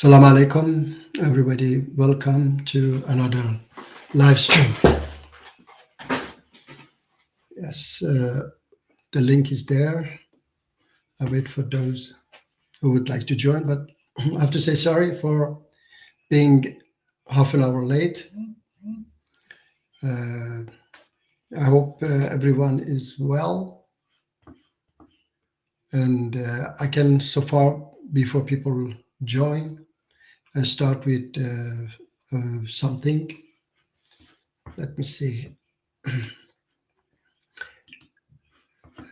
Salam alaikum, everybody. Welcome to another live stream. Yes, the link is there. I wait for those who would like to join, but I have to say sorry for being half an hour late. Uh, I hope everyone is well, and I can so far before people join, start with something. Let me see.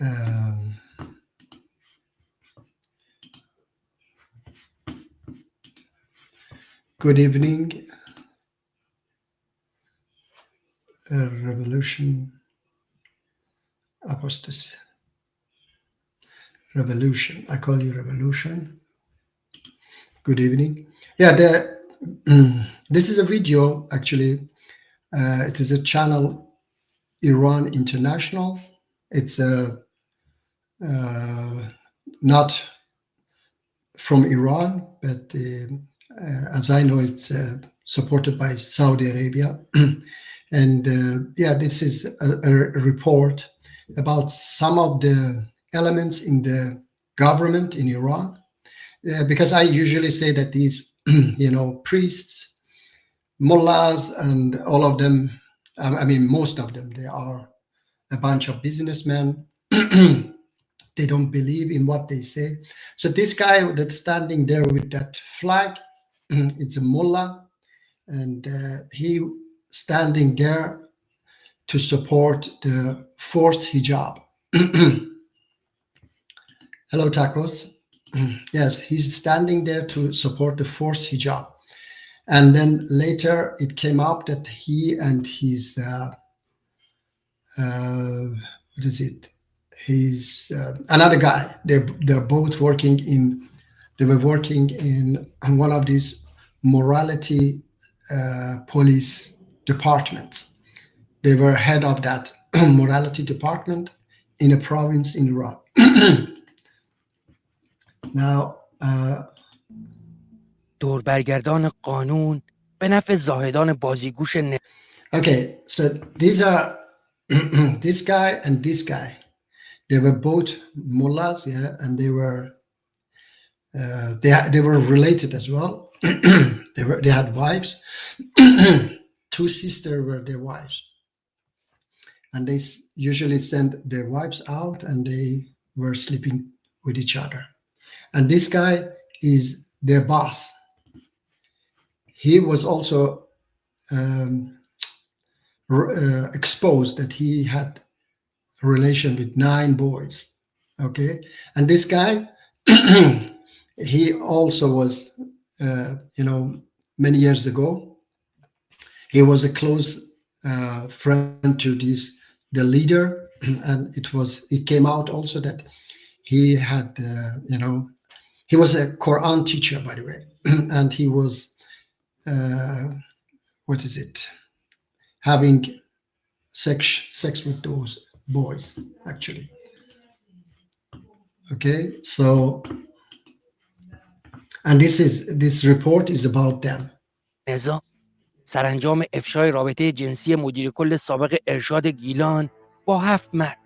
Um, Good evening, revolution, apostasy, revolution. I call you revolution. Good evening. Yeah, this is a video actually. It is a channel, Iran International. It's not from Iran, but as I know, it's supported by Saudi Arabia. And yeah, this is a report about some of the elements in the government in Iran. Because I usually say that these, priests, mullahs, and all of them, I mean, most of them, they are a bunch of businessmen. They don't believe in what they say. So this guy that's standing there with that flag, it's a mullah, and he standing there to support the forced hijab. Hello, tacos. Yes, he's standing there to support the forced hijab. And then later it came up that he and his, what is it? He's another guy. They're both working in. They were working in one of these morality police departments. They were head of that morality department in a province in Iran. Now, دوربرگردان قانون به نفع زاهدان بازیگوش okay, so these are this guy and this guy. They were both mullahs, yeah, and they were related as well. They had wives. Two sisters were their wives, and they usually sent their wives out, and they were sleeping with each other. And this guy is their boss. He was also exposed that he had a relation with 9 boys. Okay, and this guy, he also was, many years ago, he was a close friend to the leader, and it came out also that he had, he was a Quran teacher, by the way, and he was, having sex with those boys, actually. Okay, so, and this report is about them. نظام سرانجام افشای رابطه جنسی مدیر کل سابق ارشاد گیلان با 7 مرد.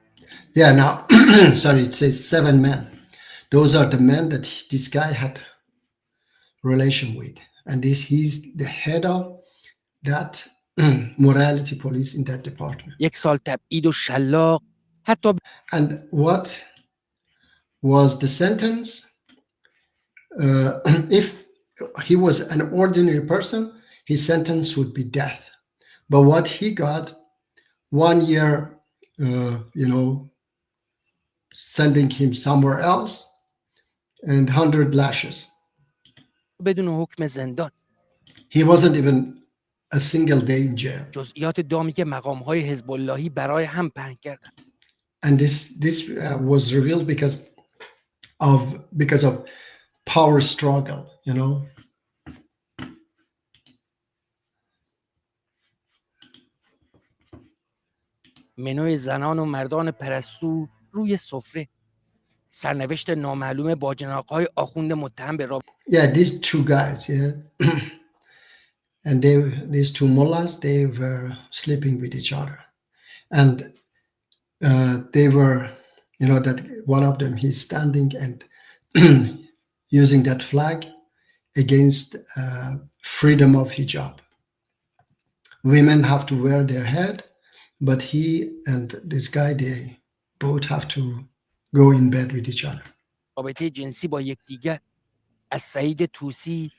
Yeah, now, sorry, it says 7 men. Those are the men that this guy had relation with. And he's the head of that morality police in that department. یک سال تبعید و شلاق حتی And what was the sentence? If he was an ordinary person, his sentence would be death. But what he got, 1 year, sending him somewhere else, and 100 lashes. بدون حکم زندان. He wasn't even a single day in jail. جزئیات دامی که مقام‌های حزب اللهی برای هم پهن کردند. And this was revealed because of power struggle, منوی زنان و مردان پرستو روی سفره. سرنوشت نامعلوم باجناق‌های آخوند متهم به رابطه Yeah, these two guys, yeah. And these two mullahs, they were sleeping with each other. And they were, that one of them, he's standing and using that flag against freedom of hijab. Women have to wear their head, but he and this guy, they both have to go in bed with each other. جنسی با یکدیگر از سعید طوسی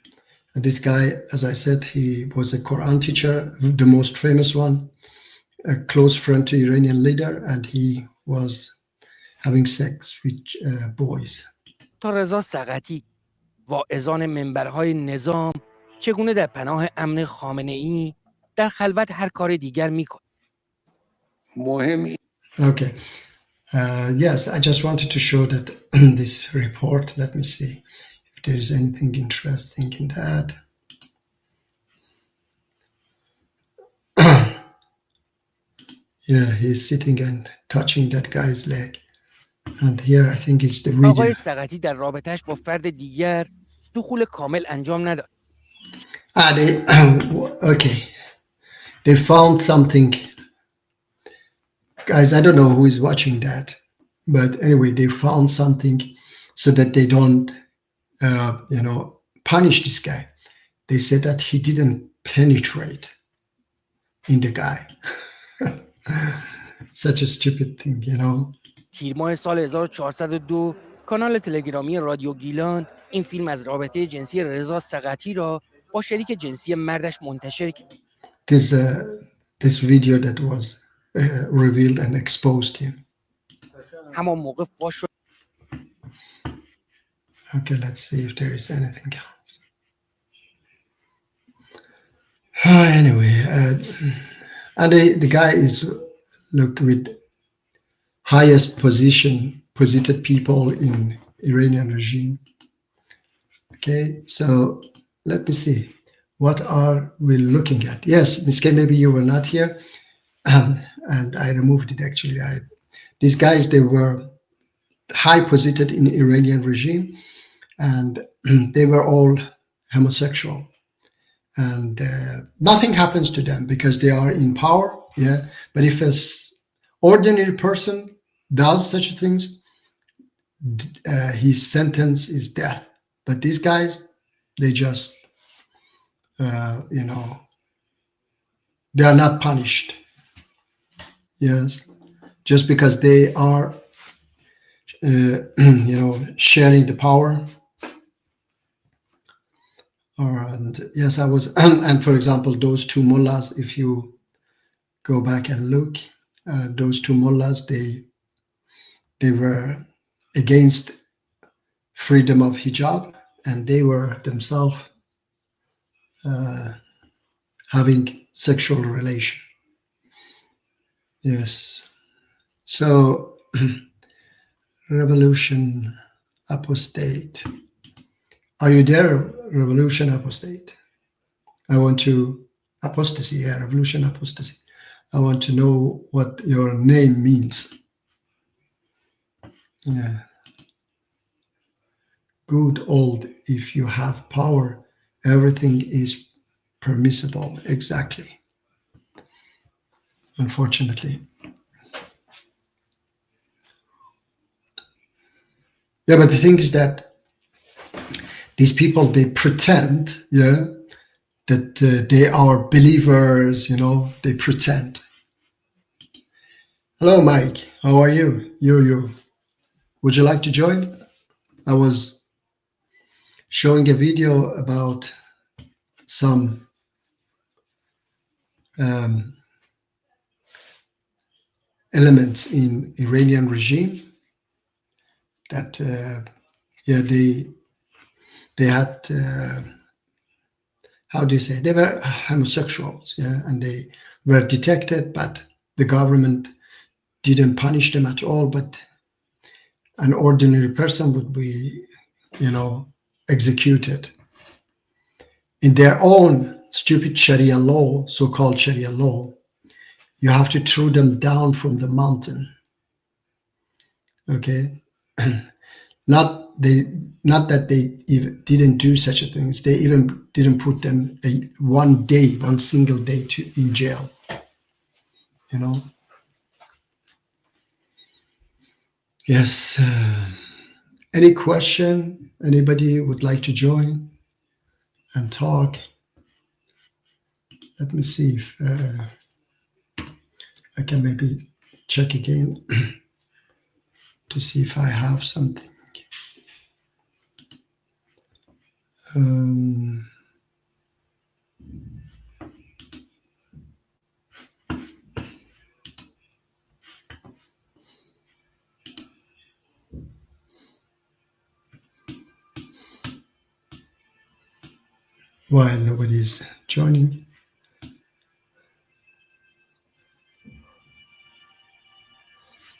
And this guy, as I said, he was a Quran teacher, the most famous one, a close friend to Iranian leader, and he was having sex with boys. تا رضا سقطی واعظان منبرهای نظام چگونه در پناه امن خامنه‌ای در خلوت هر کار دیگر می‌کند. مهم Okay. Yes, I just wanted to show that this report. Let me see if there is anything interesting in that. Yeah, he's sitting and touching that guy's leg. And here I think it's the video. آقای سقطی در رابطه‌اش با فرد دیگر دخول کامل انجام نداد. They okay. They found something. Guys, I don't know who is watching that, but anyway, they found something so that they don't, punish this guy. They said that he didn't penetrate in the guy. Such a stupid thing, تیر ماه سال 1402 کانال تلگرامی رادیو گیلان این فیلم از رابطه جنسی رضا سقطی را با شریک جنسی مردش منتشر کرد. This video that was revealed and exposed him. همان موقع فاش شد. Okay, let's see if there is anything else. Anyway, and the guy is with highest posited people in Iranian regime. Okay, so let me see. What are we looking at? Yes, Ms. K, maybe you were not here, and I removed it actually. These guys, they were high posited in Iranian regime, and they were all homosexual. And nothing happens to them because they are in power. Yeah, but if an ordinary person does such things, his sentence is death. But these guys, they just, they are not punished. Yes, just because they are, sharing the power. And yes, I was, and for example, those two mullahs, if you go back and look, those two mullahs, they were against freedom of hijab, and they were themselves having sexual relation. Yes. So, revolution apostate. Are you there, revolution apostate? I want to apostasy. Yeah, revolution apostasy. I want to know what your name means. Yeah. Good old, if you have power, everything is permissible. Exactly. Unfortunately. Yeah, but the thing is that these people, they pretend, that they are believers, they pretend. Hello, Mike. How are you? You. Would you like to join? I was showing a video about some elements in Iranian regime that, they had, how do you say, they were homosexuals, and they were detected, but the government didn't punish them at all, but an ordinary person would be, executed. In their own stupid Sharia law, so-called Sharia law, you have to throw them down from the mountain. Okay? not that they even didn't do such a things. They even didn't put them one single day in jail. You know. Yes. Any question? Anybody would like to join and talk? Let me see if I can maybe check again to see if I have something. While nobody's joining.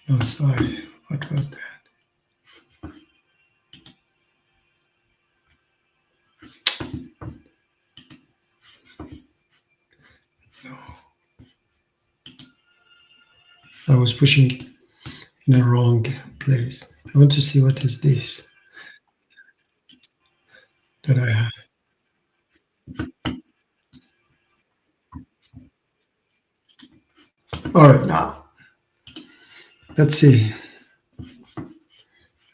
Oh, sorry. What was that? No. I was pushing in the wrong place. I want to see what is this that I have. All right, now let's see.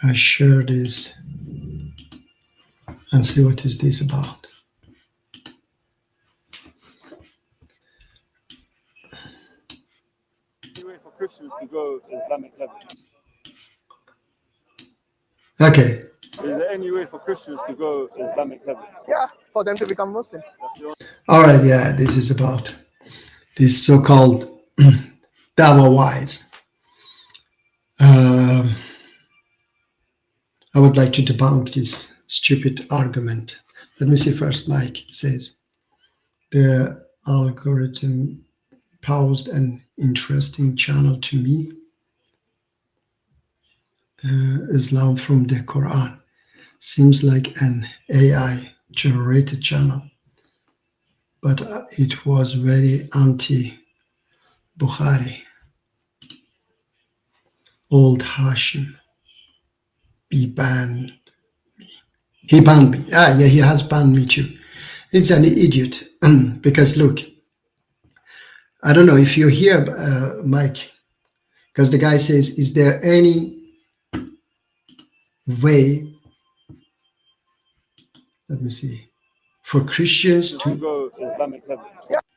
I share this and see what is this about. Any way for Christians to go to Islamic level? Okay. Is there any way for Christians to go to Islamic level? Yeah, for them to become Muslim. All right, yeah, this is about this so-called Dawa wise. I would like to debunk this stupid argument. Let me see first. Mike says the algorithm posed an interesting channel to me. Islam from the Quran seems like an AI generated channel, but it was very anti-Bukhari. Old Hashim. He banned me. He banned me. Yeah, he has banned me too. It's an idiot. Because look, I don't know if you're here, Mike, because the guy says, is there any way, let me see, for Christians to go to Islamic level?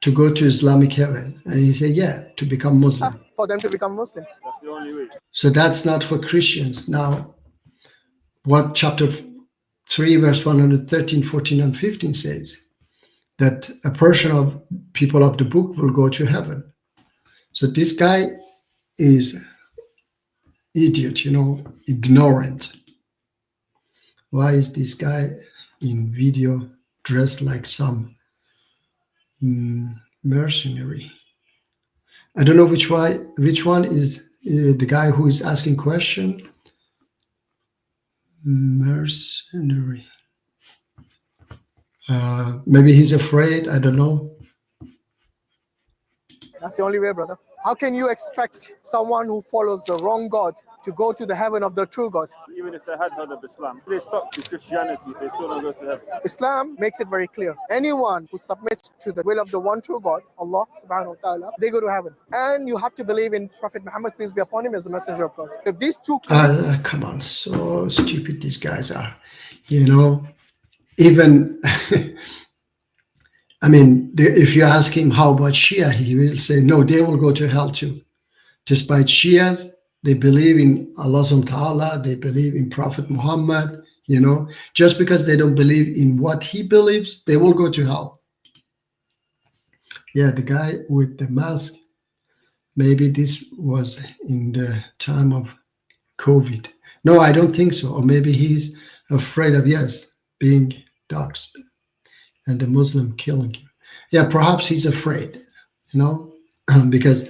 To go to Islamic heaven? And he said, yeah, to become Muslim. For them to become Muslim. That's the only way. So that's not for Christians. Now, what chapter 3, verse 113, 14, and 15 says? That a portion of people of the book will go to heaven. So this guy is idiot, ignorant. Why is this guy in video dressed like some mercenary? I don't know which one is the guy who is asking question. Mercenary. Maybe he's afraid. I don't know. That's the only way, brother. How can you expect someone who follows the wrong God to go to the heaven of the true God? Even if they had heard of Islam, they stopped to Christianity, they still don't go to heaven. Islam makes it very clear. Anyone who submits to the will of the one true God, Allah subhanahu wa ta'ala, they go to heaven. And you have to believe in Prophet Muhammad, peace be upon him, as the messenger of God. If these two... Come on, so stupid these guys are. Even... I mean, if you ask him how about Shia, he will say, no, they will go to hell too. Despite Shias, they believe in Allah subhanahu wa ta'ala, they believe in Prophet Muhammad, just because they don't believe in what he believes, they will go to hell. Yeah, the guy with the mask, maybe this was in the time of COVID. No, I don't think so. Or maybe he's afraid of, being doxxed and the Muslim killing him. Yeah, perhaps he's afraid, because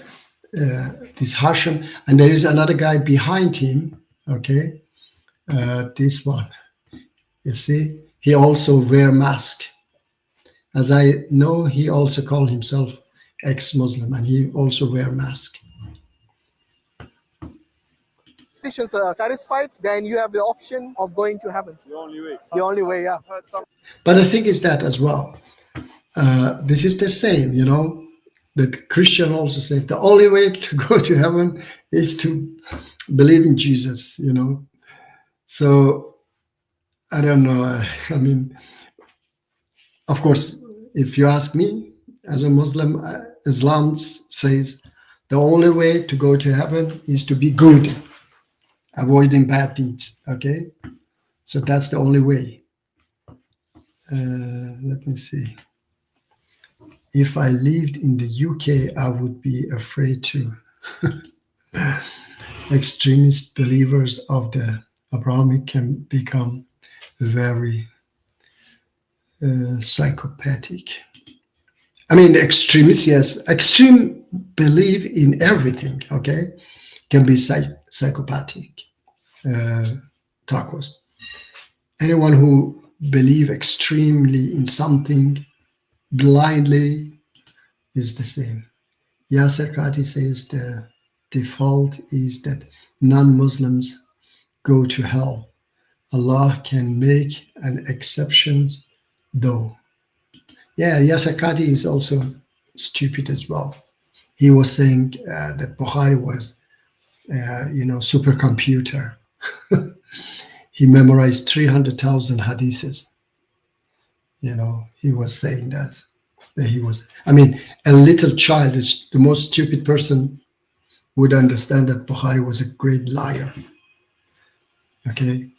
this Hashim, and there is another guy behind him, okay? This one, you see, he also wear mask. As I know, he also called himself ex-Muslim, and he also wear mask. conditions are satisfied, then you have the option of going to heaven. The only way. The only way, yeah. I've heard some But the thing is that as well, this is the same, you know. The Christian also said the only way to go to heaven is to believe in Jesus, you know. So I don't know. I mean, of course, if you ask me as a Muslim, Islam says the only way to go to heaven is to be good, avoiding bad deeds. Okay, so that's the only way. Let me see. If I lived in the UK, I would be afraid to. Extremist believers of the Abrahamic can become very psychopathic. I mean, extremists, yes, extreme belief in everything, okay, can be psychopathic. Tacos. Anyone who believe extremely in something blindly is the same. Yasser Qadhi says the default is that non-Muslims go to hell. Allah can make an exception though. Yeah, Yasser Qadhi is also stupid as well. He was saying that Bukhari was, supercomputer. He memorized 300,000 hadiths. You know, he was saying that he was. I mean, a little child is the most stupid person would understand that Bukhari was a great liar. Okay,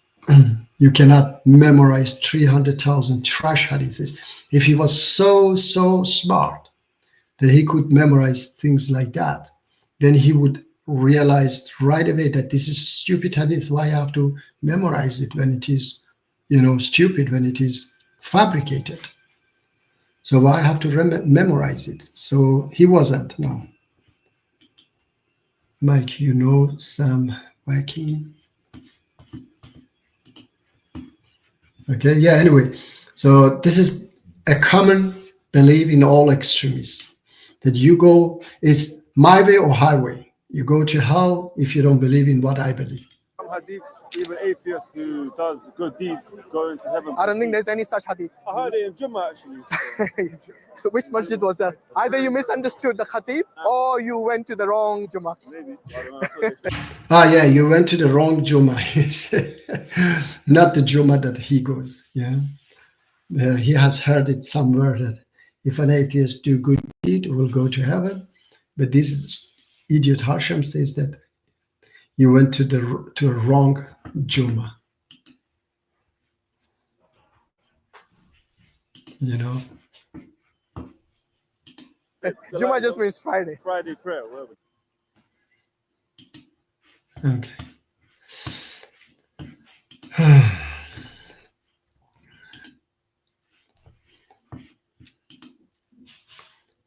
you cannot memorize 300,000 trash hadiths. If he was so smart that he could memorize things like that, then he would realize right away that this is stupid hadith. Why I have to memorize it when it is, stupid, when it is fabricated? So why I have to memorize it? So he wasn't. No. Mike, you know Sam Wakin? Okay, yeah, anyway. So this is a common belief in all extremists, that you go, is my way or highway. You go to hell if you don't believe in what I believe. hadith, even atheists who does good deeds go into heaven. I don't think there's any such hadith. I heard it in Jummah actually. Which masjid was that? Either you misunderstood the khatib or you went to the wrong Jummah. Maybe. I don't know. Yeah, you went to the wrong Jummah. Not the Jummah that he goes. Yeah, he has heard it somewhere that if an atheist do good deed, will go to heaven. But this idiot Hashem says that you went to a wrong Jummah. You know. Jummah just means Friday. Friday prayer, whatever. Okay.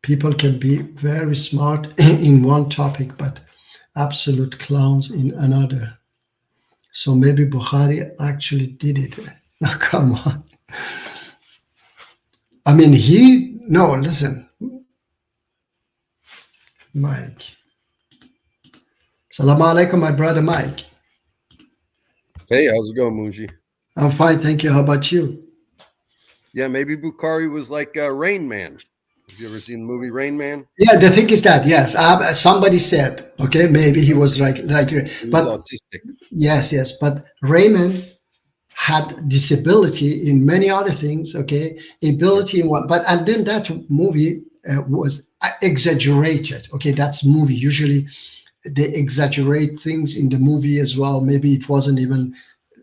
People can be very smart in one topic, but absolute clowns in another. So maybe Bukhari actually did it. Now, come on. I mean, listen. Mike. Salaam alaikum, my brother Mike. Hey, how's it going, Munji? I'm fine, thank you. How about you? Yeah, maybe Bukhari was like Rain Man. Have you ever seen the movie Rain Man? Yeah, the thing is that, yes, somebody said, okay, maybe he was right, He was but autistic. yes, but Raymond had disability in many other things, okay, ability in one, and then that movie was exaggerated, okay, that's movie. Usually they exaggerate things in the movie as well. Maybe it wasn't even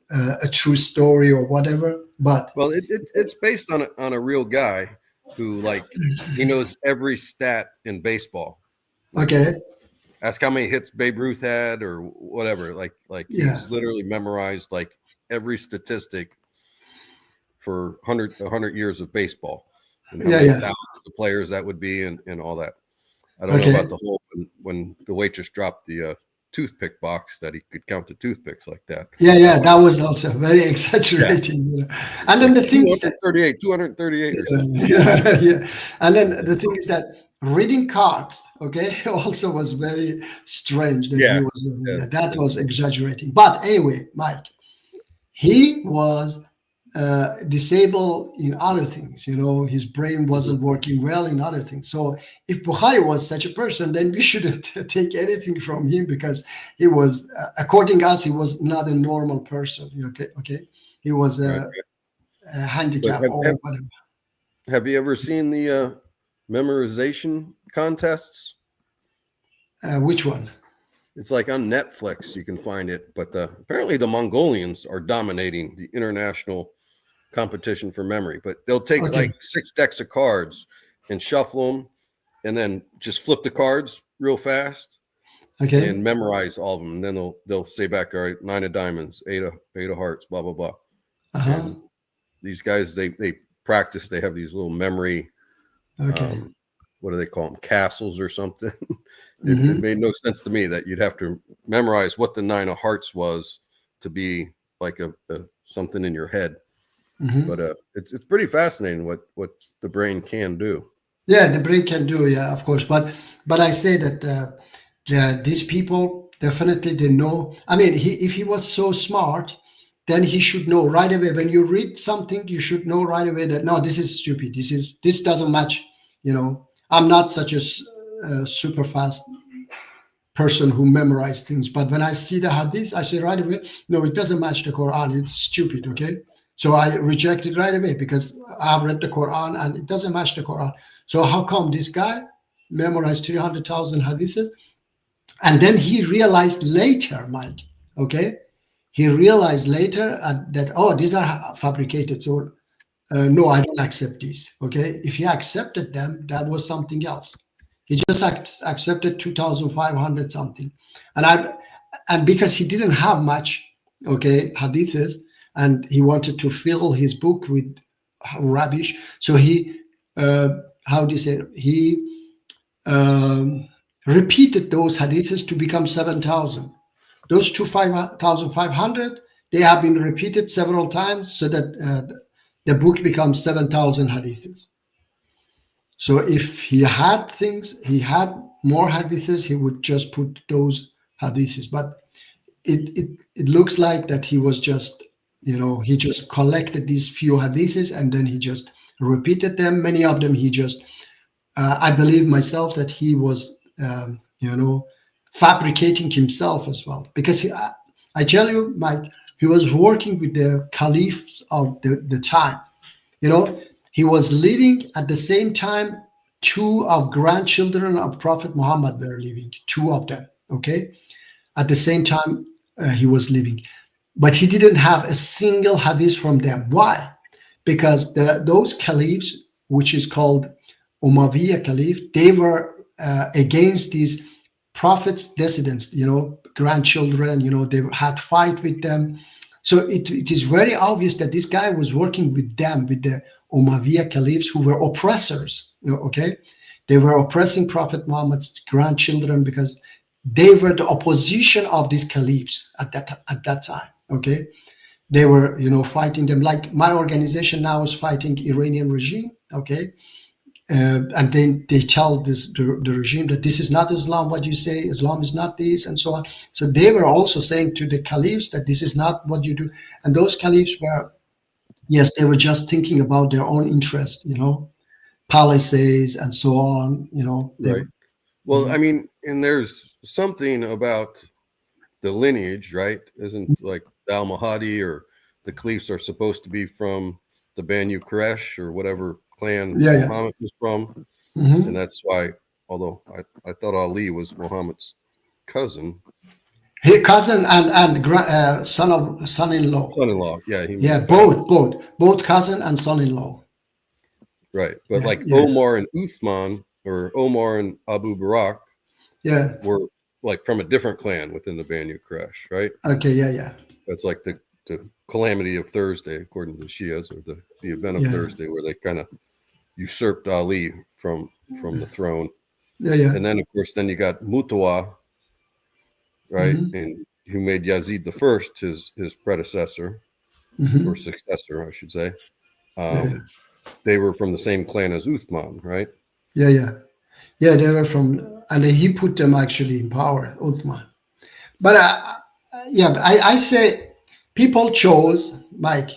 a true story or whatever, but. Well, it's based on a real guy who, like, he knows every stat in baseball. Okay. Ask how many hits Babe Ruth had or whatever. Like Yeah. he's literally memorized like every statistic for 100 years of baseball. And how many thousands of players that would be and all that. I don't know about the whole when the waitress dropped the toothpick box that he could count the toothpicks like that. Yeah, that was also very exaggerating. You know? And then the thing is that 238 or something. yeah. And then the thing is that reading cards, okay, also was very strange that Yeah. he was doing Yeah. that. That was exaggerating. But anyway, Mike, he was disabled in other things. You know, his brain wasn't working well in other things. So if Bukhari was such a person, then we shouldn't take anything from him, because he was, according to us, he was not a normal person. Okay, he was a handicap or whatever. Have you ever seen the memorization contests? Which one? It's like on Netflix, you can find it. But apparently the Mongolians are dominating the international competition for memory. But they'll take like 6 decks of cards and shuffle them, and then just flip the cards real fast, and memorize all of them. And then they'll say back, all right, 9 of diamonds, 8 of hearts, blah blah blah. And these guys, they practice. They have these little memory. What do they call them? Castles or something. It made no sense to me that you'd have to memorize what the 9 of hearts was to be like a something in your head. But it's pretty fascinating what the brain can do. Yeah, the brain can do. Yeah, of course. But I say that these people definitely, they know. I mean, if he was so smart, then he should know right away. When you read something, you should know right away that no, this is stupid. This doesn't match. You know, I'm not such a super fast person who memorized things, but when I see the hadith, I say right away, no, it doesn't match the Quran. It's stupid. Okay, so I reject it right away, because I've read the Quran and it doesn't match the Quran. So how come this guy memorized 300,000 hadiths, and then he realized later, Mike? Okay, he realized later that, oh, these are fabricated. So no, I don't accept these. Okay, if he accepted them, that was something else. He just accepted 2,500 something, and because he didn't have much, okay, hadiths, and he wanted to fill his book with rubbish, so he how do you say it? He repeated those hadiths to become 7,000. Those 2,500, they have been repeated several times, so that the book becomes 7,000 hadiths. So if he had more hadiths, he would just put those hadiths. But it looks like that he was just, he just collected these few hadiths, and then he just repeated them. Many of them he just, I believe myself that he was, fabricating himself as well. Because I tell you, Mike, he was working with the caliphs of the time. He was living at the same time. 2 of grandchildren of Prophet Muhammad were living, 2 of them. Okay, at the same time he was living, but he didn't have a single hadith from them. Why? Because those caliphs, which is called Umayyad Caliph, they were against these prophets' descendants, grandchildren. They had fight with them. So it is very obvious that this guy was working with them, with the Umayyad Caliphs, who were oppressors. Okay, they were oppressing Prophet Muhammad's grandchildren, because they were the opposition of these caliphs at that time. Okay, they were fighting them, like my organization now is fighting Iranian regime. Okay, and then they tell the regime that this is not Islam, what you say, Islam is not this, and so on. So they were also saying to the caliphs that this is not what you do. And those caliphs were, yes, they were just thinking about their own interest, palaces and so on, Right. Well, I mean, and there's something about the lineage, right? Isn't like Al Mahdi or the caliphs are supposed to be from the Banu Quraysh or whatever clan Muhammad was from. And that's why, although I thought Ali was Muhammad's cousin. His cousin and son-in-law. Son-in-law, yeah. Both cousin and son-in-law. Right, but Omar and Uthman, or Omar and Abu Bakr, were like from a different clan within the Banu Quraysh, right? Okay, yeah. That's like the calamity of Thursday, according to the Shias, or the event of Thursday, where they kind of usurped Ali from the throne. Yeah. And then, of course, you got Mutawa, right? And who made Yazid the First his predecessor, or successor, I should say. They were from the same clan as Uthman, right? Yeah. Yeah, they were from, and he put them actually in power, Uthman. But I say people chose, Mike.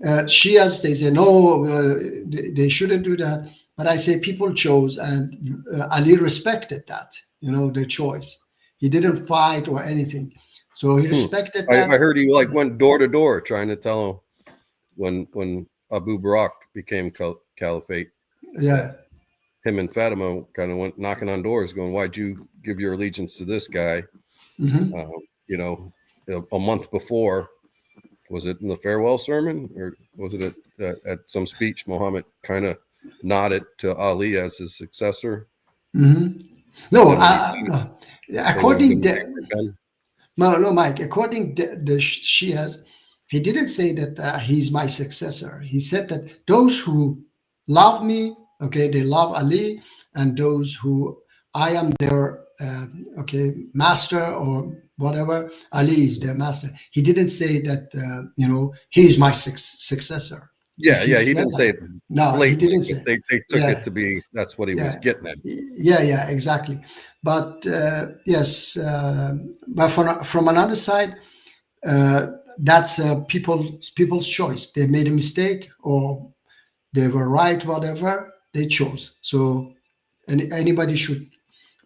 Shias, they say no, they shouldn't do that. But I say people chose, and Ali respected that, their choice. He didn't fight or anything, so he respected that. I heard he like went door to door trying to tell him when Abu Bakr became caliphate. Yeah. Him and Fatima kind of went knocking on doors, going, "Why'd you give your allegiance to this guy?" A month before. Was it in the farewell sermon, or was it at some speech? Muhammad kind of nodded to Ali as his successor. No, according Mike. According to the Shias, he didn't say that he's my successor. He said that those who love me, okay, they love Ali, and those who I am their master or whatever, Ali is their master. He didn't say that he is my successor. Yeah, he didn't say it. No, he didn't say. They took it to be that's what he was getting at. Yeah, exactly. But yes, but from another side, that's people's choice. They made a mistake or they were right, whatever they chose. So anybody should.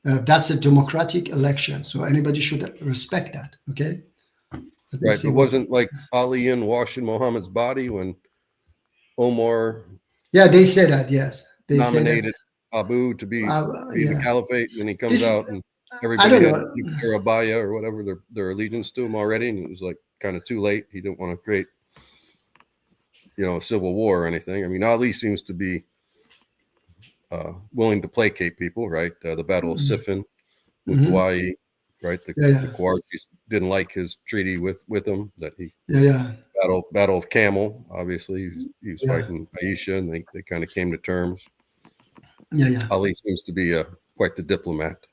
That's a democratic election, so anybody should respect that. Okay. Right. It wasn't like Ali in washing Muhammad's body when Omar. Yeah, they say that. Yes, they nominated Abu to be the caliphate, and he comes out and everybody had their abaya or whatever their allegiance to him already, and it was like kind of too late. He didn't want to create, a civil war or anything. I mean, Ali seems to be willing to placate people, right? The Battle of Siffin, Mutawai, right? The Khawarijis didn't like his treaty with him. That he Battle of Camel. Obviously, he was fighting Aisha, and they kind of came to terms. Ali seems to be quite the diplomat.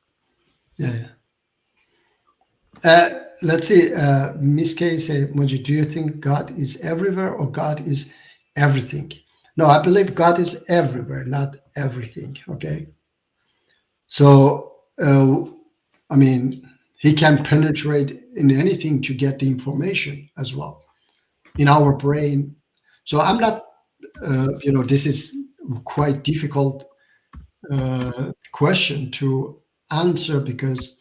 Let's see. Miss K say, Moji, do you think God is everywhere or God is everything? No, I believe God is everywhere, not everything. Okay. So, I mean, he can penetrate in anything to get the information as well in our brain. So I'm not, this is quite difficult question to answer because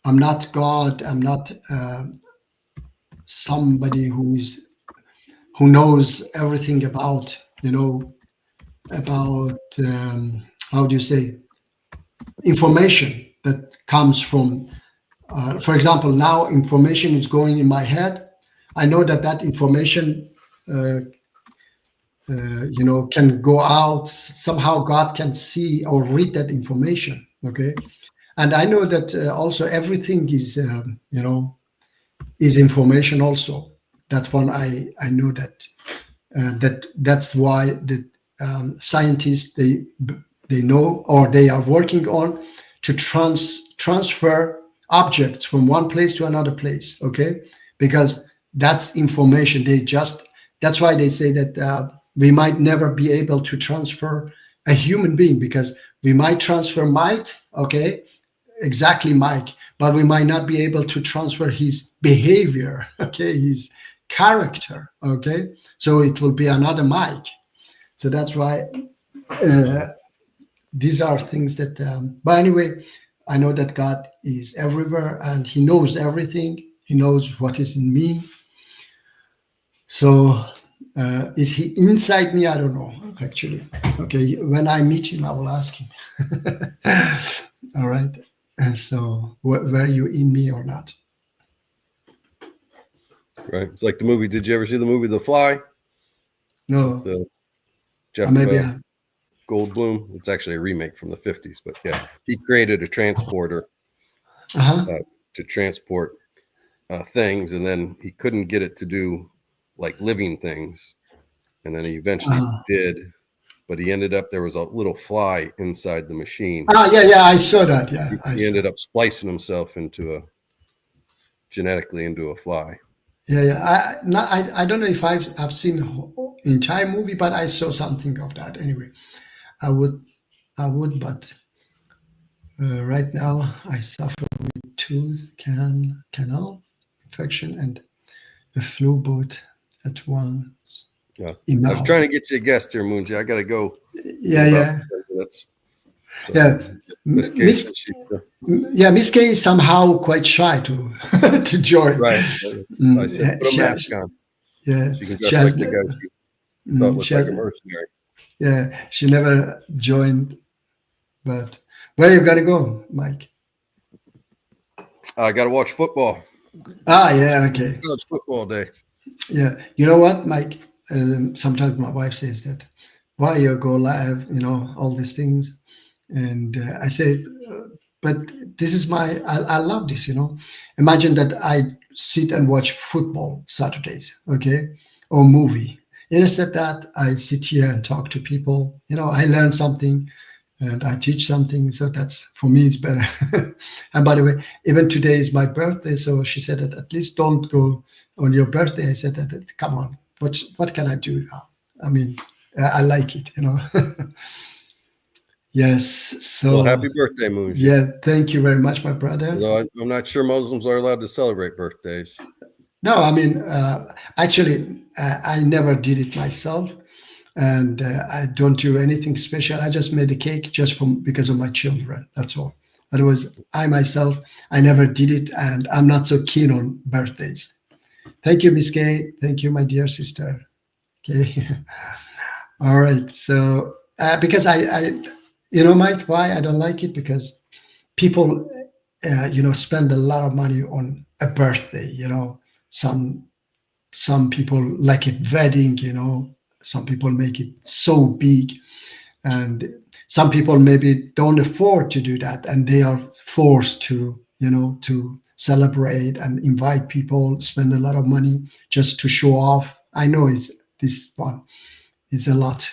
I'm not God. I'm not somebody who knows everything about, how do you say, information that comes from, for example, now information is going in my head. I know that information, can go out. Somehow God can see or read that information. Okay. And I know that also everything is, is information also. That's one I know that. That's why the scientists they know or they are working on to transfer objects from one place to another place. Okay, because that's information. That's why they say that we might never be able to transfer a human being because we might transfer Mike. Okay, exactly Mike, but we might not be able to transfer his behavior. Okay, his character. Okay, so it will be another Mike. So that's why these are things that but anyway, I know that God is everywhere and he knows everything. He knows what is in me. So is he inside me? I don't know, actually. Okay, when I meet him, I will ask him. All right. And so were you in me or not? Right. It's like the movie. Did you ever see the movie The Fly? No. Jeff Goldblum. It's actually a remake from the 50s, but yeah, he created a transporter to transport things, and then he couldn't get it to do like living things, and then he eventually did, but he ended up there was a little fly inside the machine. I saw that. Yeah, he ended up splicing himself genetically into a fly. I don't know if I've seen the entire movie, but I saw something of that. Anyway, I would, but Right now, I suffer with tooth canal infection and the flu both at once. Yeah. In I was mouth. trying to get you a guest here, Moonji. I got to go. Yeah, in about yeah. 10 minutes. So, Yeah. Miss Kay, Miss, yeah, Miss Kay is somehow quite shy to to join. right. I said, put a she mask has- on. Yeah, She can she dress has like the guy she mm, thought looked she like has- a mercenary. yeah, she never joined. But where are you gonna go, Mike? I got to watch football. Yeah, okay. College football day. Yeah, you know what, Mike? Sometimes my wife says that, why you go live, all these things. And I say, but this is I love this, Imagine that I sit and watch football Saturdays, okay, or movie. Instead that I sit here and talk to people, I learn something and I teach something. So that's, for me, it's better. And by the way, even today is my birthday. So she said that at least don't go on your birthday. I said that, come on, what can I do now? I mean, I like it, Yes. So Well, happy birthday, Moonji. yeah, thank you very much, my brother. Although I'm not sure Muslims are allowed to celebrate birthdays. No, I mean, actually, I never did it myself, and I don't do anything special. I just made a cake just because of my children. That's all. Otherwise, I myself, I never did it, and I'm not so keen on birthdays. Thank you, Miss Kay. Thank you, my dear sister. Okay. All right. So because Mike, why I don't like it? Because people, spend a lot of money on a birthday. Some people like it wedding. Some people make it so big, and some people maybe don't afford to do that, and they are forced to, to celebrate and invite people, spend a lot of money just to show off. I know this one is a lot.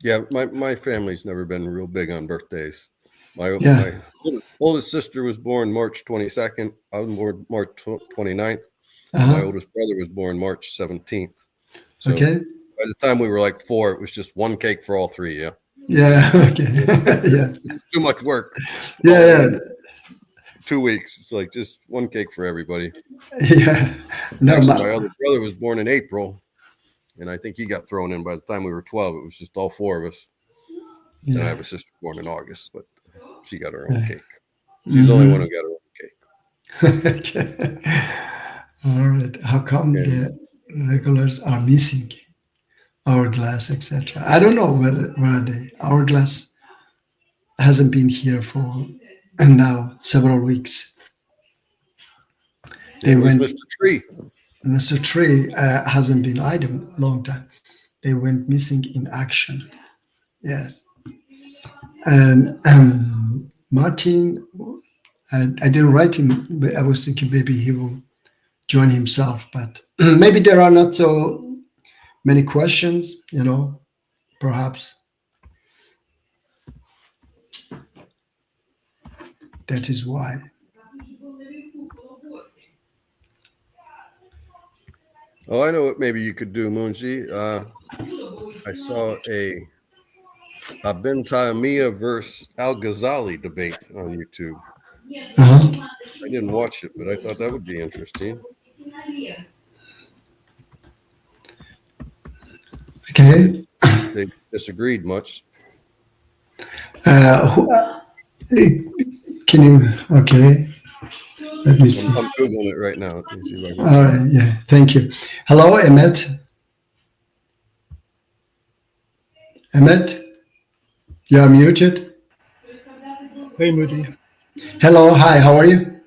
Yeah, my family's never been real big on birthdays. My oldest sister was born March 22nd. I was born March 29th. My oldest brother was born March 17th. So Okay. by the time we were like 4, it was just one cake for all 3. Yeah. Yeah. Okay. Yeah. It's too much work. Yeah. 2 weeks. It's like just one cake for everybody. Yeah. No, Actually, my other brother was born in April, and I think he got thrown in by the time we were 12. It was just all 4 of us. And I have a sister born in August, but she got her own cake. She's the only one who got her own cake. Okay. All right. How come the regulars are missing? Hourglass, etc. I don't know where are they. Hourglass hasn't been here for now several weeks. They went. Mr. Tree. Mr. Tree hasn't been item long time. They went missing in action. Yes. And Martin, I didn't write him, but I was thinking maybe he will join himself, but maybe there are not so many questions, perhaps. That is why. Oh, I know what maybe you could do, Moonji. I saw a Ibn Taymiyyah versus Al-Ghazali debate on YouTube. I didn't watch it, but I thought that would be interesting. Okay. They disagreed much. Can you? Okay. Let me see. I'm Googling it right now. Let me see if I can. All right. Yeah. Thank you. Hello, Emmett. Emmett, you are muted. Hey, Moody. Hello. Hi. How are you?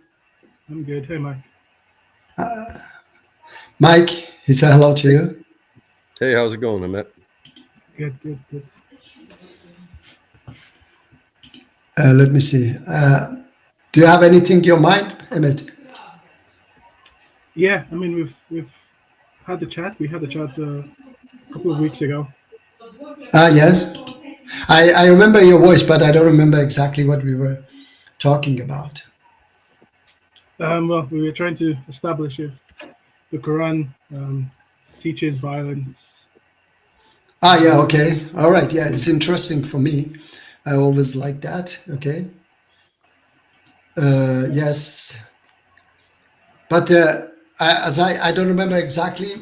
I'm good. Hey, Mike. Mike, he said hello to you. Hey, how's it going, Emmett? Good. Let me see. Do you have anything in your mind, Emmett? Yeah, I mean, we've had the chat. We had the chat a couple of weeks ago. Yes. I remember your voice, but I don't remember exactly what we were talking about. Well, we were trying to establish if the Quran teaches violence. Yeah. Okay. All right. Yeah. It's interesting for me. I always like that. Okay. Yes, but I don't remember exactly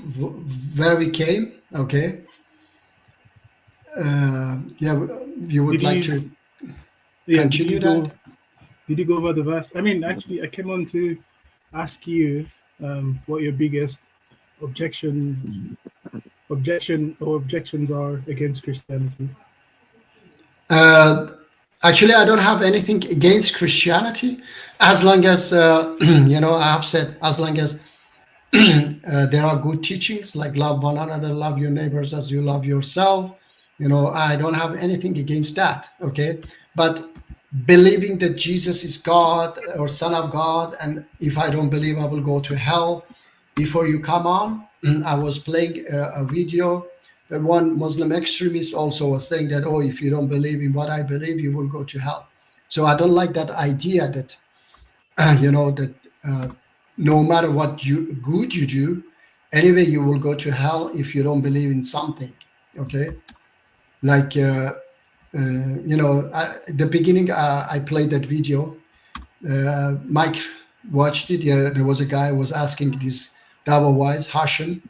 where we came. Okay. Yeah, you would Did like you- to Yeah, continue that? Did you go over the verse? I mean, actually, I came on to ask you what your biggest objections are against Christianity. Actually, I don't have anything against Christianity, as long as I have said, as long as there are good teachings like love one another, love your neighbors as you love yourself. I don't have anything against that. Okay, but believing that Jesus is God or Son of God, and if I don't believe, I will go to hell. Before you come on, I was playing a video. One Muslim extremist also was saying that, oh, if you don't believe in what I believe, you will go to hell. So I don't like that idea that, no matter what good you do, anyway, you will go to hell if you don't believe in something. Okay. Like, the beginning, I played that video. Mike watched it. Yeah, there was a guy who was asking this Dawa wise Hashem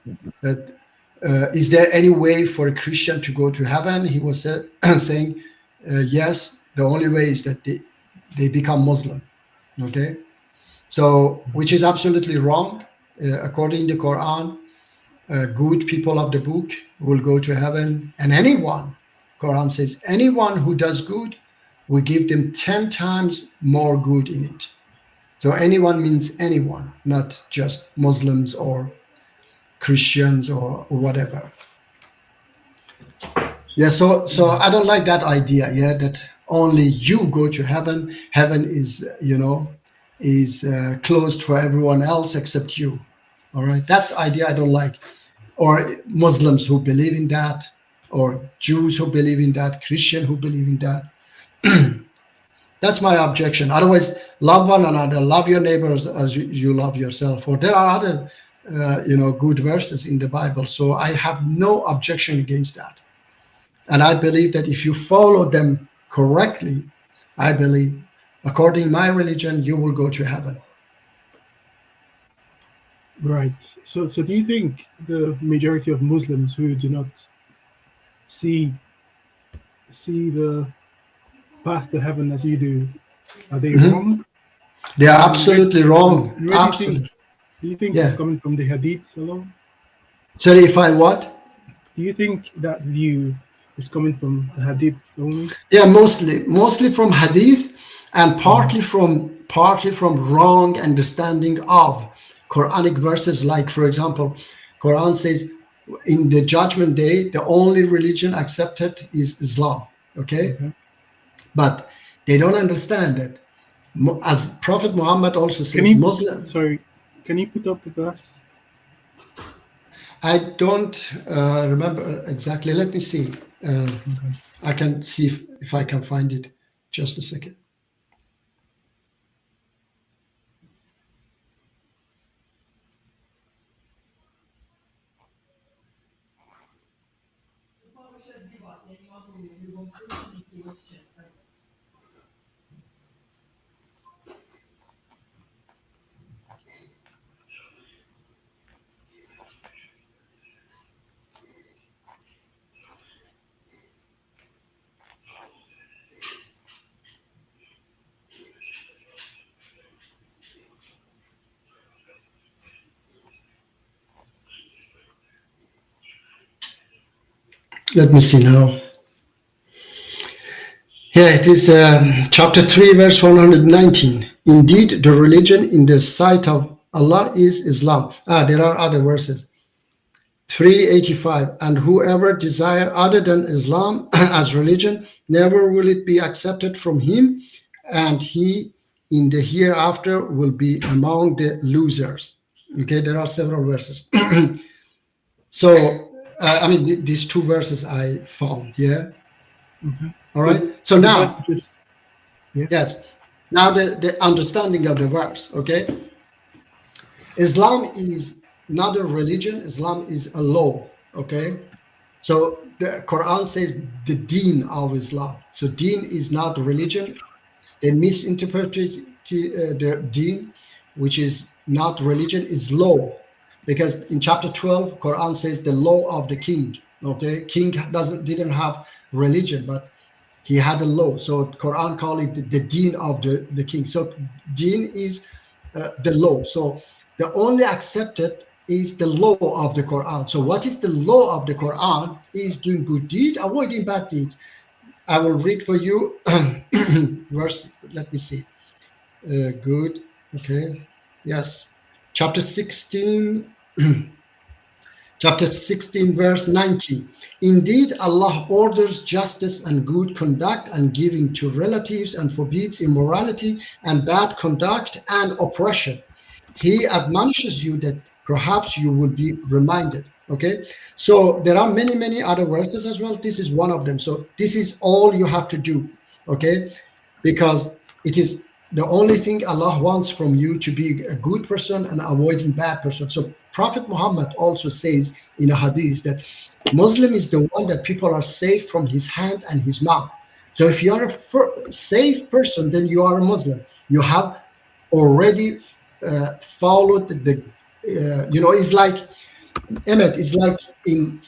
that is there any way for a Christian to go to heaven? He was saying yes. The only way is that they become Muslim. Okay, so which is absolutely wrong. According to the Quran, good people of the book will go to heaven, and anyone, Quran says, anyone who does good, we give them 10 times more good in it. So anyone means anyone, not just Muslims or Christians or whatever. Yeah, so I don't like that idea. Yeah, that only you go to heaven. Heaven is closed for everyone else except you. All right, that idea I don't like. Or Muslims who believe in that, or Jews who believe in that, Christian who believe in that. That's my objection. Otherwise, love one another, love your neighbors as you love yourself. Or there are other, good verses in the Bible. So I have no objection against that. And I believe that if you follow them correctly, I believe, according to my religion, you will go to heaven. Right. So do you think the majority of Muslims who do not see the path to heaven as you do, are they wrong? They are absolutely wrong. Where Absolutely. Do you think Yeah. it's coming from the Hadith alone? Sorry, if I what? Do you think that view is coming from the Hadith only? Yeah, mostly from Hadith, and partly from wrong understanding of Quranic verses. Like, for example, Quran says in the judgment day, the only religion accepted is Islam. Okay, but they don't understand that. As Prophet Muhammad also says, Muslim. Sorry, can you put up the verse? I don't remember exactly. Let me see. I can see if I can find it. Just a second. Let me see now. Here it is, chapter 3, verse 119. Indeed, the religion in the sight of Allah is Islam. There are other verses. 385. And whoever desire other than Islam as religion, never will it be accepted from him, and he in the hereafter will be among the losers. Okay, there are several verses. So, these two verses I found, yeah? All right. So now, yes. Now the understanding of the verse, okay? Islam is not a religion. Islam is a law, okay? So the Quran says the deen of Islam. So deen is not religion. They misinterpreted their deen, which is not religion, is law. Because in chapter 12, Quran says the law of the king. Okay, king didn't have religion, but he had a law. So Quran call it the deen of the king. So deen is the law. So the only accepted is the law of the Quran. So what is the law of the Quran is doing good deed, avoiding bad deeds. I will read for you verse, let me see. Good, okay, yes. Chapter 16, chapter 16, verse 90. Indeed, Allah orders justice and good conduct and giving to relatives and forbids immorality and bad conduct and oppression. He admonishes you that perhaps you will be reminded. Okay, so there are many other verses as well. This is one of them. So this is all you have to do. Okay, because it is the only thing Allah wants from you, to be a good person and avoiding bad person. So Prophet Muhammad also says in a hadith that Muslim is the one that people are safe from his hand and his mouth. So if you are a safe person, then you are a Muslim. You have already followed the it's like Emmett, it's like in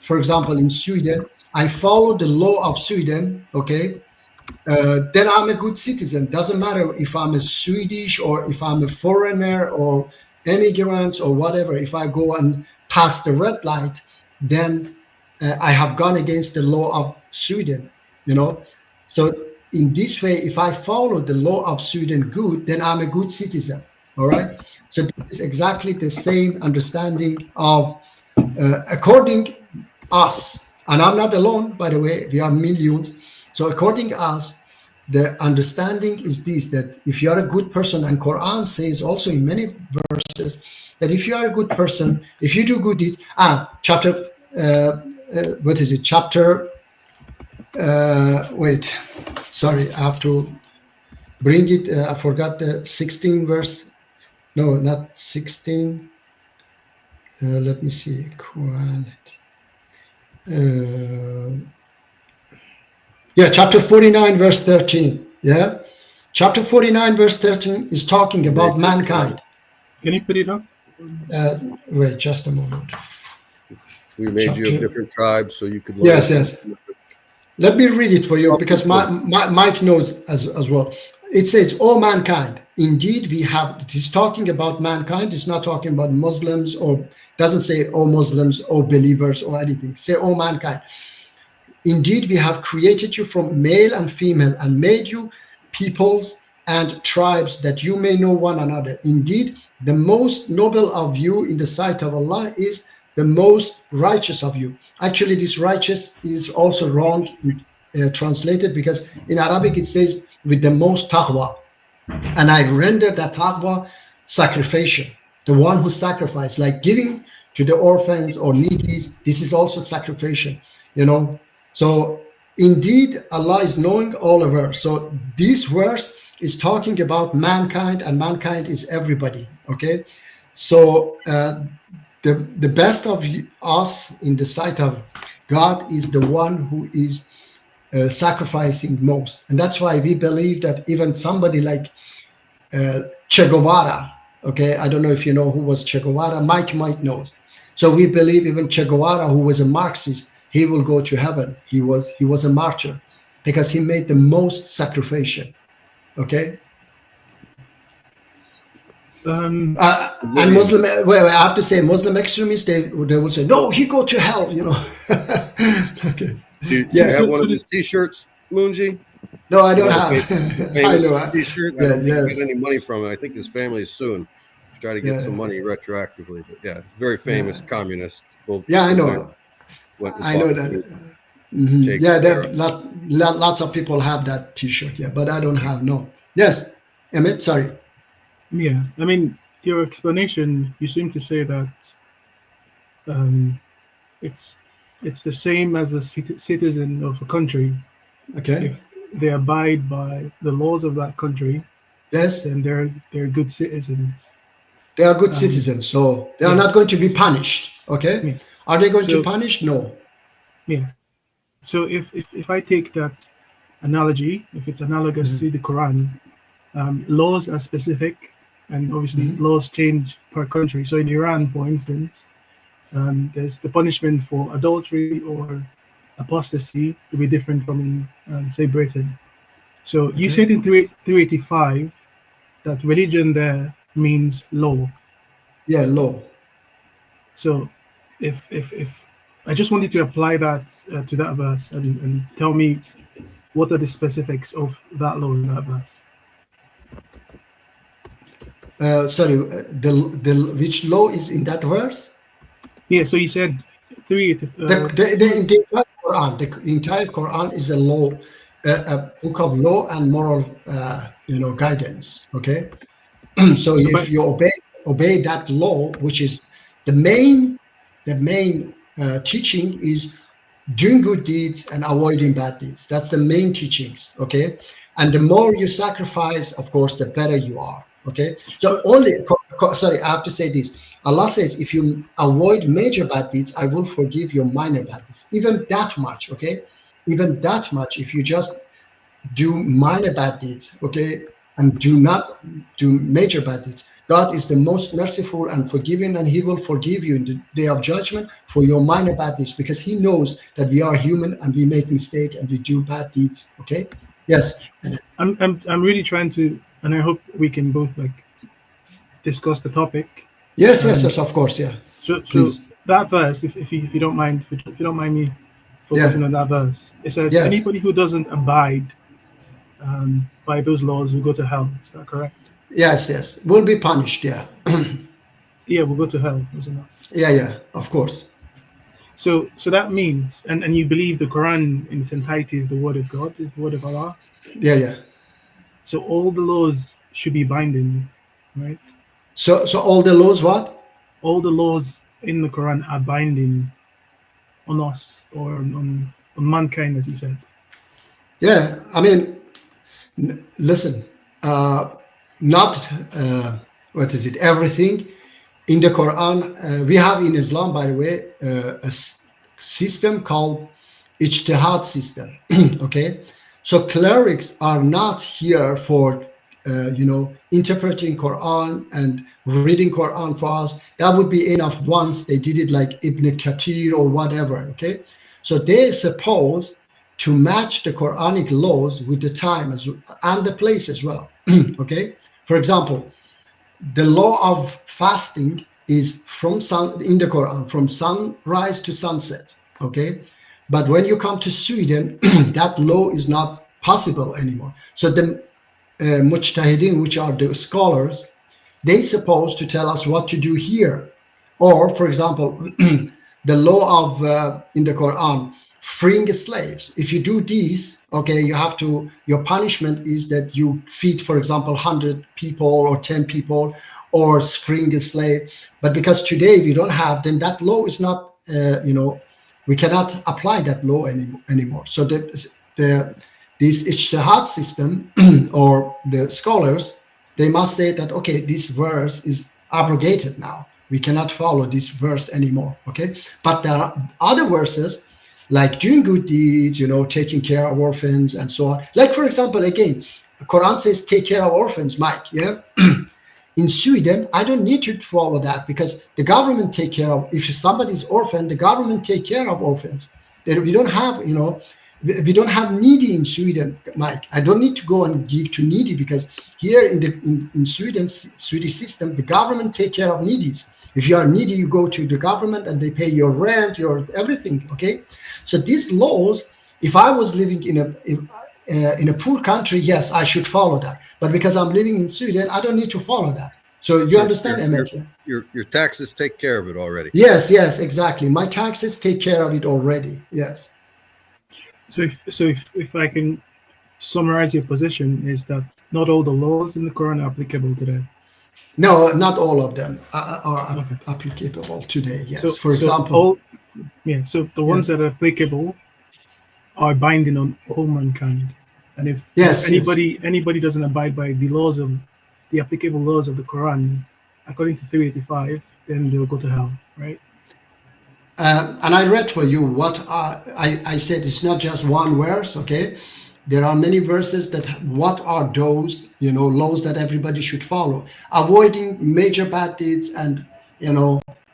for example in Sweden, I follow the law of Sweden. Okay, then I'm a good citizen. Doesn't matter if I'm a Swedish or if I'm a foreigner or immigrant or whatever. If I go and pass the red light, then I have gone against the law of Sweden. So in this way, if I follow the law of Sweden good, then I'm a good citizen. All right. So this is exactly the same understanding of according us, and I'm not alone, by the way. We are millions. So according us, the understanding is this: that if you are a good person, and Quran says also in many verses that if you are a good person, if you do good deeds. Chapter what is it? Chapter wait, sorry, I have to bring it. I forgot the 16 verse. No, not 16. Let me see. Chapter 49, verse 13. Yeah, chapter 49, verse 13 is talking about mankind. Can you put it up? Wait, just a moment. We made you of different tribes so you could learn. Yes. Let me read it for you because Mike knows as well. It says, "O mankind, indeed we have," it is talking about mankind. It's not talking about Muslims, or doesn't say, "O Muslims," or believers, or anything. Say, "O mankind, indeed we have created you from male and female and made you peoples and tribes that you may know one another. Indeed, the most noble of you in the sight of Allah is the most righteous of you." Actually, this righteous is also wrong translated, because in Arabic it says with the most taqwa, and I render that taqwa sacrificial, the one who sacrificed, like giving to the orphans or needies. This is also sacrificial, so indeed Allah is knowing all of us. So this verse is talking about mankind, and mankind is everybody. Okay, so the best of us in the sight of God is the one who is sacrificing most. And that's why we believe that even somebody like Che Guevara, okay, I don't know if you know who was Che Guevara. Mike might know. So we believe even Che Guevara, who was a Marxist, he will go to heaven. He was a martyr because he made the most sacrificial. Okay. And Muslim, well, I have to say, Muslim extremists, they will say, "No, he go to hell," Okay. Do you have one of his T-shirts, Moonji? No, I don't have. I know. T-shirt. I don't think he got any money from it. I think his family is suing to try to get some money retroactively. But very famous communist. I know. I know that. Mm-hmm. Lots of people have that T-shirt. Yeah, but I don't have. No. Yes, Emmett. Sorry. Yeah, I mean, your explanation, you seem to say that it's the same as a citizen of a country. Okay. If they abide by the laws of that country, yes, then they're good citizens. They are good citizens, so they are not going to be punished. Okay. Yeah. Are they going to punish? No. Yeah. So if I take that analogy, if it's analogous to the Quran, laws are specific, and obviously laws change per country. So in Iran, for instance, there's the punishment for adultery or apostasy to be different from in, say, Britain. So you said in 385 that religion there means law. Yeah, law. So if I just wanted to apply that to that verse and tell me what are the specifics of that law in that verse. Sorry, which law is in that verse? Yeah, so you said The entire Quran is a law, a book of law and moral, guidance. Okay, so if you obey that law, which is the main teaching is doing good deeds and avoiding bad deeds. That's the main teachings. Okay, and the more you sacrifice, of course, the better you are. Okay, so sorry, I have to say this. Allah says, if you avoid major bad deeds, I will forgive your minor bad deeds. Even that much, okay? Even that much, if you just do minor bad deeds, okay, and do not do major bad deeds, God is the most merciful and forgiving, and he will forgive you in the day of judgment for your minor bad deeds, because he knows that we are human and we make mistakes and we do bad deeds, okay? Yes. I'm really trying to, and I hope we can both discuss the topic. Yes, of course, yeah. So that verse, if you don't mind, if you don't mind me focusing on that verse, it says anybody who doesn't abide by those laws will go to hell. Is that correct? Yes, will be punished. Yeah. Yeah, we'll go to hell, isn't it? Yeah, of course. So that means, and you believe the Quran in its entirety is the word of God, is the word of Allah. Yeah. So all the laws should be binding, right? So all the laws, what? All the laws in the Quran are binding on us or on mankind, as you said. Yeah, I mean, listen, not what is it? Everything in the Quran. We have in Islam, by the way, a system called ijtihad system. Okay, so clerics are not here for interpreting Quran and reading Quran for us. That would be enough once they did it, like Ibn Kathir or whatever. Okay, so they're supposed to match the Quranic laws with the time and the place as well. Okay, for example, the law of fasting is in the Quran from sunrise to sunset. Okay, but when you come to Sweden, that law is not possible anymore. So the mujtahideen, which are the scholars, they supposed to tell us what to do here. Or, for example, the law of in the Quran, freeing slaves. If you do these, okay, your punishment is that you feed, for example, 100 people or 10 people, or freeing a slave. But because today we don't have, then that law is not, we cannot apply that law anymore. So this ijtihad system or the scholars, they must say that, okay, this verse is abrogated now. We cannot follow this verse anymore, okay? But there are other verses like doing good deeds, taking care of orphans and so on. Like, for example, again, the Quran says, take care of orphans, Mike, yeah? In Sweden, I don't need to follow that because the government take care of, if somebody's orphan, the government take care of orphans. We don't have, we don't have needy in Sweden, Mike. I don't need to go and give to needy because here in Sweden's Swedish system, the government take care of needies. If you are needy, you go to the government and they pay your rent, your everything. Okay, so these laws, if I was living in a poor country, yes, I should follow that. But because I'm living in Sweden, I don't need to follow that. So you understand, Emmett? Your taxes take care of it already. Yes, exactly. My taxes take care of it already. Yes. So if I can summarize your position, is that not all the laws in the Quran are applicable today? No, not all of them are applicable today. Yes. So, for example, so the ones that are applicable are binding on all mankind. And if anybody doesn't abide by the applicable laws of the Quran, according to 385, then they'll go to hell, right? And I read for you what I said. It's not just one verse, okay? there are many verses that what are those, laws that everybody should follow. Avoiding major bad deeds, and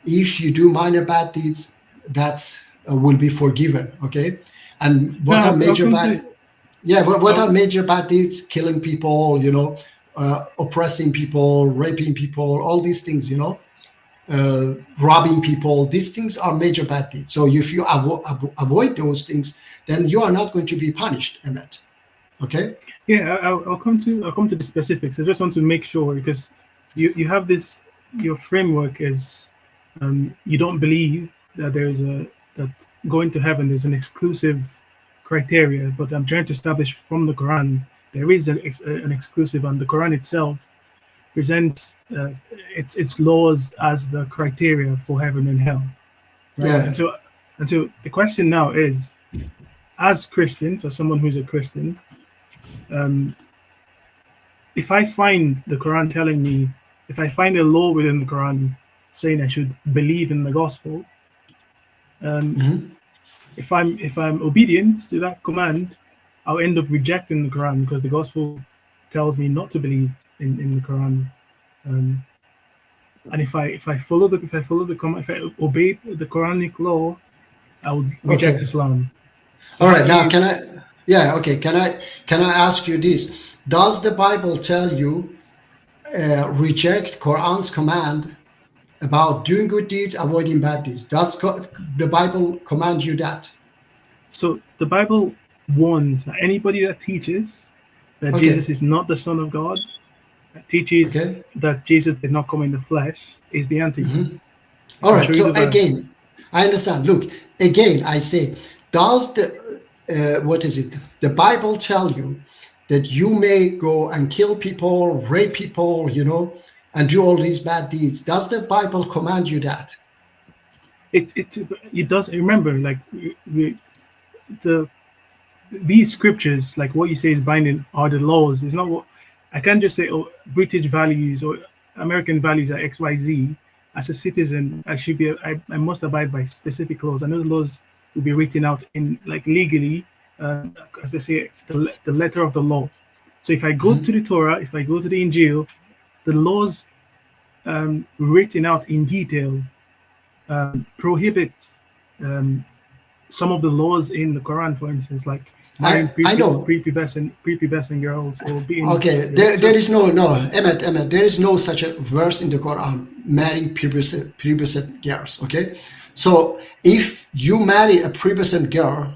if you do minor bad deeds, that's will be forgiven. Okay, and what are major bad? Yeah, what are major bad deeds? Killing people, oppressing people, raping people, all these things, robbing people. These things are major bad deeds. So if you avoid those things, then you are not going to be punished, Emmett. Okay? Yeah, I'll come to the specifics. I just want to make sure, because you have this, your framework is you don't believe that that going to heaven there's an exclusive criteria, but I'm trying to establish from the Quran there is an exclusive, and the Quran itself presents its laws as the criteria for heaven and hell. Right? Yeah. And so the question now is, as Christians, as someone who's a Christian, if I find the Quran telling me, if I find a law within the Quran saying I should believe in the gospel, if I'm obedient to that command, I'll end up rejecting the Quran because the gospel tells me not to believe in the Quran. And if I obey the Quranic law, I would reject Islam. All right. Now, can I ask you this? Does the Bible tell you reject Quran's command about doing good deeds, avoiding bad deeds? Does the Bible command you that? So the Bible warns that anybody that teaches that Jesus is not the Son of God, that teaches that Jesus did not come in the flesh, is the Antichrist. All right. So again, I understand. Look, again, I say, does the Bible tell you that you may go and kill people, rape people, and do all these bad deeds? Does the Bible command you that? It does. Remember, like these scriptures, like what you say is binding, are the laws. It's not what I can't just say. Oh, British values or American values are XYZ. As a citizen, I must abide by specific laws, and those laws will be written out in legally, as they say, the letter of the law. So if I go to the Torah, if I go to the Injil, the laws written out in detail prohibit some of the laws in the Quran, for instance, like marrying prepubescent girls or being. There is no Emmett. There is no such a verse in the Quran marrying prepubescent girls. Okay, so if you marry a prepubescent girl,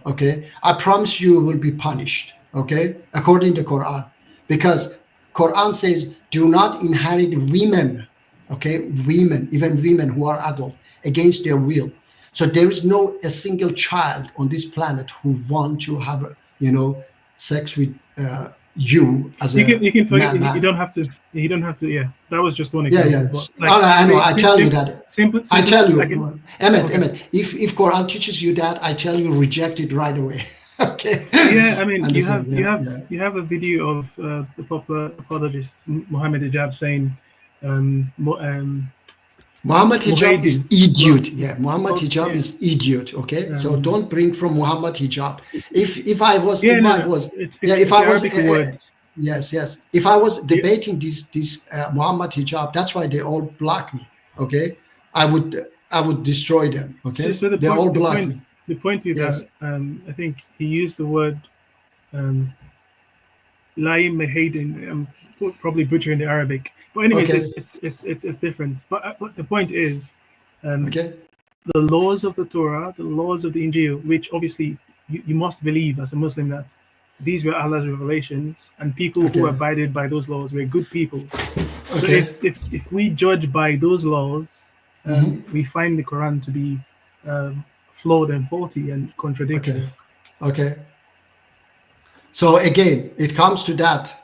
I promise you will be punished. Okay, according to the Quran, because Quran says do not inherit women. Women, even women who are adult, against their will. So there is a single child on this planet who want to have sex with you as you can man. You don't have to. Yeah, that was just one example. Yeah. I know. I tell you that. I tell you, Emmett. If Quran teaches you that, I tell you reject it right away. Okay. Yeah, I mean, you have a video of the popular apologist Muhammad Hijab saying. Muhammad Hijab is idiot. Yeah, Muhammad Hijab is idiot. Okay, so don't bring from Muhammad Hijab. If I was debating this Muhammad Hijab, that's why they all block me. Okay, I would destroy them. Okay, so they all block me. The point with that, I think he used the word "laim mehadin." I'm probably butchering the Arabic. But anyways, it's different. But the point is, the laws of the Torah, the laws of the Injil, which obviously you must believe as a Muslim that these were Allah's revelations, and people who abided by those laws were good people. So if we judge by those laws, we find the Quran to be flawed and faulty and contradictory. Okay. So again, it comes to that.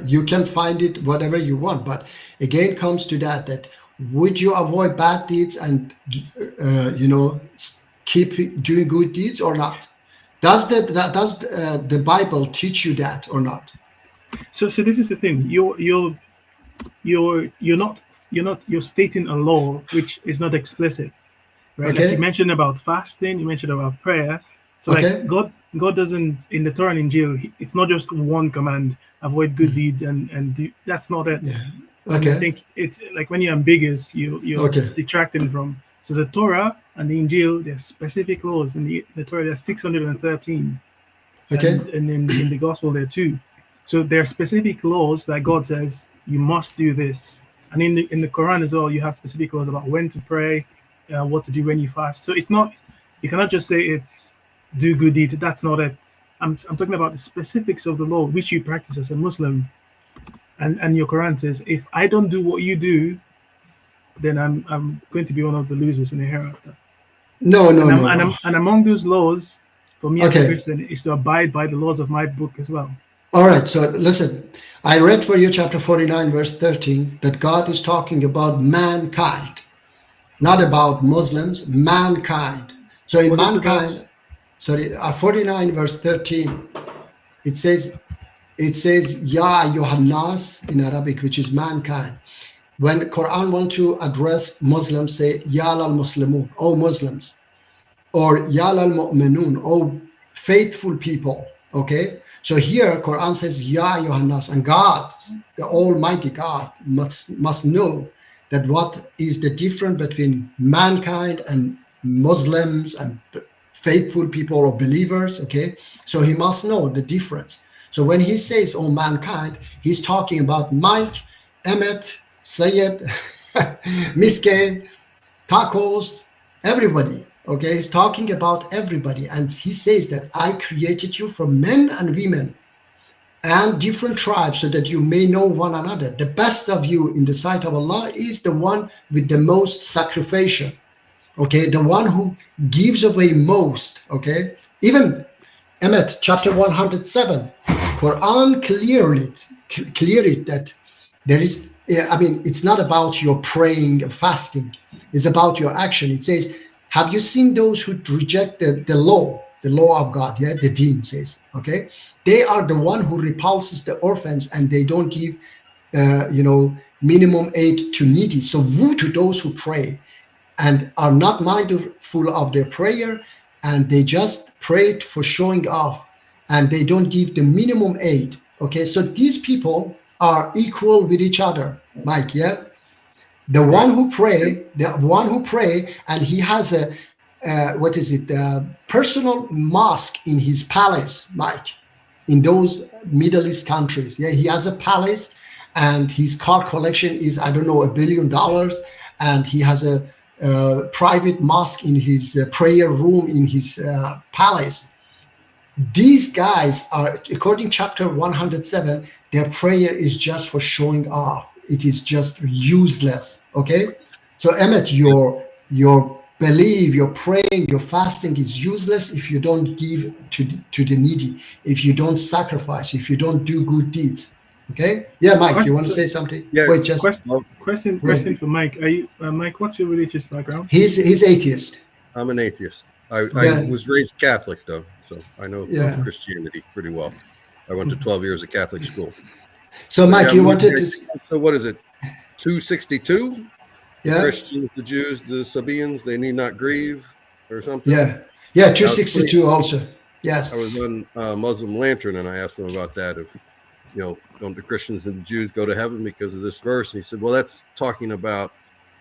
You can find it whatever you want, but again comes to that would you avoid bad deeds and keep doing good deeds or not? Does the Bible teach you that or not? So this is the thing. You're stating a law which is not explicit, right? Like you mentioned about fasting, you mentioned about prayer. So like God doesn't, in the Torah and Injil, it's not just one command, avoid good deeds and do, that's not it. Yeah. And I Okay. think it's like when you're ambiguous, you're Okay. detracting from. So the Torah and the Injil, there's specific laws. In the Torah, there's 613. Okay. And in the Gospel, there are 2. So there are specific laws that God says, you must do this. And in the Quran as well, you have specific laws about when to pray, what to do when you fast. So it's not, you cannot just say it's do good deeds. That's not it. I'm talking about the specifics of the law, which you practice as a Muslim. And your Quran says, if I don't do what you do, then I'm going to be one of the losers in the hereafter. No. And among those laws, for me as a Okay. Christian, is to abide by the laws of my book as well. All right. So listen, I read for you chapter 49, verse 13, that God is talking about mankind, not about Muslims, mankind. So in What is the mankind, 49 verse 13, it says Ya ayyuhan nas in Arabic, which is mankind. When Quran want to address Muslims, say Ya lal muslimun, O Muslims, or Ya lal mu'minun, O faithful people. Okay, so here Quran says Ya ayyuhan nas, and God, the Almighty God, must know that what is the difference between mankind and Muslims and faithful people or believers. Okay, so he must know the difference. So when he says "oh mankind," he's talking about Mike, Emmett, Sayed, Miske, Tacos, everybody. Okay, he's talking about everybody, and he says that I created you from men and women and different tribes so that you may know one another. The best of you in the sight of Allah is the one with the most sacrificial. Okay, the one who gives away most. Okay, even Emmett, chapter 107, Quran clearly that there is, I mean, it's not about your praying and fasting, it's about your action. It says, have you seen those who reject the law of God? Yeah, the deen says, okay, they are the one who repulses the orphans and they don't give, minimum aid to needy. So woe to those who pray and are not mindful of their prayer, and they just pray for showing off, and they don't give the minimum aid. Okay, so these people are equal with each other, Mike. Yeah, the one who pray, and he has a personal mosque in his palace, Mike, in those Middle East countries. Yeah, he has a palace, and his car collection is, I don't know, $1 billion, and he has a private mosque in his prayer room in his palace. These guys are, according chapter 107, their prayer is just for showing off. It is just useless. Okay, so Emmett, your belief, your praying, your fasting is useless if you don't give to the needy, if you don't sacrifice, if you don't do good deeds. Okay, yeah, Mike, you want to say something? Yeah. Wait, just Question for Mike. Are you Mike? What's your religious background? he's atheist. I'm an atheist. I Yeah. was raised Catholic though, so I know Yeah. Christianity pretty well. I went to 12 years of Catholic school. So Mike, Yeah, you we- wanted to, So what is it? 262? yeah, Christians, the Jews, the Sabaeans, they need not grieve, or something. yeah, 262 also. Yes. I was on Muslim Lantern, and I asked him about that. If don't the Christians and the Jews go to heaven because of this verse? And he said, "Well, that's talking about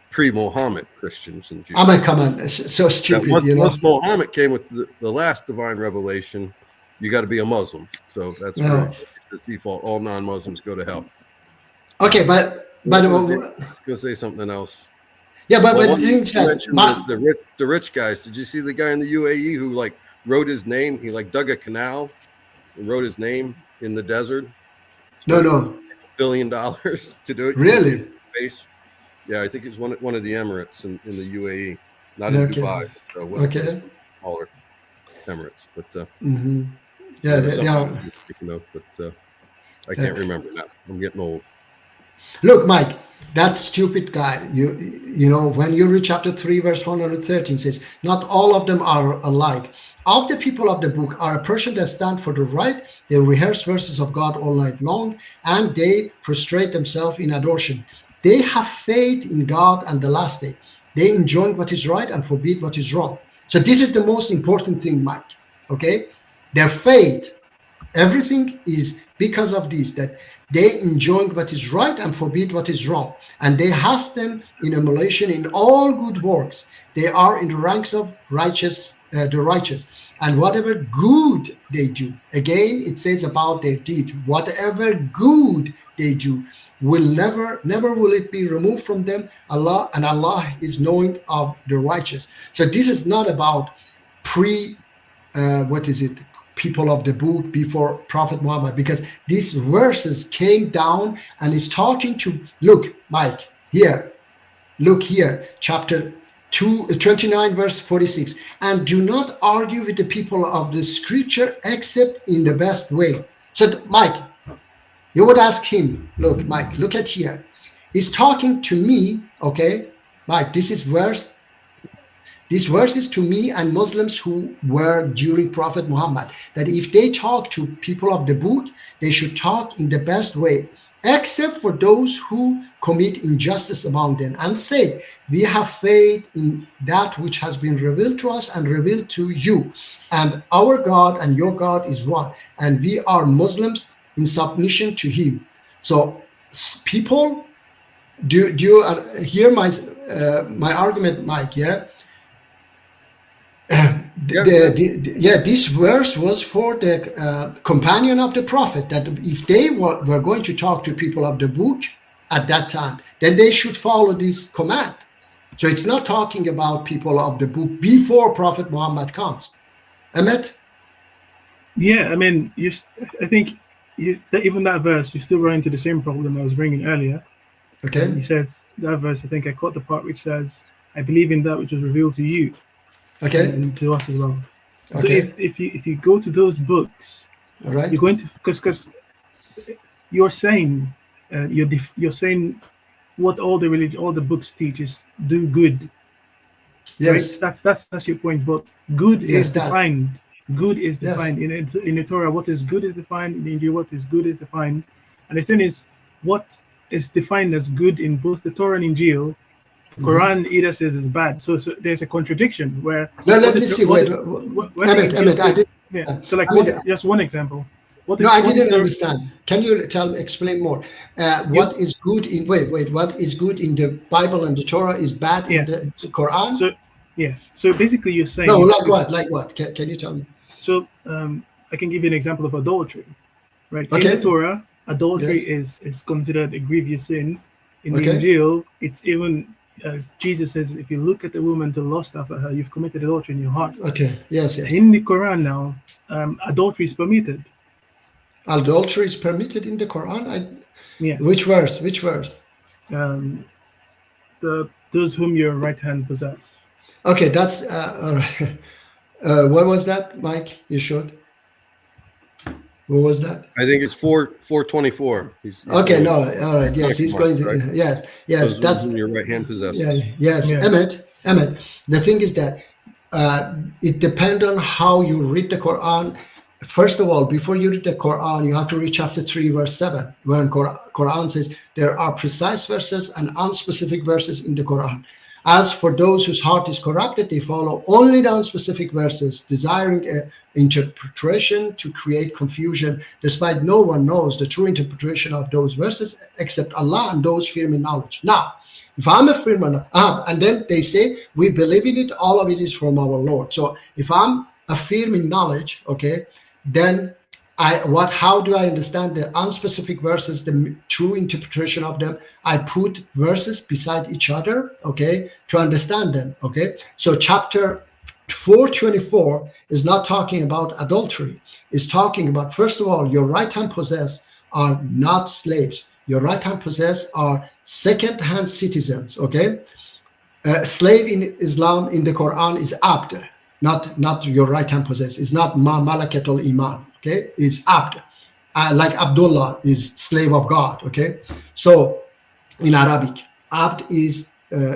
pre-Muhammad Christians and Jews." I mean, come on, it's so stupid. Once Muhammad came with the last divine revelation, you got to be a Muslim. So that's No. the default. All non-Muslims go to hell. Okay, but I was gonna say something else. yeah, but Well, the thing is you that mentioned the rich guys. Did you see the guy in the UAE who wrote his name? He dug a canal and wrote his name in the desert. no, $1 billion to do it. You can see really? his face. Yeah, I think it's one of the Emirates in the UAE, not in Okay. Dubai. So one of the Okay. smaller Emirates, but Yeah, there was they something I are. was thinking of, but I can't remember now. I'm getting old. Look, Mike, that stupid guy. You know when you read chapter 3, verse 113 says, "Not all of them are alike. Of the people of the book are a person that stand for the right. They rehearse verses of God all night long, and they prostrate themselves in adoration. They have faith in God and the last day. They enjoin what is right and forbid what is wrong." So this is the most important thing, Mike. Okay, Their faith, everything is because of this, that they enjoy what is right and forbid what is wrong. And they hasten in emulation in all good works. They are in the ranks of the righteous. And whatever good they do, again, it says about their deed, whatever good they do, will never will it be removed from them. Allah is knowing of the righteous. So this is not about people of the book before Prophet Muhammad, because these verses came down and is talking to, look, Mike, here, look here, chapter 29 verse 46, and do not argue with the people of the scripture except in the best way. So Mike, you would ask him, look, Mike, look at here, he's talking to me, okay, Mike, this verse is to me and Muslims who were during Prophet Muhammad, that if they talk to people of the book, they should talk in the best way, except for those who commit injustice among them, and say, we have faith in that which has been revealed to us and revealed to you, and our God and your God is one, and we are Muslims in submission to him. So people, do you hear my argument, Mike? Yeah. This verse was for the companion of the Prophet, that if they were going to talk to people of the book at that time, then they should follow this command. So it's not talking about people of the book before Prophet Muhammad comes. Ahmed? Yeah, I mean, I think even that verse, you still run into the same problem I was bringing earlier. Okay. He says, that verse, I think I caught the part which says, I believe in that which was revealed to you. Okay. And to us as well. Okay. So if you go to those books, all right, you're going to, because you're saying you're saying what all the books teach is do good. Yes, right? That's your point. But good yes, is defined. Good is defined in the Torah. What is good is defined. In the Injil, what is good is defined. And the thing is, what is defined as good in both the Torah and Injil, Quran either says is bad. So there's a contradiction where. No, let me see. Wait, Ahmed, I did. Yeah. So like just one example. No, I didn't understand. Can you explain more? What is good in what is good in the Bible and the Torah is bad in the Quran? So yes. So basically, you're saying. No, like what? Like what? Can you tell me? So I can give you an example of adultery, right? Okay. In the Torah, adultery is considered a grievous sin. In the Injil, it's even Jesus says, if you look at a woman to lust after her, you've committed adultery in your heart. Okay. Yes. In the Quran now, adultery is permitted. Adultery is permitted in the Quran? Yes. Which verse? Which verse? Those whom your right hand possess. Okay, that's what was that, Mike? You showed. What was that? I think it's 424. Okay, no, all right. Yes, he's going to. Right? Yes. Those that's your right hand possesses. Yes. Ahmed. The thing is that it depends on how you read the Quran. First of all, before you read the Quran, you have to read chapter 3, verse 7, when Quran says there are precise verses and unspecific verses in the Quran. As for those whose heart is corrupted, they follow only the unspecific verses, desiring an interpretation to create confusion, despite no one knows the true interpretation of those verses except Allah and those firm in knowledge. Now, if I'm a firm and then they say, we believe in it, all of it is from our Lord. So if I'm a firm in knowledge, okay, then how do I understand the unspecific verses, the true interpretation of them? I put verses beside each other, okay, to understand them, okay? So chapter 424 is not talking about adultery. It's talking about, first of all, your right hand possessed are not slaves. Your right hand possessed are second-hand citizens, okay? Slave in Islam, in the Quran, is abd, not your right hand possessed. It's not ma malakatul iman. Okay, it's abd, like Abdullah is slave of God. Okay, so in Arabic, abd is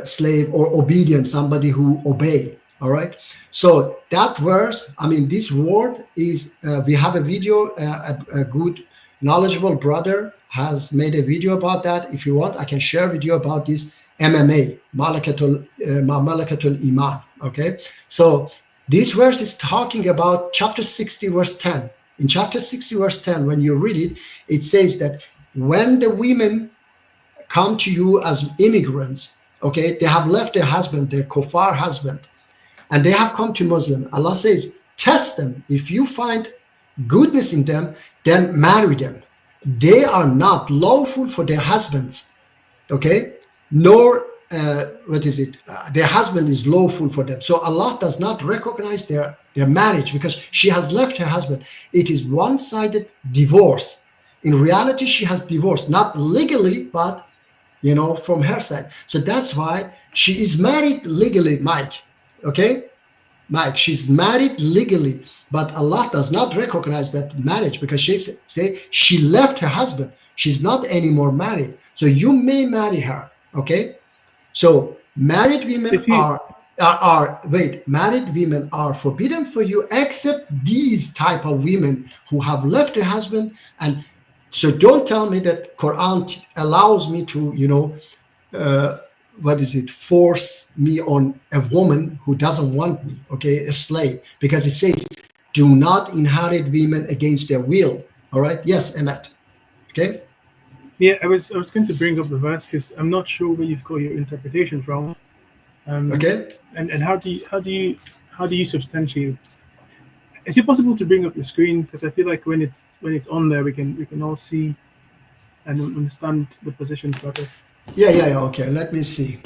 slave or obedient, somebody who obey. All right, so that verse, I mean, this word is. We have a video. A good, knowledgeable brother has made a video about that. If you want, I can share with you about this MMA, malakatul iman. Okay, so This verse is talking about chapter 60, verse 10. In chapter 60, verse 10, when you read it, it says that when the women come to you as immigrants, okay, they have left their husband, their kofar husband, and they have come to Muslim. Allah says, test them. If you find goodness in them, then marry them. They are not lawful for their husbands, okay? Nor, their husband is lawful for them. So Allah does not recognize their marriage because she has left her husband. It is one-sided divorce. In reality, she has divorced, not legally, but, from her side. So that's why she is married legally, Mike, okay? Mike, she's married legally, but Allah does not recognize that marriage because she left her husband. She's not anymore married. So you may marry her, okay? So married women married women are forbidden for you except these type of women who have left their husband. And so don't tell me that Quran allows me to, force me on a woman who doesn't want me, okay, a slave, because it says, do not inherit women against their will. All right. Yes, Emmett. Okay. Yeah, I was going to bring up the verse because I'm not sure where you've got your interpretation from. Okay. And how do you substantiate? Is it possible to bring up the screen? Because I feel like when it's on there, we can all see and understand the positions better. Yeah. Okay. Let me see.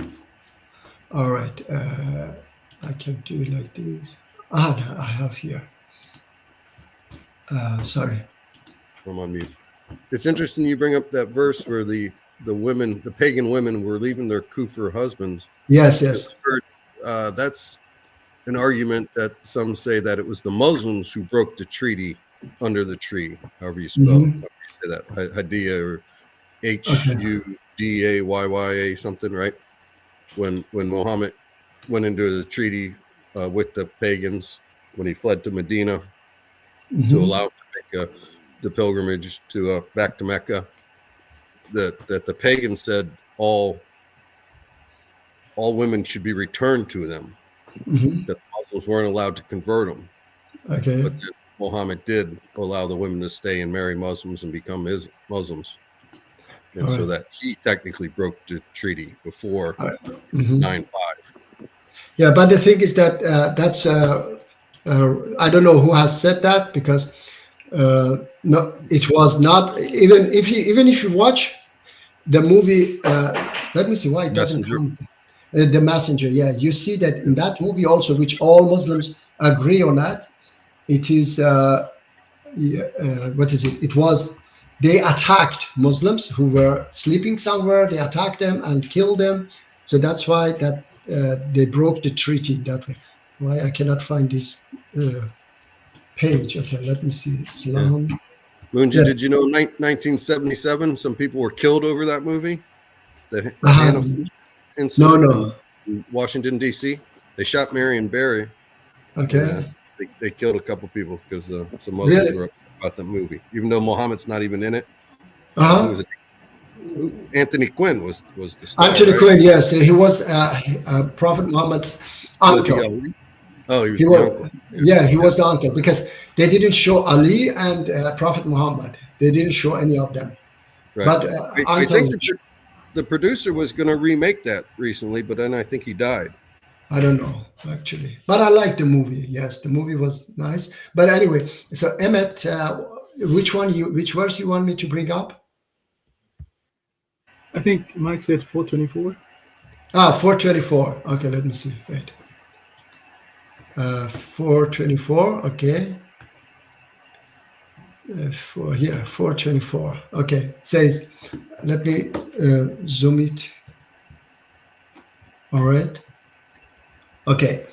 All right. I can do it like this. No, I have here. Sorry. I'm on mute. It's interesting you bring up that verse where the women, the pagan women, were leaving their kufr husbands. Yes. That's an argument that some say that it was the Muslims who broke the treaty under the tree, however you spell however you say that, Hadiyah or Hudayya something, right? When Muhammad went into the treaty with the pagans, when he fled to Medina to allow him to make the pilgrimage to back to Mecca, that the pagans said all women should be returned to them. That the Muslims weren't allowed to convert them. Okay. But then Muhammad did allow the women to stay and marry Muslims and become his Muslims. And so that he technically broke the treaty before 9/5. Yeah, but the thing is that that's I don't know who has said that because no, it was not even if you watch the movie. Let me see why it doesn't come. The Messenger, yeah, you see that in that movie also, which all Muslims agree on that. It is what is it? It was they attacked Muslims who were sleeping somewhere. They attacked them and killed them. So that's why that they broke the treaty that way. Why I cannot find this page? Okay, let me see. Islam. Yeah. Munji, did you know 1977? Some people were killed over that movie. The incident in Washington D.C. They shot Marion Barry. Okay. They killed a couple people because some Muslims were upset about the movie, even though Muhammad's not even in it. Anthony Quinn was the star, Anthony right? Quinn, yes, he was Prophet Muhammad's uncle. He was the uncle. Yeah, he was the uncle because they didn't show Ali and Prophet Muhammad. They didn't show any of them. Right. But I think the producer was going to remake that recently, but then I think he died. I don't know actually, but I like the movie. Yes, the movie was nice. But anyway, so Emmett, which verse you want me to bring up? I think Mike said 424. 424. Okay, let me see. Wait. 424. Okay. 424. Okay. It says, let me zoom it. All right. Okay.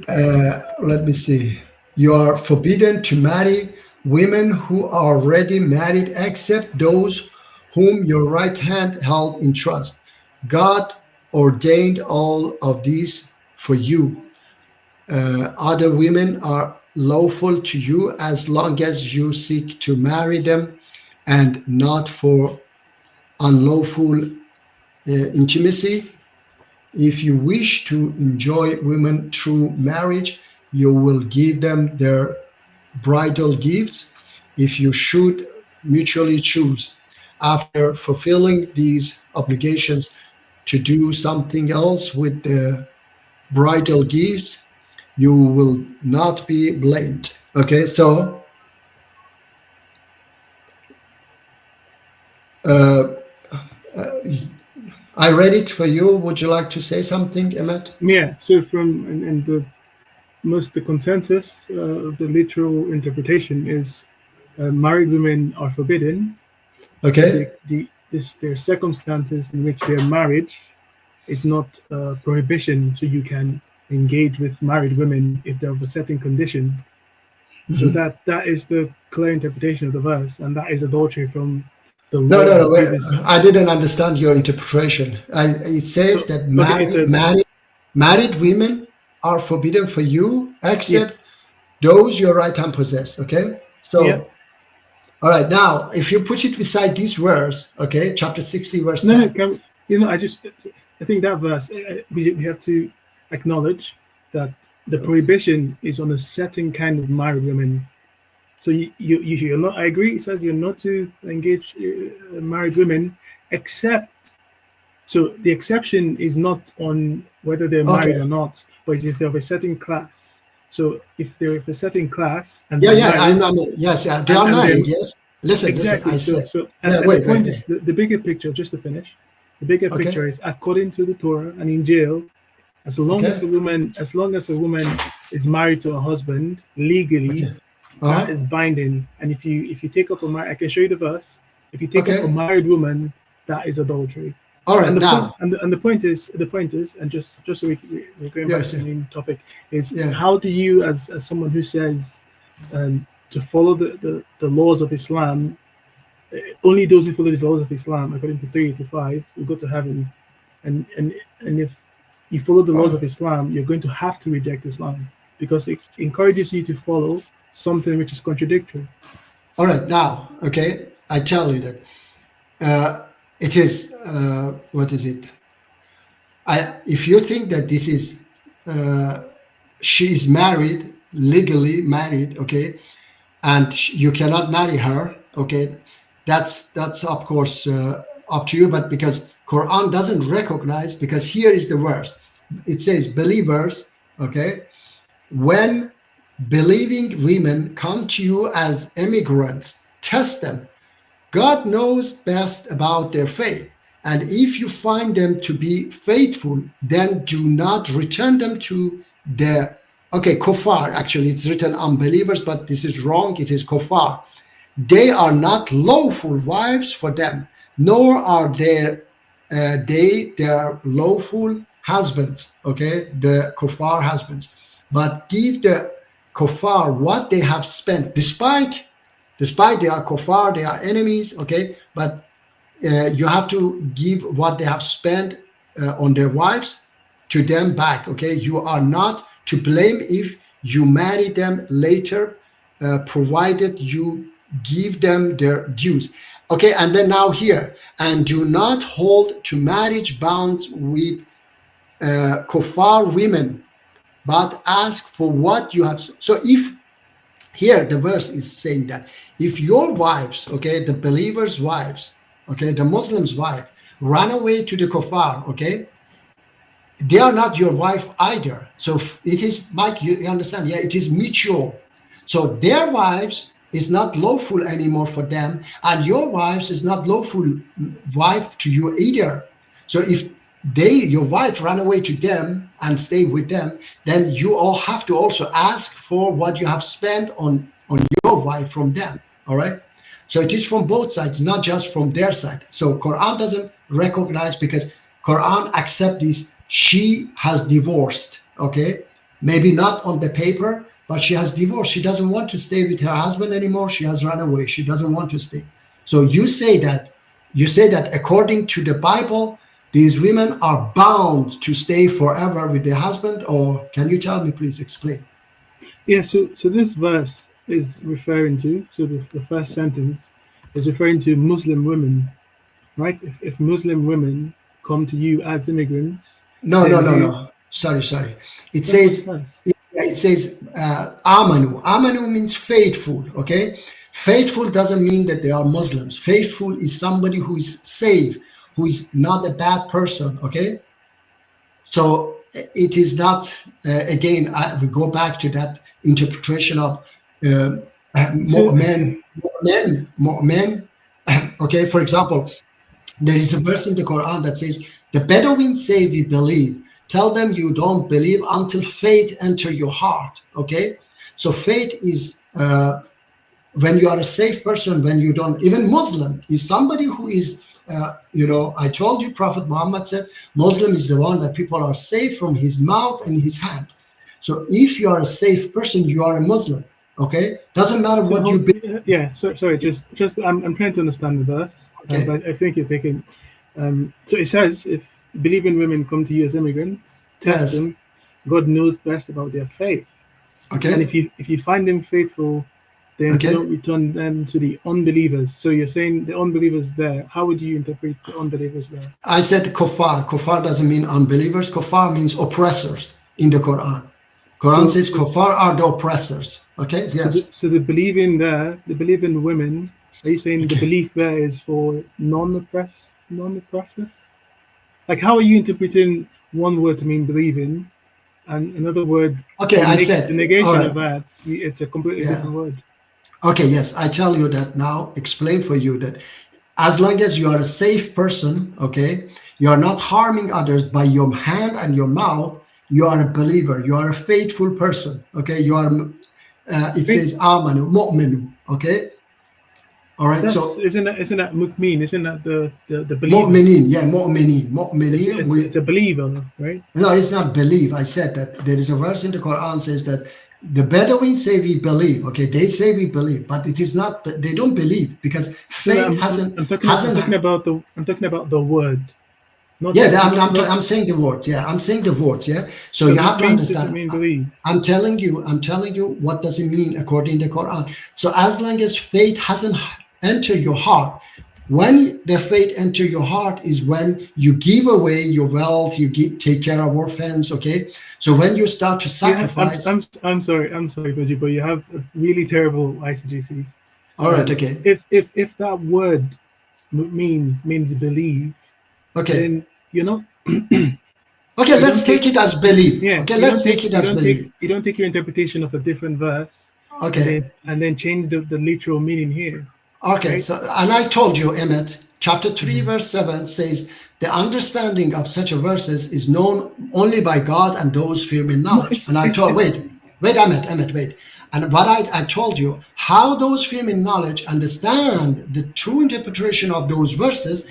Let me see. You are forbidden to marry women who are already married except those whom your right hand held in trust. God ordained all of these for you. Other women are lawful to you as long as you seek to marry them and not for unlawful intimacy. If you wish to enjoy women through marriage, you will give them their bridal gifts if you should mutually choose after fulfilling these obligations to do something else with the bridal gifts. You will not be blamed. Okay, so I read it for you. Would you like to say something, Emmett? Yeah. So and the consensus of the literal interpretation is married women are forbidden. Okay. There are circumstances in which their marriage is not a prohibition, so you can engage with married women if they're of a certain condition. So that is the clear interpretation of the verse, and that is adultery from the law. No. Wait, I didn't understand your interpretation. It says that married women are forbidden for you, except those your right hand possess. Okay, so all right. Now, if you put it beside this verse, okay, chapter 60, verse 10. I think that verse we have to acknowledge that the prohibition is on a certain kind of married women. So you're not. I agree. It says you're not to engage married women, except. So the exception is not on whether they're married or not, but it's if they're of a certain class. So if they're of a certain class, and they are married. Yes. Listen. Exactly. Listen. The point is the bigger picture. Just to finish, the bigger picture is according to the Torah and in jail. As long as a woman is married to a husband legally, that is binding. And if you take up I can show you the verse. If you take up a married woman, that is adultery. All right. The point is, and just so we're going back to the main topic is how do you, as someone who says to follow the laws of Islam, only those who follow the laws of Islam, according to 385, will go to heaven, and if you follow the laws of Islam, you're going to have to reject Islam because it encourages you to follow something which is contradictory. All right, now, I tell you that it is, what is it? If you think that this is, she is married, legally married, and you cannot marry her, that's of course up to you, but because Quran doesn't recognize, because here is the verse. It says, believers, when believing women come to you as immigrants, test them. God knows best about their faith. And if you find them to be faithful, then do not return them to the, kuffar. Actually, it's written unbelievers, but this is wrong. It is kuffar. They are not lawful wives for them, nor are their lawful husbands, the kuffar husbands, but give the kuffar what they have spent, despite they are kuffar, they are enemies, but you have to give what they have spent on their wives to them back, you are not to blame if you marry them later, provided you give them their dues. And then now here, and do not hold to marriage bonds with kuffar women, but ask for what you have. So if here the verse is saying that if your wives, the believers' wives, the Muslims' wife, run away to the kuffar, they are not your wife either. So it is, Mike, you understand? Yeah, it is mutual. So their wives is not lawful anymore for them, and your wives is not lawful wife to you either. So if your wife run away to them and stay with them, then you all have to also ask for what you have spent on your wife from them. All right. So it is from both sides, not just from their side. So Quran doesn't recognize, because Quran accept this. She has divorced. Maybe not on the paper, but she has divorced. She doesn't want to stay with her husband anymore. She has run away. She doesn't want to stay. So you say that according to the Bible, these women are bound to stay forever with their husband, or can you tell me, please explain? Yeah, so this verse is referring to, the first sentence is referring to Muslim women, right? If Muslim women come to you as immigrants. No. Sorry. It says it says amanu. Amanu means faithful. Okay, faithful doesn't mean that they are Muslims. Faithful is somebody who is safe, who is not a bad person. Okay, so it is not. Again, we go back to that interpretation of mu'min. Okay, for example, there is a verse in the Quran that says, "The Bedouins say we believe. Tell them you don't believe until faith enter your heart." Okay, so faith is when you are a safe person, when you don't. Even Muslim is somebody who is, I told you, Prophet Muhammad said, Muslim is the one that people are safe from his mouth and his hand. So if you are a safe person, you are a Muslim. Okay, doesn't matter what you believe. Yeah. So sorry, just I'm trying to understand the verse, Okay. but I think you're taking. So it says, if believing women come to you as immigrants, test Yes. them. God knows best about their faith, and Okay, if you find them faithful, then Okay. don't return them to the unbelievers. So you're saying the unbelievers there. How would you interpret the unbelievers there? I said kuffar. Kuffar doesn't mean unbelievers. Kuffar means oppressors in the Quran. Quran So- says kuffar are the oppressors. Okay, yes. So the believing there, the believing women. Are you saying the Okay. belief there is for non-oppressors? Like, how are you interpreting one word to mean believing, and another word? Okay, I the said, negation all right. of that. It's a completely Yeah. different word. Okay, yes, I tell you that now, explain for you that as long as you are a safe person, okay, you are not harming others by your hand and your mouth, you are a believer, you are a faithful person, okay, you are, it says amanu, mu'minu, okay, all right, That's, so isn't that mu'min? Isn't that the believer? mu'minin, yeah, mu'minin, It's a believer, right? no, it's not believe. I said that there is a verse in the Quran says that the Bedouins say we believe. Okay, they say we believe, but it is not. They don't believe because faith I'm hasn't. talking about the word. Not Yeah, not- I'm saying the words. Yeah, I'm saying the words. Yeah, so you have to mu'min doesn't understand. mean believe. I'm telling you what does it mean according to the Quran. So as long as faith hasn't entered your heart, when the faith enter your heart is when you give away your wealth, you take care of orphans. Okay, so when you start to sacrifice. I'm sorry, Baji, but you have really terrible ICGCs. All right. Okay. If that word means believe, Okay. then you're not. Okay. Let's take it as believe. Yeah. Okay. you Let's don't take it as believe. You don't take your interpretation of a different verse. Okay. And then change the literal meaning here. Okay. Right. So, and I told you, Emmett, chapter 3, verse 7 says the understanding of such a verses is known only by God and those fearing knowledge. And I told, wait, Emmett, wait. And what I told you, how those fearing knowledge understand the true interpretation of those verses.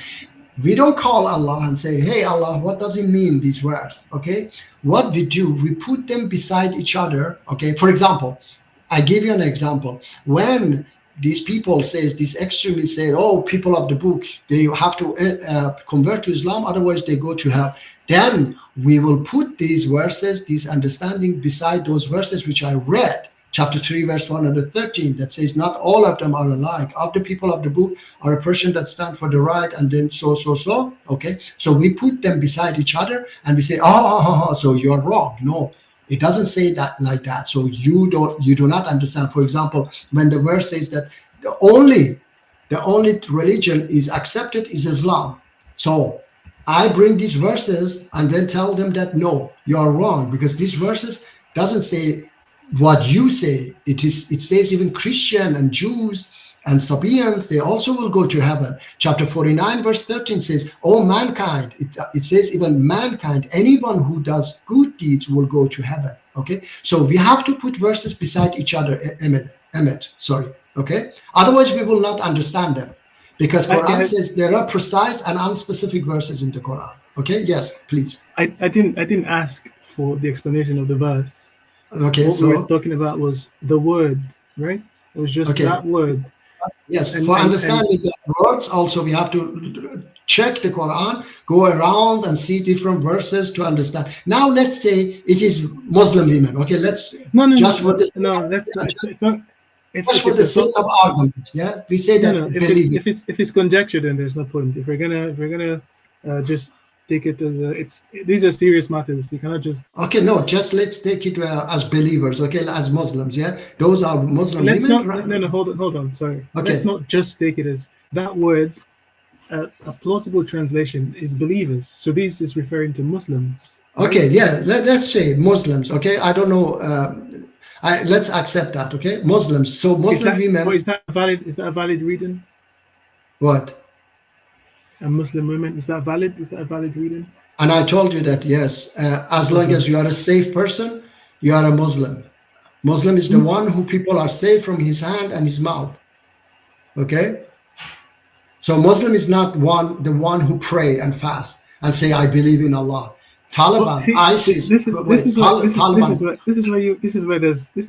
We don't call Allah and say, hey, Allah, what does it mean, these words? Okay. What we do, we put them beside each other. Okay. For example, I give you an example. When these people says, these extremists say, oh, people of the book, they have to convert to Islam, otherwise they go to hell. Then we will put these verses, this understanding beside those verses which I read, chapter 3, verse 113, that says, not all of them are alike. Of the people of the book are a person that stand for the right, and then so. Okay, so we put them beside each other and we say, so you're wrong. No. It doesn't say that like that. So you do not understand. For example, when the verse says that the only religion is accepted is Islam. So I bring these verses and then tell them that no, you're wrong, because these verses doesn't say what you say. It says even Christian and Jews and Sabians, they also will go to heaven. Chapter 49, verse 13 says, oh, mankind. It says even mankind, anyone who does good deeds will go to heaven. Okay. So we have to put verses beside each other, Emmett, sorry. Okay. Otherwise, we will not understand them. Because Quran says there are precise and unspecific verses in the Quran. Okay. Yes, please. I didn't ask for the explanation of the verse. Okay. What we were talking about was the word, right? It was just that word. Yes, for understanding the words, also we have to check the Quran, go around and see different verses to understand. Now, let's say it is Muslim women. Okay, let's It's not. Just for the sake of argument. Yeah, we say that. If it's conjecture, then there's no point. If we're gonna just take it as these are serious matters. You cannot just Okay, no, just let's take it as believers, okay, as Muslims, yeah? Those are Muslim let's women. not no hold on, sorry. Okay. Let's not just take it as that word. A plausible translation is believers. So this is referring to Muslims. Right? Okay, yeah, let's say Muslims, okay? I don't know. Let's accept that, okay? Muslims. So Muslim women. Is that valid? Is that a valid reading? What? A Muslim women, is that valid? Is that a valid reading? And I told you that, yes, as long as you are a safe person, you are a Muslim. Muslim is the one who people are safe from his hand and his mouth. Okay? So Muslim is not the one who pray and fast and say, I believe in Allah. Taliban, ISIS. This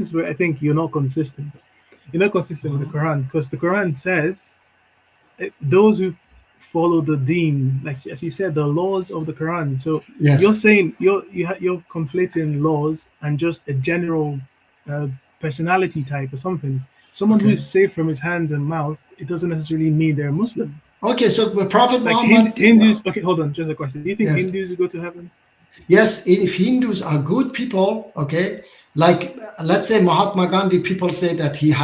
is where I think you're not consistent. You're not consistent with the Quran, because the Quran says those who follow the deen, like as you said, the laws of the Quran. So yes. You're saying you're conflating laws and just a general personality type or something. Someone who is safe from his hands and mouth, it doesn't necessarily mean they're Muslim. Okay, so the Prophet like Muhammad. Hindus. Okay, hold on, just a question. Do you think yes. Hindus will go to heaven? Yes, if Hindus are good people, okay, like let's say Mahatma Gandhi, people say that he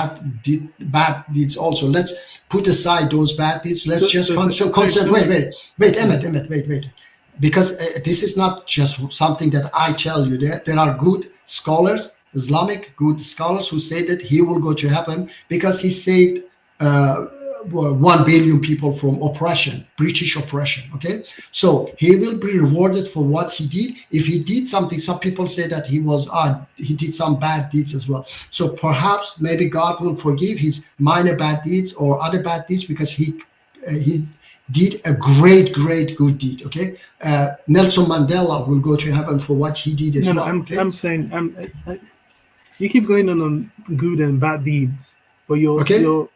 did bad deeds also. Let's put aside those bad deeds. Let's concentrate. Wait, Emmett, wait. Because this is not just something that I tell you. There are good scholars, Islamic good scholars, who say that he will go to heaven because he saved 1 billion people from oppression, British oppression. Okay, so he will be rewarded for what he did. If he did something, some people say that he did some bad deeds as well. So perhaps maybe God will forgive his minor bad deeds or other bad deeds because he did a great good deed. Okay, Nelson Mandela will go to heaven for what he did as well. I'm saying you keep going on good and bad deeds, but you're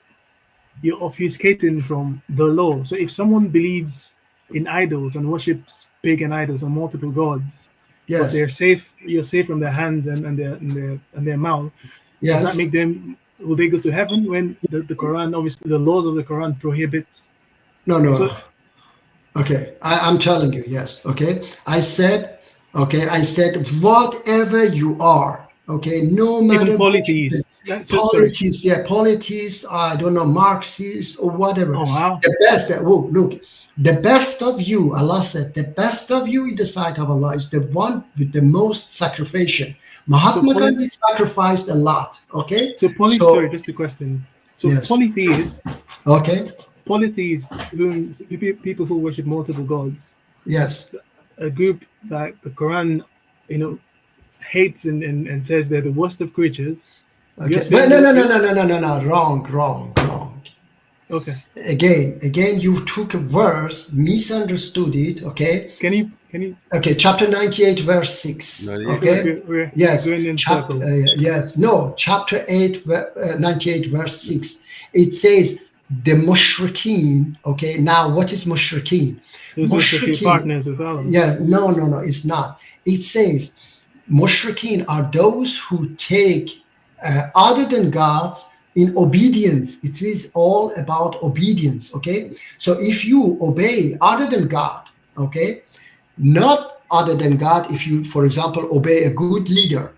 obfuscating from the law. So if someone believes in idols and worships pagan idols and multiple gods, yes, but they're safe, you're safe from their hands and their mouth. Yes. Does that make them? Will they go to heaven when the Quran, obviously, the laws of the Quran prohibit? No. So, okay, I'm telling you, yes. Okay, I said whatever you are. Okay, no matter even polytheists. Polytheists, I don't know, Marxists or whatever. Oh, wow. The best, look, the best of you, Allah said, the best of you in the sight of Allah is the one with the most sacrifice. Mahatma Gandhi sacrificed a lot, okay? Sorry, just a question. So yes. Polytheists, polytheists, people who worship multiple gods, yes, a group that the Quran, hates and says they're the worst of creatures. Okay. No, wrong. Okay. Again, you took a verse, misunderstood it. Okay. Can you? Okay, chapter 98, verse 6. Okay. Yes. Chapter 98, verse 6. It says the mushrikeen. Okay. Now, what is mushrikeen? Mushrikeen partners with Allah. Yeah. No. It's not. It says mushrikeen are those who take other than God in obedience. It is all about obedience. Okay, so if you obey other than God, okay, not other than God, if you, for example, obey a good leader,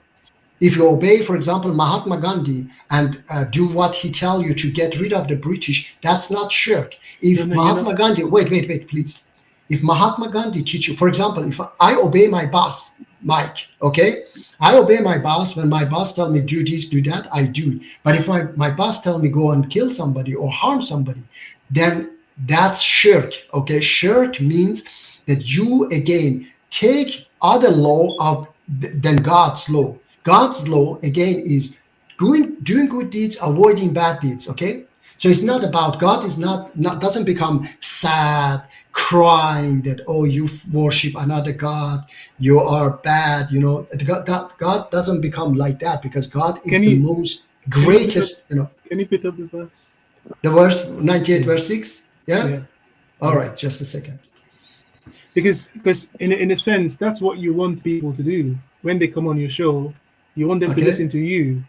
if you obey, for example, Mahatma Gandhi and do what he tell you to get rid of the British, that's not shirk. If Mahatma Gandhi, wait, please. If Mahatma Gandhi teach you, for example, if I obey my boss, Mike, okay, I obey my boss. When my boss tell me do this, do that, I do it. But if my boss tell me go and kill somebody or harm somebody, then that's shirk. Okay, shirk means that you again take other law than God's law. God's law again is doing good deeds, avoiding bad deeds. Okay, so it's not about God. Is not doesn't become sad, crying that you worship another God, you are bad. God doesn't become like that because God is the most greatest. Can you put up the verse? The verse 98, verse 6. Yeah. All right, just a second. Because in a sense, that's what you want people to do when they come on your show. You want them to listen to you.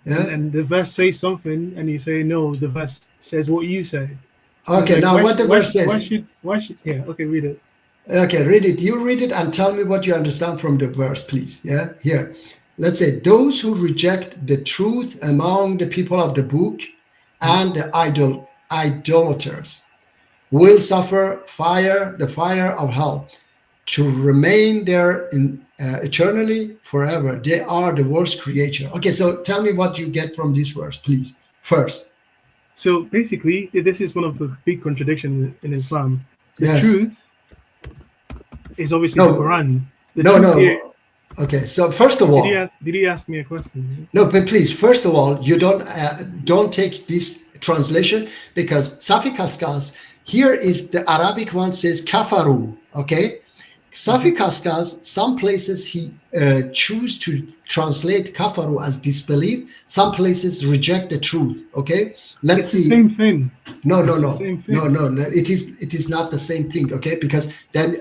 Yeah. And the verse says something, and you say no. The verse says what you say. Okay, now what the verse says. Why should? Yeah. Okay, read it. Okay, read it. You read it and tell me what you understand from the verse, please. Yeah, here. Let's say those who reject the truth among the people of the book and the idolaters will suffer the fire of hell, to remain there eternally forever. They are the worst creature. Okay, so tell me what you get from this verse, please. First. So basically, this is one of the big contradictions in Islam. The Yes. truth is obviously No. the Quran. The No, truth no. here- Okay, so first of all, Did he ask me a question? no, but please, first of all, you don't take this translation, because Safi Kaskas, here is the Arabic one says kafaru, okay? Safi Kaskas, some places he choose to translate kafaru as disbelief, some places reject the truth, okay? Let's It's see. the same thing. No, It's the same thing. no. It is not the same thing, okay? Because then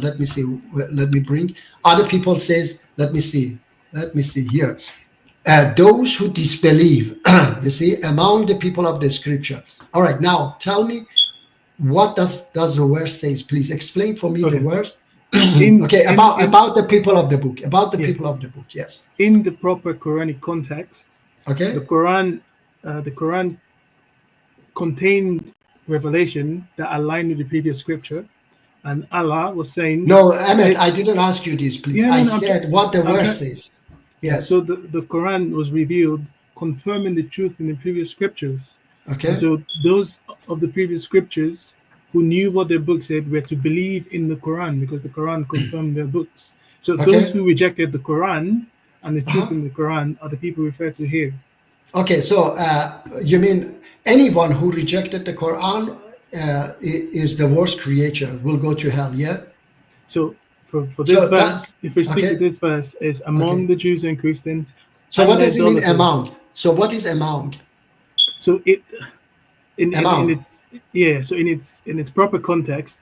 let me see. Let me bring other people says. Let me see here. Those who disbelieve, you see, among the people of the scripture. All right, now tell me, what does the verse says? Please explain for me Okay. the verse. In- Okay, in- about the people of the book. About the Yeah. people of the book. Yes. In the proper Quranic context, Okay. the Quran contained revelation that aligned with the previous scripture, and Allah was saying, No, Ahmed, I didn't ask you this, please. Yeah, I no, I'm said what the I'm verse try- says. Yes. So the Quran was revealed, confirming the truth in the previous scriptures. Okay. And so those of the previous scriptures who knew what their book said were to believe in the Quran, because the Quran confirmed their books. So Okay. those who rejected the Quran and the truth Uh-huh. in the Quran are the people referred to here. Okay, so you mean anyone who rejected the Quran is the worst creature, will go to hell, yeah? So for this So verse, that's- if we stick okay. with this verse, is among Okay. the Jews and Christians. So and what does it mean idolaters. among? So what is among? So it in Among. its so in its proper context,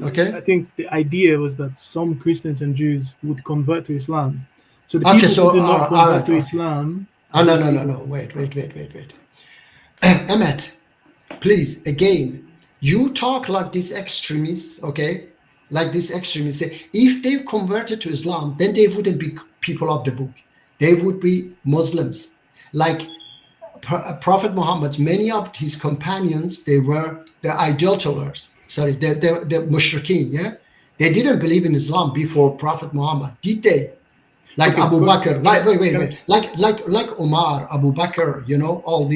Okay. I think the idea was that some Christians and Jews would convert to Islam. So the Okay, people so, who do not all convert right, to okay. Islam. Oh, no. Wait. Emmett, please, again, you talk like these extremists, okay? Like these extremists say, if they converted to Islam, then they wouldn't be people of the book. They would be Muslims. Like Prophet Muhammad, many of his companions, they were the idolaters. Sorry, the mushrikeen, yeah? They didn't believe in Islam before Prophet Muhammad, did they? Like Okay, Abu but- Bakr, like wait, can- like Umar, Abu Bakr, you know, all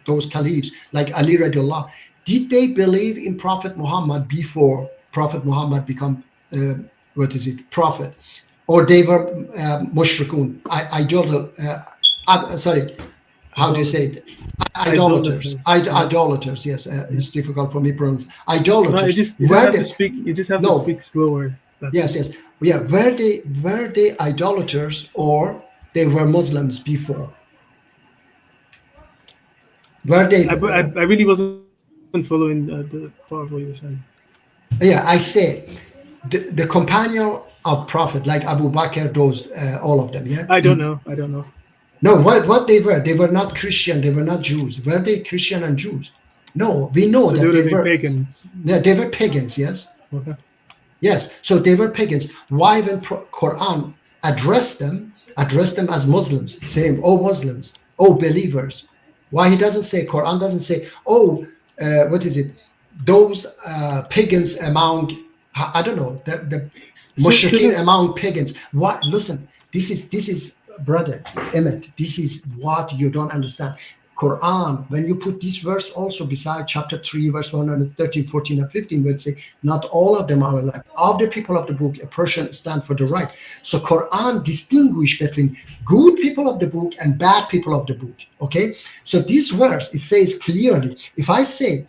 those caliphs, like Ali radiallahu, did they believe in Prophet Muhammad before Prophet Muhammad become prophet, or they were mushrikun, sorry, how do you say it? Idolaters. Idolaters. Yes, it's difficult for me to pronounce. Idolaters. No, you just Were have they- to speak. You just have No. to speak slower. That's Yes, it. yes. Yeah, were they idolaters or they were Muslims before? Were they? I really wasn't following the part of what you were saying. Yeah, I say the companion of Prophet, like Abu Bakr, those all of them. Yeah. I don't know. No, what they were not Christian. They were not Jews. Were they Christian and Jews? No, we know So that they would they have been were. pagans. Yeah, they were pagans. Yes. Okay. Yes, so they were pagans. Why when Quran addressed them as Muslims, saying, "Oh Muslims, oh believers"? Why he doesn't say, Quran doesn't say, "Oh, what is it? Those pagans among, I don't know, the mushrikeen among pagans." What? Listen, this is brother Emmett. This is what you don't understand. Quran, when you put this verse also beside chapter 3, verse 113, 14, and 15, where it say, not all of them are alike. Of the people of the book, a person stand for the right. So Quran distinguish between good people of the book and bad people of the book. Okay? So this verse, it says clearly, if I say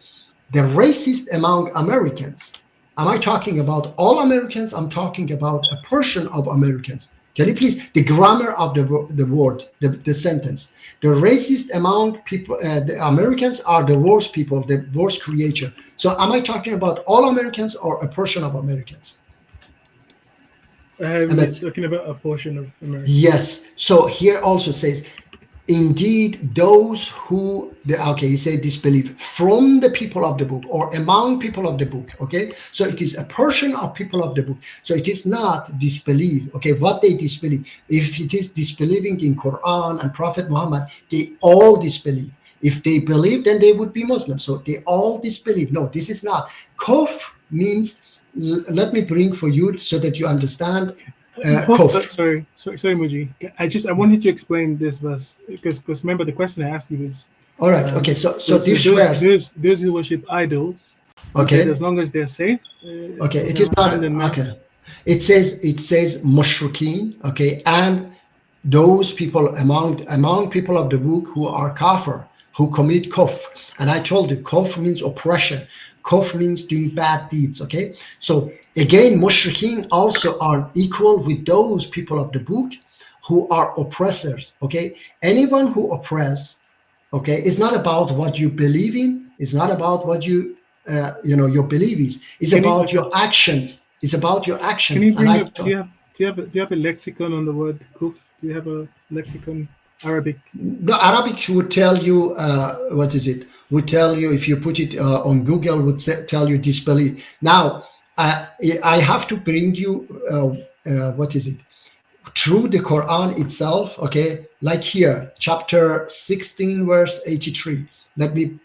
the racist among Americans, am I talking about all Americans? I'm talking about a portion of Americans. Can you please, the grammar of the word, the sentence. The racist among people, the Americans are the worst people, the worst creature. So am I talking about all Americans or a portion of Americans? We're talking about a portion of America. Yes. So here also says, indeed those who he said disbelieve from the people of the book or among people of the book. Okay, so it is a portion of people of the book, so it is not disbelief. Okay, what they disbelieve, if it is disbelieving in Quran and Prophet Muhammad, they all disbelieve. If they believe, then they would be Muslim, so they all disbelieve. No, this is not. Kufr means, let me bring for you so that you understand. Sorry, Muji. I wanted to explain this verse because remember the question I asked you was. All right. Okay. So this verse. Those who worship idols. Okay. As long as they're safe. Okay. It is not. Okay. It says mushrikeen. Okay, and those people among people of the book who are kafir, who commit kufr. And I told you, kufr means oppression. Kufr means doing bad deeds. Okay. So again, mushrikeen also are equal with those people of the book who are oppressors. Okay. Anyone who oppress, okay, it's not about what you believe in. It's not about what your belief is. It's about your actions. It's about your actions. Can you bring up? Do you have a lexicon on the word kufr? Do you have a lexicon? Arabic? No, Arabic would tell you what is it? Would tell you if you put it on Google. Would tell you disbelief. Now I have to bring you what is it? Through the Quran itself. Okay, like here, chapter 16, verse 83. Let me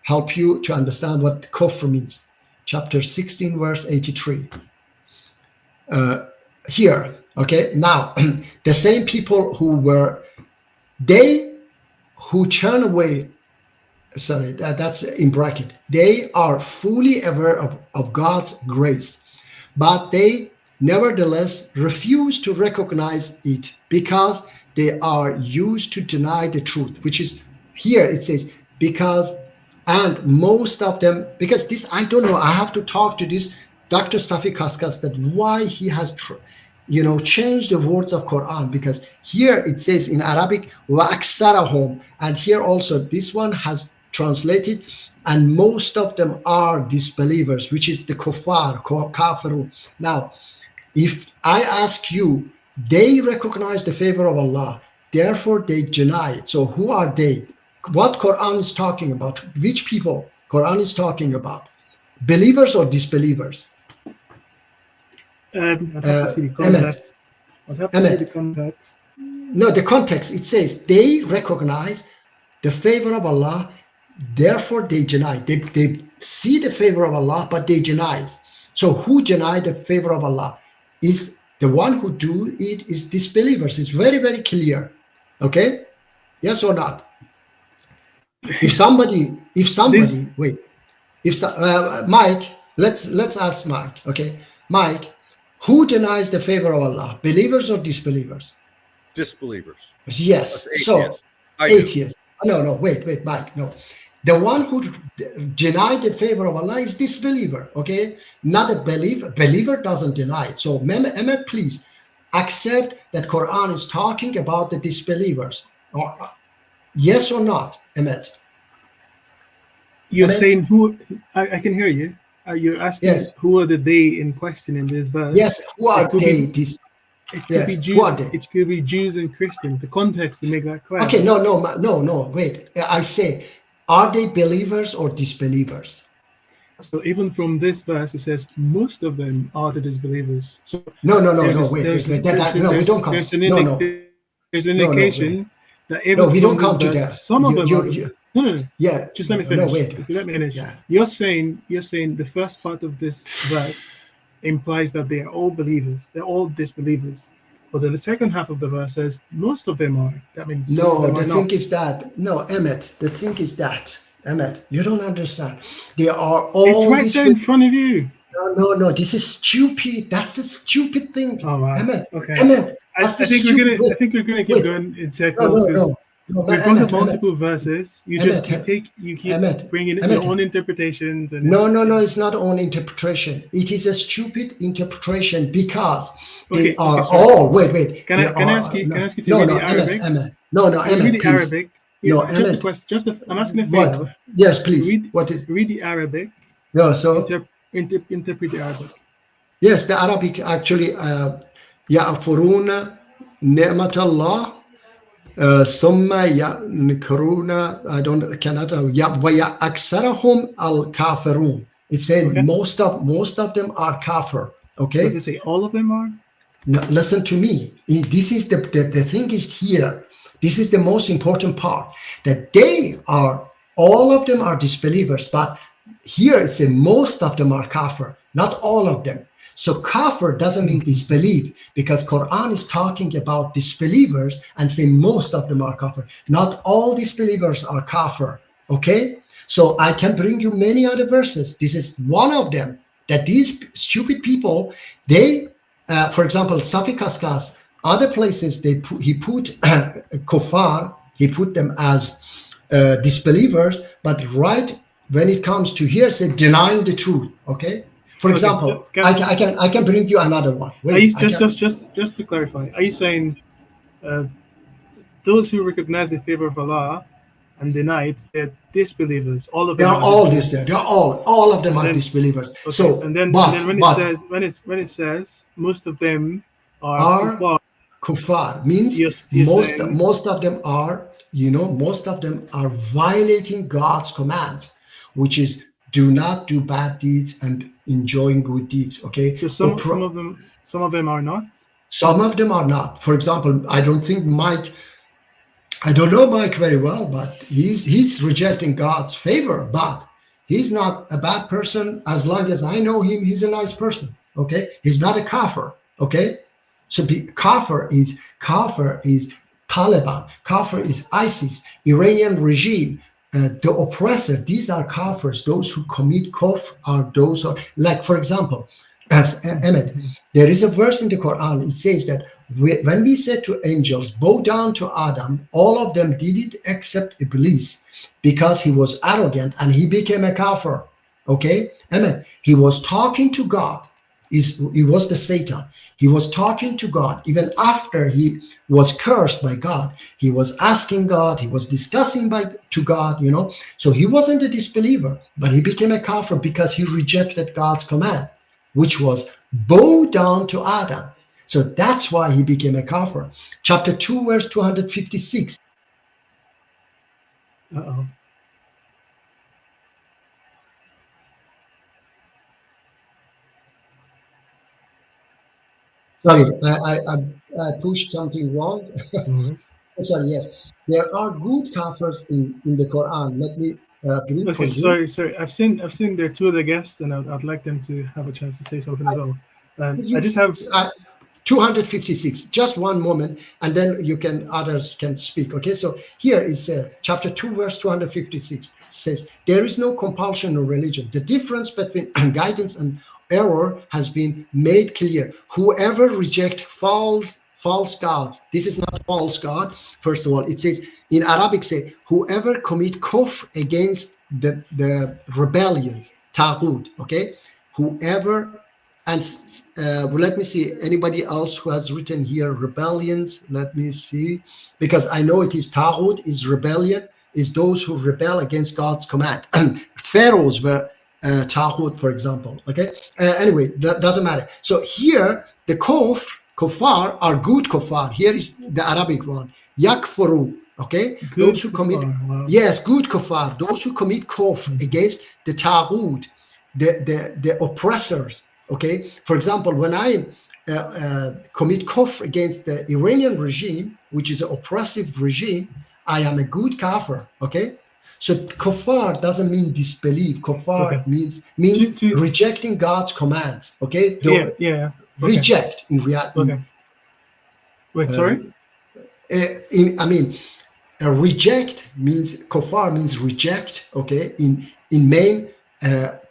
help you to understand what kufr means. Chapter 16, verse 83. Here, okay. Now the same people who were. They who turn away, sorry, that's in bracket. They are fully aware of God's grace, but they nevertheless refuse to recognize it because they are used to deny the truth, which is here it says, because, and most of them, because this, I don't know, I have to talk to this Dr. Safi Kaskas that why he has change the words of Quran, because here it says in Arabic وَأَكْثَرَهُمْ, and here also this one has translated, and most of them are disbelievers, which is the kuffar, kafirun. Now, if I ask you, they recognize the favor of Allah, therefore they deny it. So who are they? What Quran is talking about? Which people Quran is talking about? Believers or disbelievers? I'd have to see the context. I'd have to see the context. No, the context, it says they recognize the favor of Allah, therefore they deny. They see the favor of Allah, but they deny. So who deny the favor of Allah? Is the one who do it is disbelievers. It's very, very clear. Okay? Yes or not? Mike, let's ask Mike. Okay, Mike. Who denies the favor of Allah? Believers or disbelievers? Disbelievers. Yes. Atheists. Atheists. No, wait, Mike. No. The one who denied the favor of Allah is disbeliever. Okay? Not a believer. Believer doesn't deny it. So, Emmet, please accept that Quran is talking about the disbelievers. Yes or not, Emmet? You're saying who? I can hear you. You're asking who are the they in question in this verse? Yes, who are they? It could be Jews. It could be Jews and Christians. The context to make that clear. Okay, no. Wait. I say, are they believers or disbelievers? So even from this verse, it says most of them are the disbelievers. So no. Wait. We don't count. There's an indication that even we don't count to that. Some of them. No. Yeah. Just let me finish. No, wait. If you let me finish. Yeah. You're saying the first part of this verse implies that they are all believers. They're all disbelievers. But then the second half of the verse says most of them are. That means Emmet, you don't understand. They are all. It's right there in front of you. No. This is stupid. That's the stupid thing. Oh, wow. Emmet. Okay. Emmet. I think we're gonna keep going in circles. No. We've got multiple verses. You keep bringing in your own interpretations. And no. It's not own interpretation. It is a stupid interpretation because they are all. Wait. Can I ask you to read the Arabic? Emmet, read the please. Arabic. I'm asking a favor. What? Yes, please. Read the Arabic. No, so interpret the Arabic. Yes, the Arabic actually. يَعْفُرُونَ نِعْمَةَ اللَّهِ ثم ينكرون I cannot وَيَأْكْثَرُهُمْ الْكَافِرُونَ. It said Okay. most of them are kafir. Okay. Does it say all of them are? Now, listen to me. This is the thing is here. This is the most important part, that all of them are disbelievers, but here it's a most of them are kafir, not all of them. So kafir doesn't mean disbelief, because Quran is talking about disbelievers and saying most of them are kafir. Not all disbelievers are kafir. Okay? So I can bring you many other verses. This is one of them, that these stupid people, they, for example, Safi Kaskas, other places he put kuffar, he put them as disbelievers, but right when it comes to here, say denying the truth. Okay. For example, I can bring you another one. Wait, just to clarify, are you saying those who recognize the favor of Allah and deny it, they're disbelievers? All of them are all this there. They're all of them are disbelievers. Okay, so and then when it says most of them are kuffar means most of them are, most of them are violating God's commands, which is do not do bad deeds and enjoying good deeds. Okay. So some of them are not. Some of them are not. For example, I don't know Mike very well, but he's rejecting God's favor, but he's not a bad person. As long as I know him, he's a nice person. Okay. He's not a kafir. Okay. So kafir is Taliban. Kafir is ISIS, Iranian regime. The oppressor, these are kafirs. Those who commit kufr are those who, like, for example, as Emmett, there is a verse in the Quran. It says that when we said to angels, bow down to Adam, all of them did it except Iblis, because he was arrogant and he became a kafir. Okay, Emmett, he was talking to God. He was the Satan. He was talking to God. Even after he was cursed by God, he was asking God, he was discussing to God, So he wasn't a disbeliever, but he became a kafir because he rejected God's command, which was bow down to Adam. So that's why he became a kafir. Chapter 2, verse 256. Uh-oh. Sorry, I pushed something wrong. Mm-hmm. Sorry, yes. There are good kafirs in the Quran. Let me bring for you. Sorry. I've seen there are two other guests, and I'd like them to have a chance to say something as well. I just have 256. Just one moment, and then others can speak. Okay, so here is chapter 2, verse 256 says, there is no compulsion in religion. The difference between guidance and error has been made clear. Whoever rejects false gods, this is not false god. First of all, it says in Arabic, say whoever commit kufr against the rebellions, taghut. Okay, whoever. And let me see, anybody else who has written here rebellions? Let me see, because I know it is taghut, is rebellion, is those who rebel against God's command. And pharaohs were taghut, for example. Okay. Anyway, that doesn't matter. So here, the kuffar are good kuffar. Here is the Arabic one. Yakfurun. Okay. Good those who commit, wow. Yes, good kuffar. Those who commit kufr against the taghut, the oppressors. Okay. For example, when I commit kufr against the Iranian regime, which is an oppressive regime, I am a good kafir. Okay. So kuffar doesn't mean disbelief. Kuffar means rejecting God's commands. Okay. Yeah. Reject in reality. Okay. Wait, sorry. Reject means kuffar means reject. Okay. In main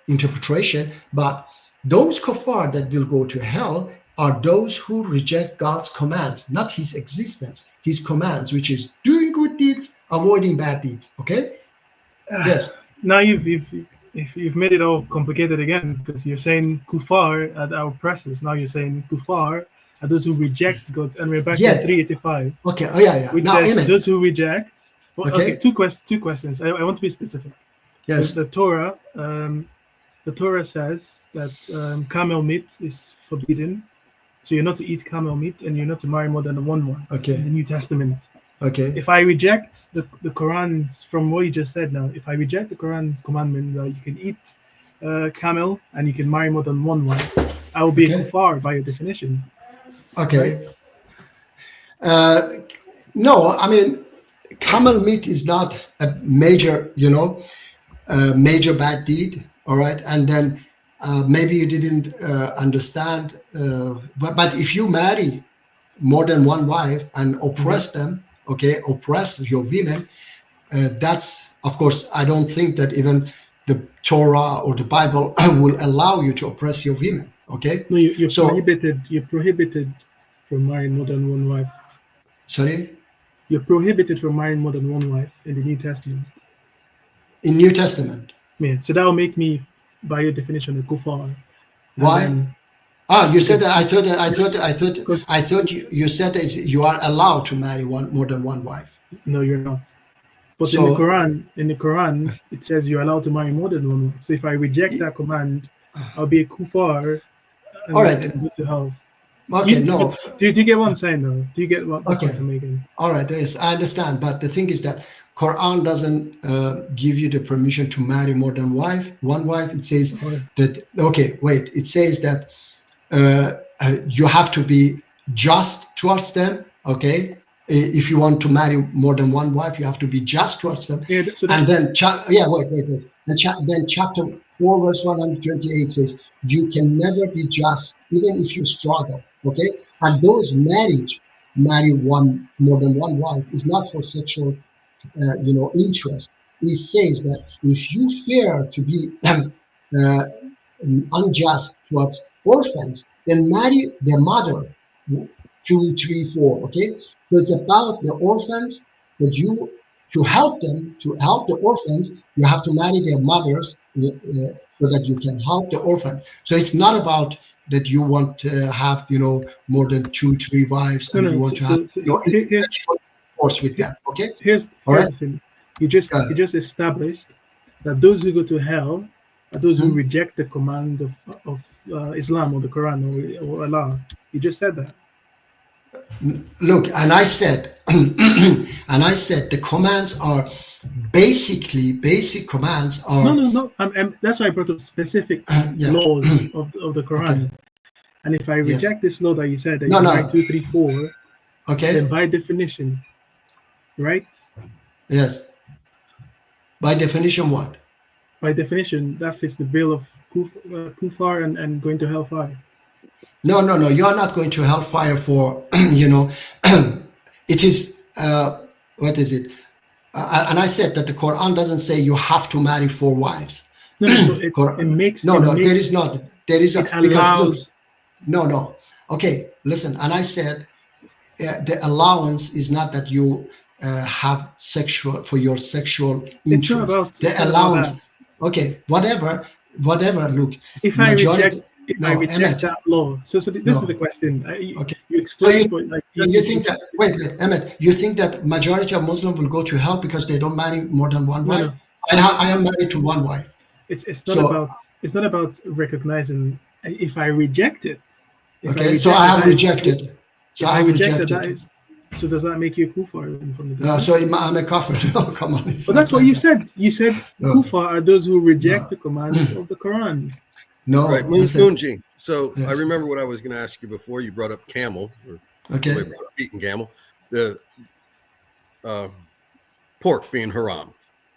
interpretation, but those kuffar that will go to hell are those who reject God's commands, not his existence, his commands, which is doing good deeds, avoiding bad deeds. Okay. Yes. Now you've made it all complicated again, because you're saying kuffar are our oppressors. Now you're saying kuffar are those who reject God, and we're back to 385. Okay. Oh yeah. Which now, says those who reject. Well, okay. Two questions. I want to be specific. Yes. So the Torah says that camel meat is forbidden, so you're not to eat camel meat, and you're not to marry more than one. Okay. In the New Testament. Okay. If I reject the Quran's, from what you just said now, if I reject the Quran's commandment that you can eat camel and you can marry more than one wife, I will be a Okay. kuffar by your definition. Okay. No, I mean, camel meat is not a major, major bad deed. All right. And then maybe you didn't understand. But if you marry more than one wife and oppress them, oppress your women, that's, of course, I don't think that even the Torah or the Bible will allow you to oppress your women. Okay. No, you're So- prohibited. You're prohibited from marrying more than one wife. Sorry? You're prohibited from marrying more than one wife in the New Testament. In New Testament. Yeah, so that will make me, by your definition, a kuffar. And Why? then- You said that. I thought you said that you are allowed to marry more than one wife. No, you're not. But So- in the Quran, it says you're allowed to marry more than one wife. So if I reject that command, I'll be a kuffar. And All right. and go to hell. Okay, You- no. Do you get what I'm saying, though? Do you get what Okay. I'm making? All right, yes, I understand. But the thing is that Quran doesn't give you the permission to marry more than one wife. It says Alright. that, okay, wait, it says that you have to be just towards them, okay? If you want to marry more than one wife, you have to be just towards them. Yeah, so And that's, then, wait. Then chapter 4, verse 128 says, you can never be just, even if you struggle, okay? And those marry more than one wife is not for sexual, interest. It says that if you fear to be unjust towards orphans, then marry their mother, 2, 3, 4, okay? So it's about the orphans, that you, to help the orphans, you have to marry their mothers so that you can help the orphan. So it's not about that you want to have, more than 2, 3 wives and you want to have course with them, okay? here's All right. the thing. You just established that those who go to hell are those who reject the command of Islam or the Quran or Allah. You just said that. Look, and I said, the commands are basic commands are. No. That's why I brought up specific laws of the Quran. Okay. And if I reject this law that you said, that No, you no. write 2, 3, 4, Okay. then by definition, right? Yes. By definition, what? By definition, that fits the bill of kufar and going to hellfire. No. You are not going to hellfire for, it is, what is it? And I said that the Quran doesn't say you have to marry 4 wives. No, so it makes No, it makes, there is not. There is it a, because look, allows. no. Okay, listen. And I said the allowance is not that you have for your sexual It's not interest. about The it's not about allowance. that. Okay, whatever. Look, If I majority- reject Emmett. that law, so this No. is the question. Okay. You explain, So but like you think that Emmett, you think that majority of Muslims will go to hell because they don't marry more than one No, wife? no. I am married to one wife. It's not So- about recognizing. If I reject it, if Okay, so I have that is- rejected. So if I have rejected rejected. that. So does that make you a kufar from the No, so I'm a kafir. No, come on. it's But not that's what like you that. said. You said No. kufar are those who reject No. the command of the Quran. No, Right, listen. Moonji. So Yes. I remember what I was going to ask you before. You brought up camel, or Okay. somebody brought up eating camel. The pork being haram.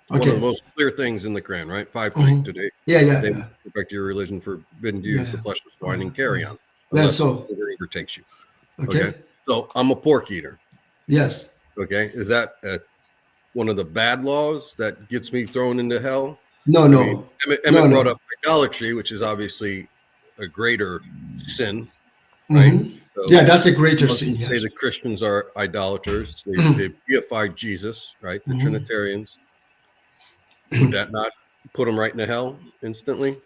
One of the Okay. most clear things in the Quran, right? 5:3 Mhm. today. Yeah. They respect your religion, forbidden to use the Yeah. flesh of swine and carry on. Yeah, Unless so- hunger overtakes you. Okay. So I'm a pork eater. Yes. Okay. Is that one of the bad laws that gets me thrown into hell? No. I mean, Emmett No. brought up idolatry, which is obviously a greater sin, right? Mhm. So Yeah, that's a greater sin. Muslims say Yes. the Christians are idolaters. They, Mhm. they deified Jesus, right? The Mhm. Trinitarians. Would that not put them right into hell instantly?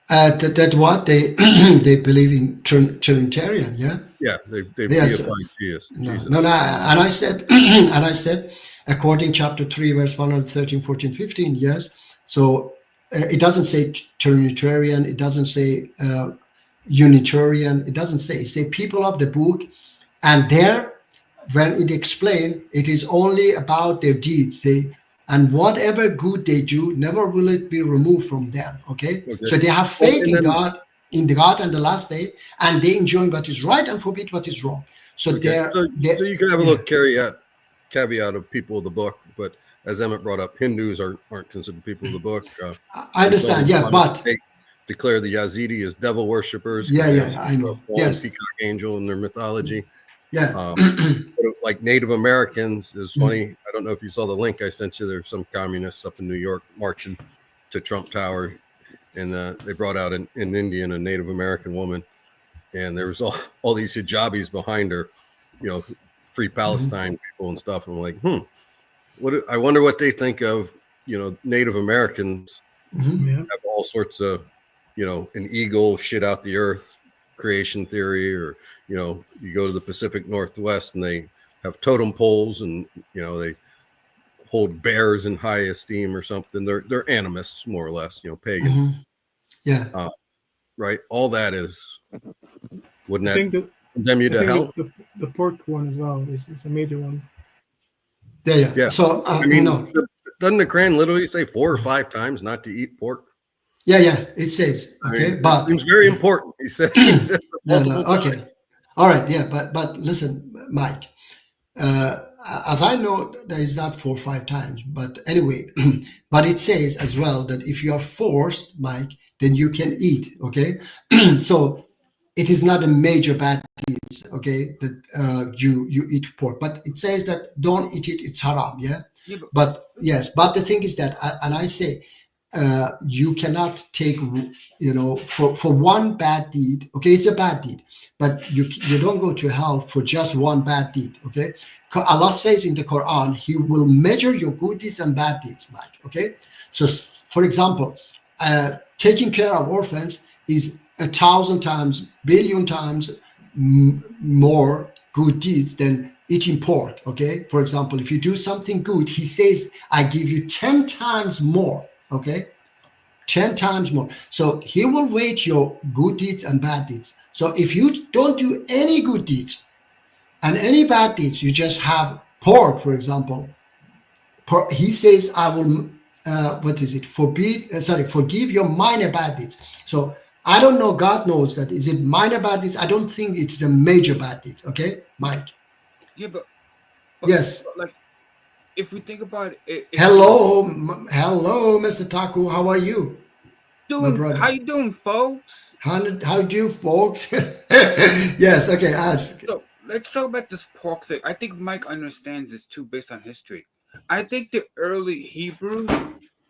That what they they believe in Trinitarian. Yeah. Yeah, they Yes. deified Jesus. No. Jesus. And I said, according chapter 3, verse 113, 14, 15. Yes. So it doesn't say Trinitarian. It doesn't say Unitarian. It doesn't say. It say people of the book, and their when it explained, it is only about their deeds. And whatever good they do, never will it be removed from them. Okay. So they have faith in God, in the God and the last day, and they enjoy what is right and forbid what is wrong. So so you can have a little caveat of people of the book, but as Emmett brought up, Hindus aren't considered people of the book. I understand, but declare the Yazidi as devil worshippers. I know. Yes, peacock angel in their mythology. Yeah, like Native Americans is funny. I don't know if you saw the link I sent you. There's some communists up in New York marching to Trump Tower, and they brought out an Indian, a Native American woman, and there was all these hijabis behind her, free Palestine people and stuff. And I'm like, I wonder what they think of, Native Americans have all sorts of, an eagle shit out the earth creation theory, or you go to the Pacific Northwest and they have totem poles, and they hold bears in high esteem or something. They're animists, more or less, pagans. Right. All that is, wouldn't that condemn you to hell? The pork one as well is a major one. Yeah. So I mean, doesn't the Quran literally say 4 or 5 times not to eat pork? Yeah, it says. Okay, but it's very important. He says okay, all right, yeah, but listen, Mike. As I know, there is not 4 or 5 times, but anyway, but it says as well that if you are forced, Mike, then you can eat. Okay, so it is not a major bad deed. Okay, that you eat pork, but it says that don't eat it. It's haram. Yeah, but the thing is that, and I say. You cannot take, for one bad deed. Okay, it's a bad deed, but you don't go to hell for just one bad deed. Okay, Allah says in the Quran, He will measure your good deeds and bad deeds, Mike. Okay, so for example, taking care of orphans is 1,000 times, billion times more good deeds than eating pork. Okay, for example, if you do something good, He says, I give you 10 times more. Okay, 10 times more. So He will weigh your good deeds and bad deeds. So if you don't do any good deeds and any bad deeds, you just have pork, for example. He says, I will, forgive your minor bad deeds. So I don't know, God knows that. Is it minor bad deeds? I don't think it's a major bad deed. Okay, Mike? Yeah, but yes. Like, if we think about it, hello, Mr. Taku. How are you? How you doing, folks? How do you, folks? Yes. Okay. Ask. So let's talk about this pork thing. I think Mike understands this too, based on history. I think the early Hebrews,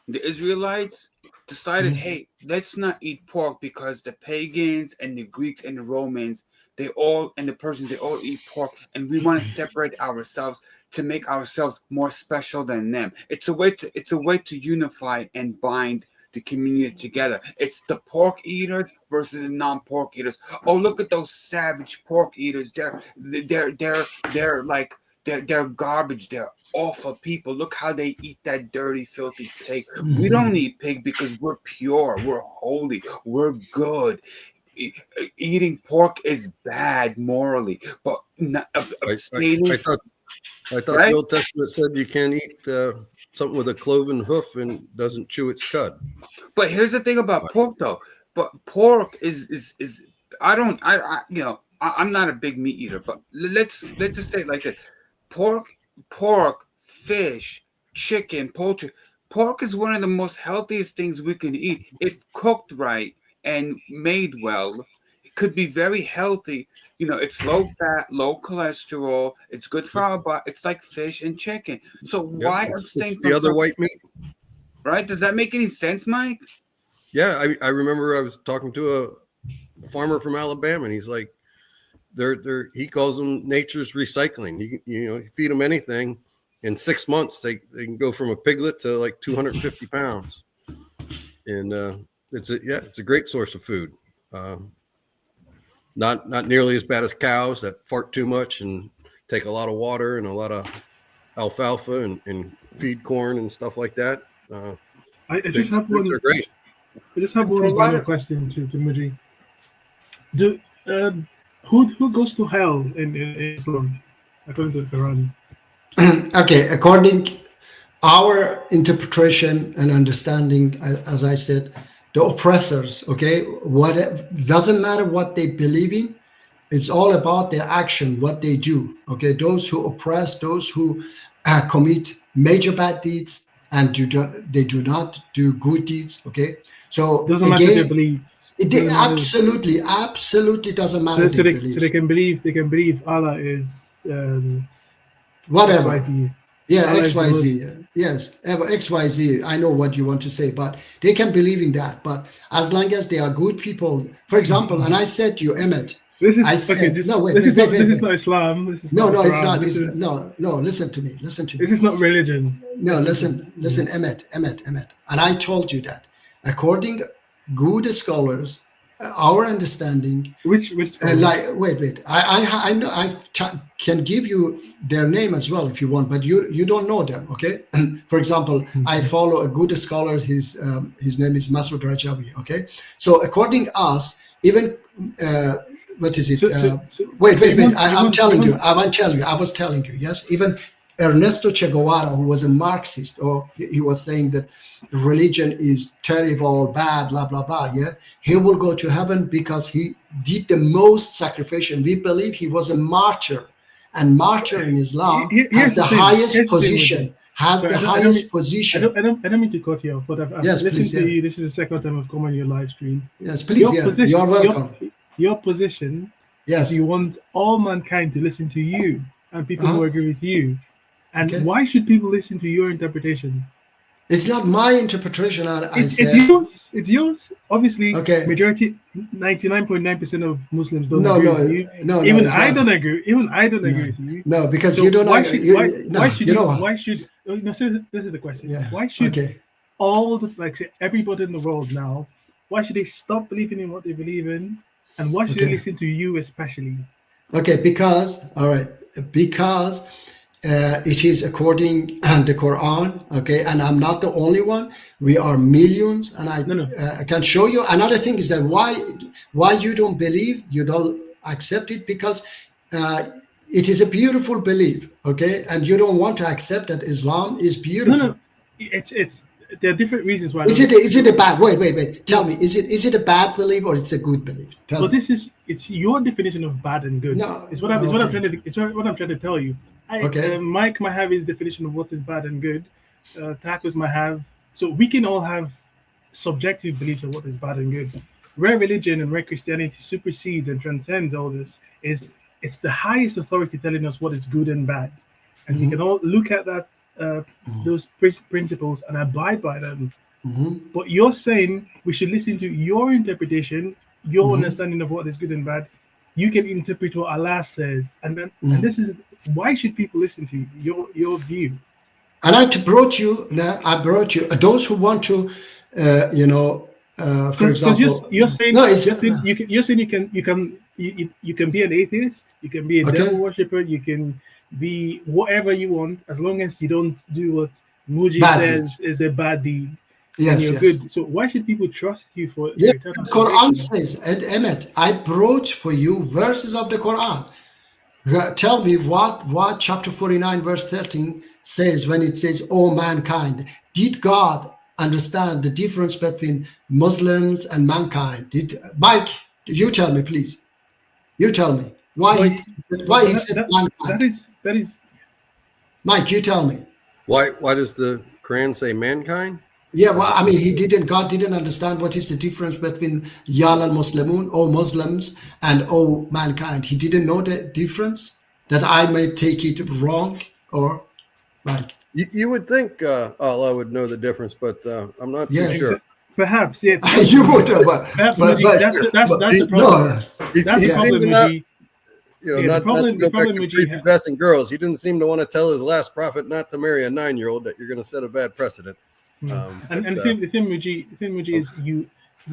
the Israelites, decided, hey, let's not eat pork because the pagans and the Greeks and the Romans, and the Persians, they all eat pork, and we want to separate ourselves to make ourselves more special than them. It's a way to unify and bind the community together. It's the pork eaters versus the non-pork eaters. Oh, look at those savage pork eaters. They're garbage. They're awful people. Look how they eat that dirty, filthy pig. We don't eat pig because we're pure, we're holy, we're good. Eating pork is bad morally, but I thought right? The Old Testament said you can't eat something with a cloven hoof and doesn't chew its cud. But here's the thing about pork, though. But pork is I'm not a big meat eater, but let's just say it like this: pork, fish, chicken, poultry. Pork is one of the most healthiest things we can eat if cooked right and made well. It could be very healthy. It's low fat, low cholesterol. It's good for our body. It's like fish and chicken. So why abstain from the other white meat? Right? Does that make any sense, Mike? Yeah, I remember I was talking to a farmer from Alabama, and he's like, he calls them nature's recycling. You feed them anything, in 6 months they can go from a piglet to like 250 pounds, and it's a great source of food. Not nearly as bad as cows that fart too much and take a lot of water and a lot of alfalfa and feed corn and stuff like that. I just have one. Are great. I just have one final question to Muji. Who goes to hell in Islam? according to the Quran? Okay, according our interpretation and understanding, as I said, the oppressors, okay, what doesn't matter what they believe in, it's all about their action, what they do, okay. Those who oppress, those who commit major bad deeds, and they do not do good deeds, okay. So Doesn't matter their again, beliefs. it Doesn't matter. absolutely doesn't matter So their they beliefs. can believe Allah is Whatever. XYZ. Yeah, Allah is the XYZ. Yes, XYZ. I know what you want to say, but they can believe in that. But as long as they are good people, for example, and I said to you, Emmett, This is I said, okay. no, wait, this wait, is wait, not. wait, This is wait. not Islam. This is No, not no, the it's Quran. not. This It's, is no, listen to me. Listen to me. this is not religion. No, This is listen, Emmett. And I told you that according good scholars, our understanding, Which like wait, I know can give you their name as well if you want, but you don't know them, okay? For example, I follow a good scholar. His name is Masood Rajavi, okay? So according us, even what is it? Wait. I'm telling you. I was telling you. Yes, even Ernesto Che Guevara, who was a Marxist, or he was saying that religion is terrible, bad, blah blah blah. Yeah, he will go to heaven because he did the most sacrifice. We believe he was a martyr, and martyr in Islam has the highest position. Has the highest position. I don't mean to cut you off, but I've Yes, listened please, to yeah. you. This is the second time I've come on your live stream. Yes, please. You're welcome. Your position Yes. is you want all mankind to listen to you and people who agree with you. And Okay. why should people listen to your interpretation? It's not my interpretation. It's yours. It's yours. Obviously, Okay. majority, 99.9% of Muslims don't No, agree no, with you. no, no. Even it's I not. don't agree. Even I don't agree with you. No, because So you don't. why know- should you- why, no, why should you know. why should no, so this is the question. Yeah. Why should Okay. all the like say everybody in the world now, why should they stop believing in what they believe in, and why should they Okay. listen to you especially? Okay, because it is according to the Quran. Okay, and I'm not the only one. We are millions, and I No. I can show you. Another thing is that why you don't believe, you don't accept it, because it is a beautiful belief. Okay, and you don't want to accept that Islam is beautiful. No, it's there are different reasons why. Is it a bad? Wait. Tell me, is it a bad belief or it's a good belief? Tell Well, me. it's your definition of bad and good. No, It's what I'm okay. trying to tell you. Okay. Mike might have his definition of what is bad and good. Tacos might have. So we can all have subjective beliefs of what is bad and good. Where religion and where Christianity supersedes and transcends all this is it's the highest authority telling us what is good and bad, and we can all look at that those principles and abide by them. Mhm. But you're saying we should listen to your interpretation, your understanding of what is good and bad. You can interpret what Allah says, and then and this is why should people listen to you, your view? And I brought you those who want to, for Because example, you're saying no, it's you're saying you can be an atheist, you can be a Okay. devil worshipper, you can be whatever you want as long as you don't do what Muji Bad says is a bad deed. yes, And you're yes. good. So why should people trust you for Yeah, your eternal the Quran salvation? says, and Emmett, I brought for you verses of the Quran. Tell me what chapter 49 verse 13 says when it says, "Oh mankind." Did God understand the difference between Muslims and mankind? Mike, you tell me, please. You tell me why he said mankind. That is Mike, you tell me. Why does the Quran say mankind? Yeah, well, I mean, God didn't understand what is the difference between Yal al Muslimun, O Muslims, and O mankind. He didn't know the difference, that I may take it wrong, or like, You would think Allah would know the difference, but I'm not too Yes. sure. perhaps yeah. you would, Perhaps Muji, that's the problem. no, That's the He seemed problem, to not, Muji. you know, Yeah, not, the problem- not to go the problem back to with you- prepubescent girls. He didn't seem to want to tell his last prophet not to marry a 9-year-old, that you're going to set a bad precedent. And the thing, Muji, is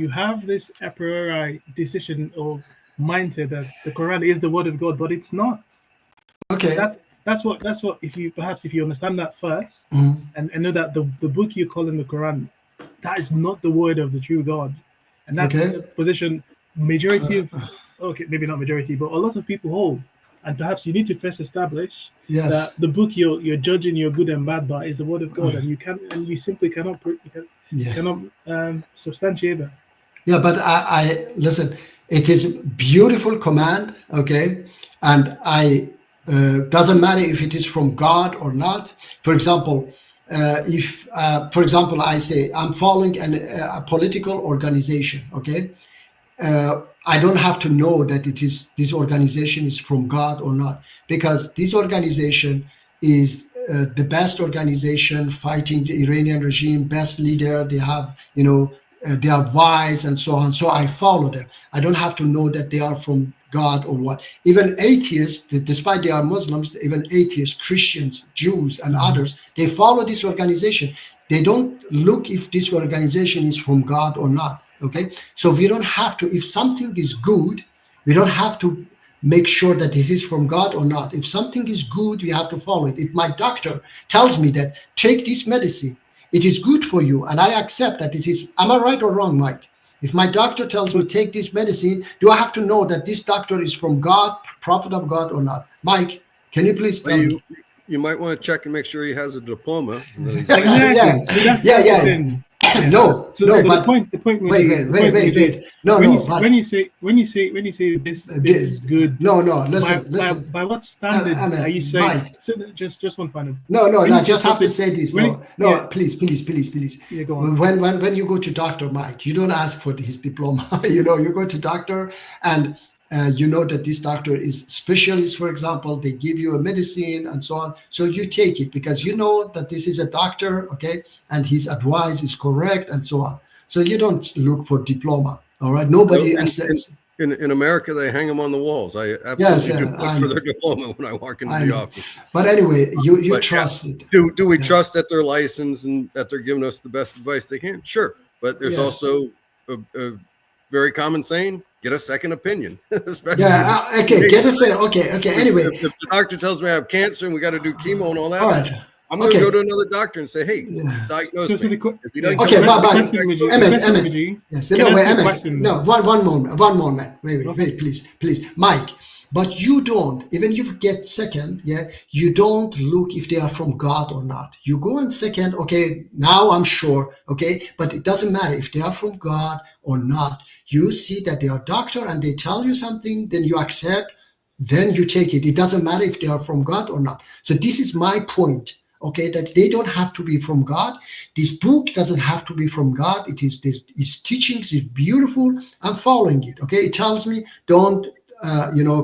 you have this a priori decision or mindset that the Quran is the word of God, but it's not. okay. That's what if you understand that first Mhm. and know that the book you call in the Quran, that is not the word of the true God. And that's Okay. the position majority of maybe not majority, but a lot of people hold. and perhaps you need to first establish Yes. that the book you're judging your good and bad by is the word of God, and you simply cannot substantiate that. Yeah, but I listen. It is beautiful command, okay, and I doesn't matter if it is from God or not. For example, if for example I say I'm following a political organization, okay, I don't have to know that this organization is from God or not, because this organization is the best organization fighting the Iranian regime, best leader. They have, they are wise and so on. So I follow them. I don't have to know that they are from God or what. Even atheists, despite they are Muslims, even atheists, Christians, Jews, and others, they follow this organization. They don't look if this organization is from God or not. Okay, so we don't have to. If something is good, we don't have to make sure that this is from God or not. If something is good, we have to follow it. If my doctor tells me that take this medicine, it is good for you, and I accept that it is. Am I right or wrong, Mike? If my doctor tells me take this medicine, do I have to know that this doctor is from God, prophet of God or not? Mike, can you please tell me? You might want to check and make sure he has a diploma. Yeah. No, so no, the but point. Wait. No, when you say this is good. No. Listen. By what standard are you saying? Mike, just one final. No. I just have to say this. No. Please. Yeah, go on. When you go to doctor, Mike, you don't ask for his diploma. You go to doctor and. You know that this doctor is specialist, for example, they give you a medicine and so on. So you take it because you know that this is a doctor, okay, and his advice is correct and so on. So you don't look for diploma, all right? Nobody accepts. In America, they hang them on the walls. I absolutely do look for their diploma when I walk into the office. But anyway, you trust it. Do we trust that they're licensed and that they're giving us the best advice they can? Sure. But there's also a very common saying, get a second opinion. Especially get a second. Okay. Anyway, if the doctor tells me I have cancer and we got to do chemo and all that, all right. I'm going to go to another doctor and say, hey, diagnose me. One moment. Wait, please. Mike, but you don't, even if you get second, you don't look if they are from God or not. You go in second, okay, now I'm sure, okay, but it doesn't matter if they are from God or not. You see that they are doctor and they tell you something, then you accept, then you take it. It doesn't matter if they are from God or not. So this is my point, okay, that they don't have to be from God. This book doesn't have to be from God. Its teachings is beautiful. I'm following it, okay? It tells me don't,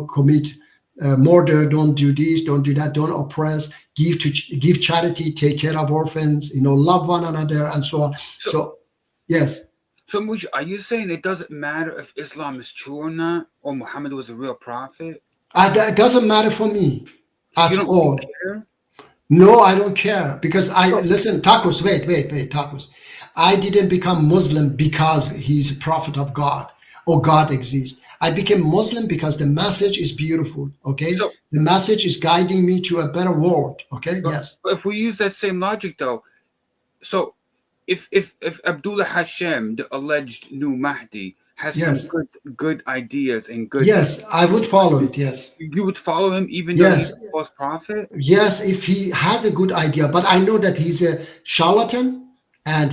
commit murder, don't do this, don't do that, don't oppress, give charity, take care of orphans, love one another, and so on. So yes. So, Mujib, are you saying it doesn't matter if Islam is true or not, or Muhammad was a real prophet? It doesn't matter for me at all. Care? No, I don't care because listen, Tacos, wait, Tacos. I didn't become Muslim because he's a prophet of God or God exists. I became Muslim because the message is beautiful, okay? So, the message is guiding me to a better world, okay? Yes. But if we use that same logic, though, so if Abdullah Hashem, the alleged new Mahdi, has some good ideas and good... Yes, I would follow it, yes. You would follow him even though he's a false prophet? Yes, if he has a good idea, but I know that he's a charlatan. And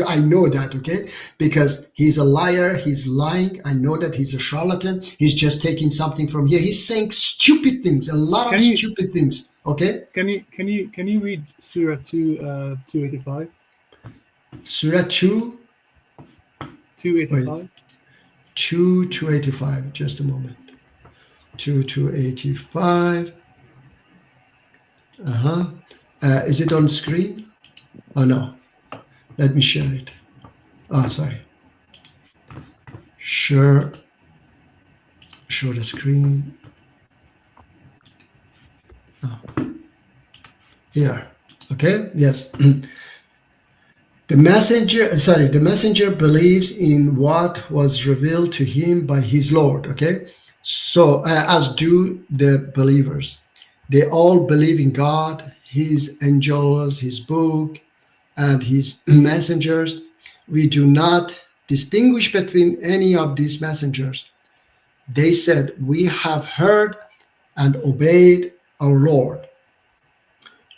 I know that, okay? Because he's a liar, he's lying. I know that he's a charlatan. He's just taking something from here. He's saying stupid things, a lot of stupid things, okay? Can you read Surah 285? Surah 2? 285? 285, just a moment. 285. Is it on screen? Oh, no. Let me share it. Oh, sorry. Show the screen. Oh. Here. Okay. Yes. The messenger believes in what was revealed to him by his Lord. Okay. So as do the believers. They all believe in God, his angels, his book, and his messengers. We do not distinguish between any of these messengers. They said, we have heard and obeyed our Lord.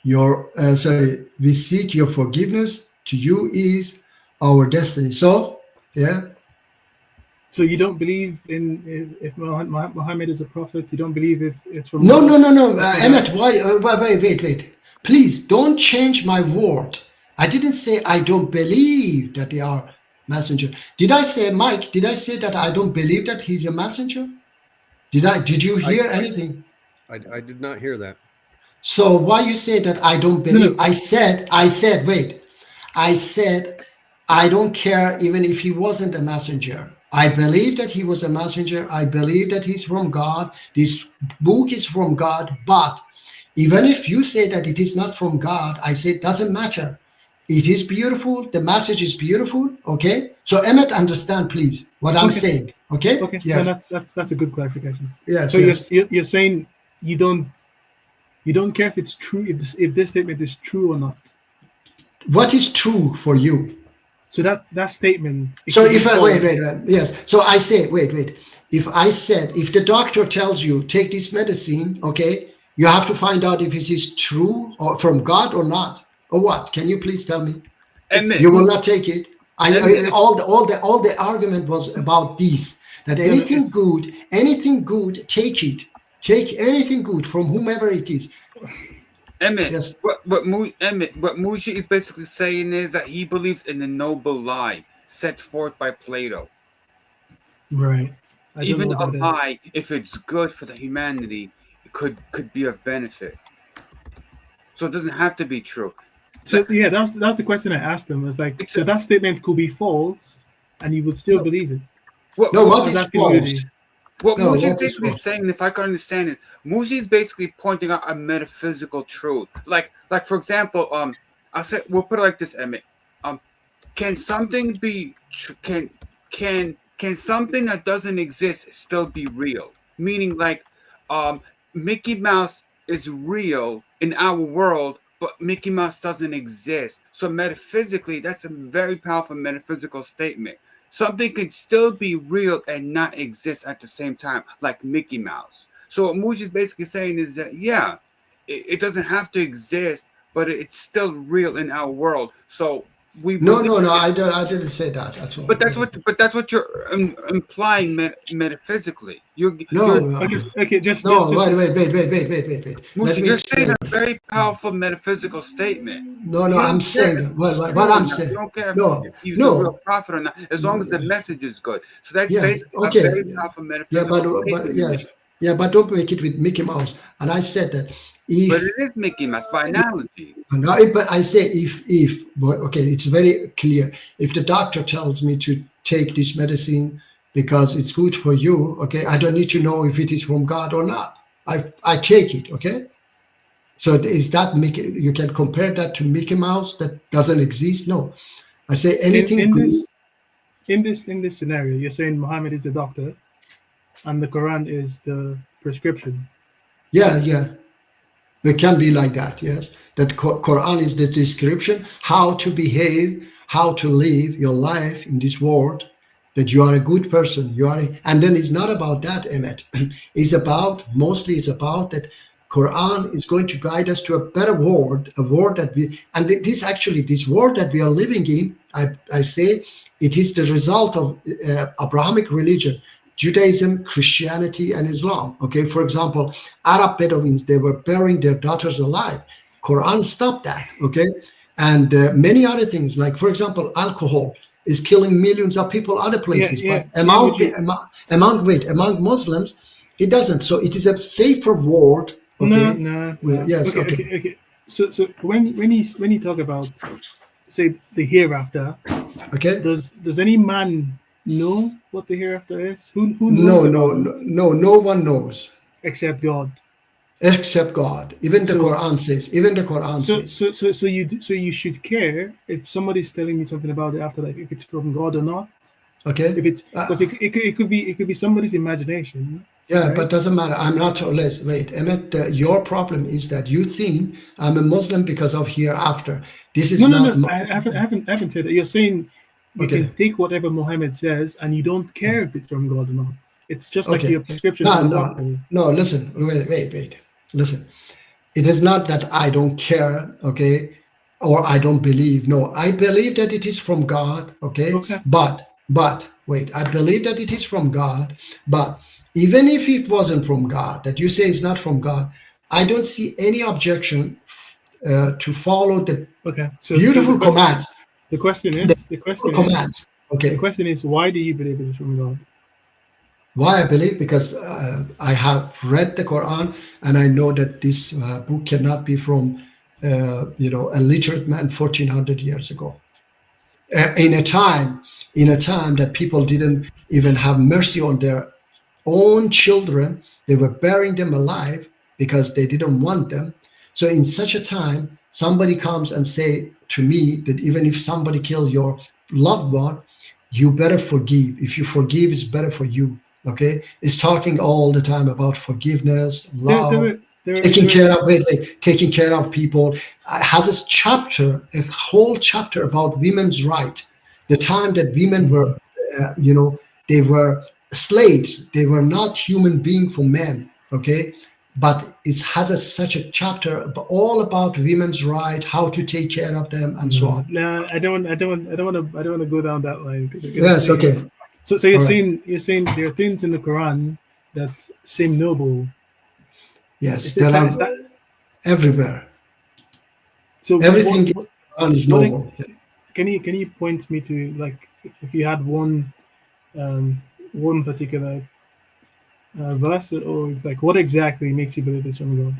We seek your forgiveness. To you is our destiny. So, yeah. So you don't believe in if Muhammad is a prophet? You don't believe if it's from No. God? Emmett, wait. Please don't change my word. I didn't say I don't believe that they are messenger. Did I say, Mike? Did I say that I don't believe that he's a messenger? Did you hear anything? I did not hear that. So why you say that I don't believe? No. I said, wait. I said, I don't care even if he wasn't a messenger. I believe that he was a messenger. I believe that he's from God. This book is from God. But even if you say that it is not from God, I say it doesn't matter. It is beautiful. The message is beautiful. Okay. So Emmett, understand, please, what I'm saying. Okay. Okay. Yes. No, that's a good clarification. Yes. So yes. you're saying you don't care if it's true, if this statement is true or not. What is true for you? So that statement. So if I wait, yes. So I say, wait. If I said, if the doctor tells you take this medicine, okay, you have to find out if it is true or from God or not, or what? Can you please tell me? Emmett, You will not take it. All the argument was about this. That anything good, take it. Take anything good from whomever it is. Emmett, Yes. what Muji is basically saying is that he believes in the noble lie set forth by Plato. Right. Even a lie, if it's good for the humanity, it could be of benefit. So it doesn't have to be true. So yeah, that's the question I asked him. Was like, so that statement could be false, and you would still believe it. What is false? What Muji is basically saying, if I can understand it, Muji is basically pointing out a metaphysical truth. Like for example, I said we'll put it like this, Emmett. Can something be can something that doesn't exist still be real? Meaning, like, Mickey Mouse is real in our world, but Mickey Mouse doesn't exist. So metaphysically, that's a very powerful metaphysical statement. Something can still be real and not exist at the same time, like Mickey Mouse. So what Muji is basically saying is that, yeah, it doesn't have to exist, but it's still real in our world. So we No, I didn't say that at all. But that's what you're implying metaphysically. Wait. Muji, you're saying a very powerful metaphysical statement. No, I'm saying what I'm saying. You don't care if he's a real prophet or not, as long as the message is good. So that's basically a very powerful metaphysical statement. But don't make it with Mickey Mouse. And I said that but it is Mickey Mouse by analogy. No, but I say if it's very clear. If the doctor tells me to take this medicine because it's good for you, okay, I don't need to know if it is from God or not. I take it, okay. So is that Mickey? You can compare that to Mickey Mouse that doesn't exist? No, I say anything good. In this scenario, you're saying Muhammad is the doctor, and the Quran is the prescription. Yeah. It can be like that, yes. That Quran is the description, how to behave, how to live your life in this world, that you are a good person. And then it's not about that, Emmett. Mostly it's about that Quran is going to guide us to a better world, a world that this world that we are living in, I say, it is the result of Abrahamic religion. Judaism, Christianity, and Islam. Okay, for example, Arab Bedouins, they were burying their daughters alive. Quran stopped that. Okay, and many other things, like for example, alcohol is killing millions of people other places, but among Muslims, it doesn't. So it is a safer world. Okay? No. Yes. Okay. So when you talk about, say, the hereafter, okay, does any man know what the hereafter is? Who knows? No one knows except God. Except God. Even the Quran says. So you should care if somebody's telling me something about the afterlife, if it's from God or not. Okay. If it's because it could be somebody's imagination. Yeah, right? But doesn't matter. I'm not. Wait, Emmett. Your problem is that you think I'm a Muslim because of hereafter. This is no. I haven't said that. You're saying you can take whatever Muhammad says, and you don't care if it's from God or not. It's just like Okay. your prescription. No, from the no, doctor. no. Listen, wait. Listen, it is not that I don't care, okay, or I don't believe. No, I believe that it is from God, okay. Okay. But wait, I believe that it is from God. But even if it wasn't from God, that you say it's not from God, I don't see any objection to follow the Okay. So beautiful the question, commands. the question The is, beautiful commands. Okay. the question is, why do you believe it is from God? Why I believe? Because I have read the Quran and I know that this book cannot be from, a literate man 1400 years ago. In a time that people didn't even have mercy on their own children, they were burying them alive because they didn't want them. So in such a time, somebody comes and say to me that even if somebody killed your loved one, you better forgive. If you forgive, it's better for you. Okay, it's talking all the time about forgiveness, love, taking care of people. Has a chapter, a whole chapter about women's right. The time that women were, they were slaves. They were not human beings for men. Okay, but it has such a chapter all about women's right, how to take care of them, and so on. No, I don't want to go down that line. Yes, okay. So you're All right. saying there are things in the Quran that seem noble. Yes, there are everywhere. So everything in the Quran is noble. Can you point me to, like, if you had one particular verse, or like what exactly makes you believe it's from God?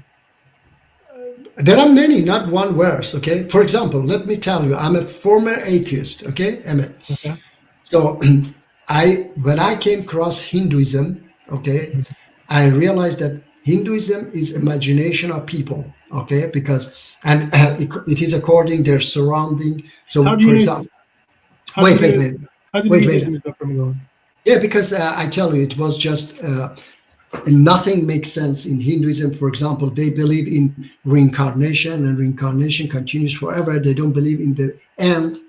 There are many, not one verse. Okay. For example, let me tell you, I'm a former atheist. Okay, Emmett. Okay. So when I came across Hinduism, okay, I realized that Hinduism is imagination of people, okay, because it is according their surrounding. So for example, wait. Yeah, because I tell you, it was just nothing makes sense in Hinduism. For example, they believe in reincarnation, and reincarnation continues forever. They don't believe in the end.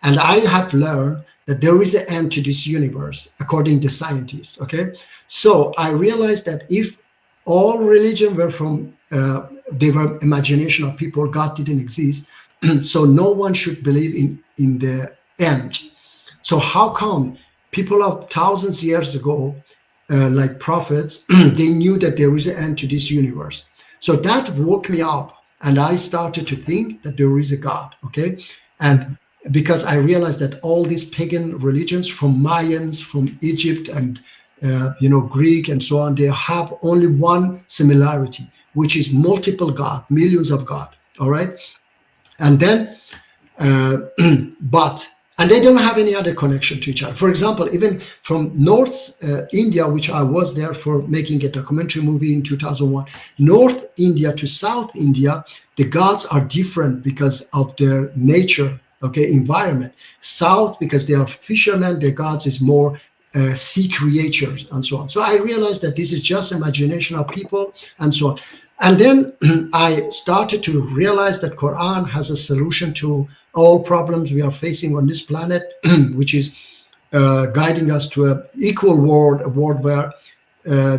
And I had learned that there is an end to this universe, according to scientists. Okay, so I realized that if all religion were from they were imagination of people, God didn't exist. So no one should believe in the end. So how come people of thousands of years ago, like prophets, they knew that there is an end to this universe? So that woke me up, and I started to think that there is a God. Okay, and because I realized that all these pagan religions, from Mayans, from Egypt, and Greek, and so on, they have only one similarity, which is multiple God, millions of God. All right, and then, and they don't have any other connection to each other. For example, even from North India, which I was there for making a documentary movie in 2001, North India to South India, the gods are different because of their nature, okay, environment. South, because they are fishermen, their gods is more sea creatures, and so on. So I realized that this is just imagination of people, and so on. And then I started to realize that Quran has a solution to all problems we are facing on this planet, which is guiding us to an equal world, a world where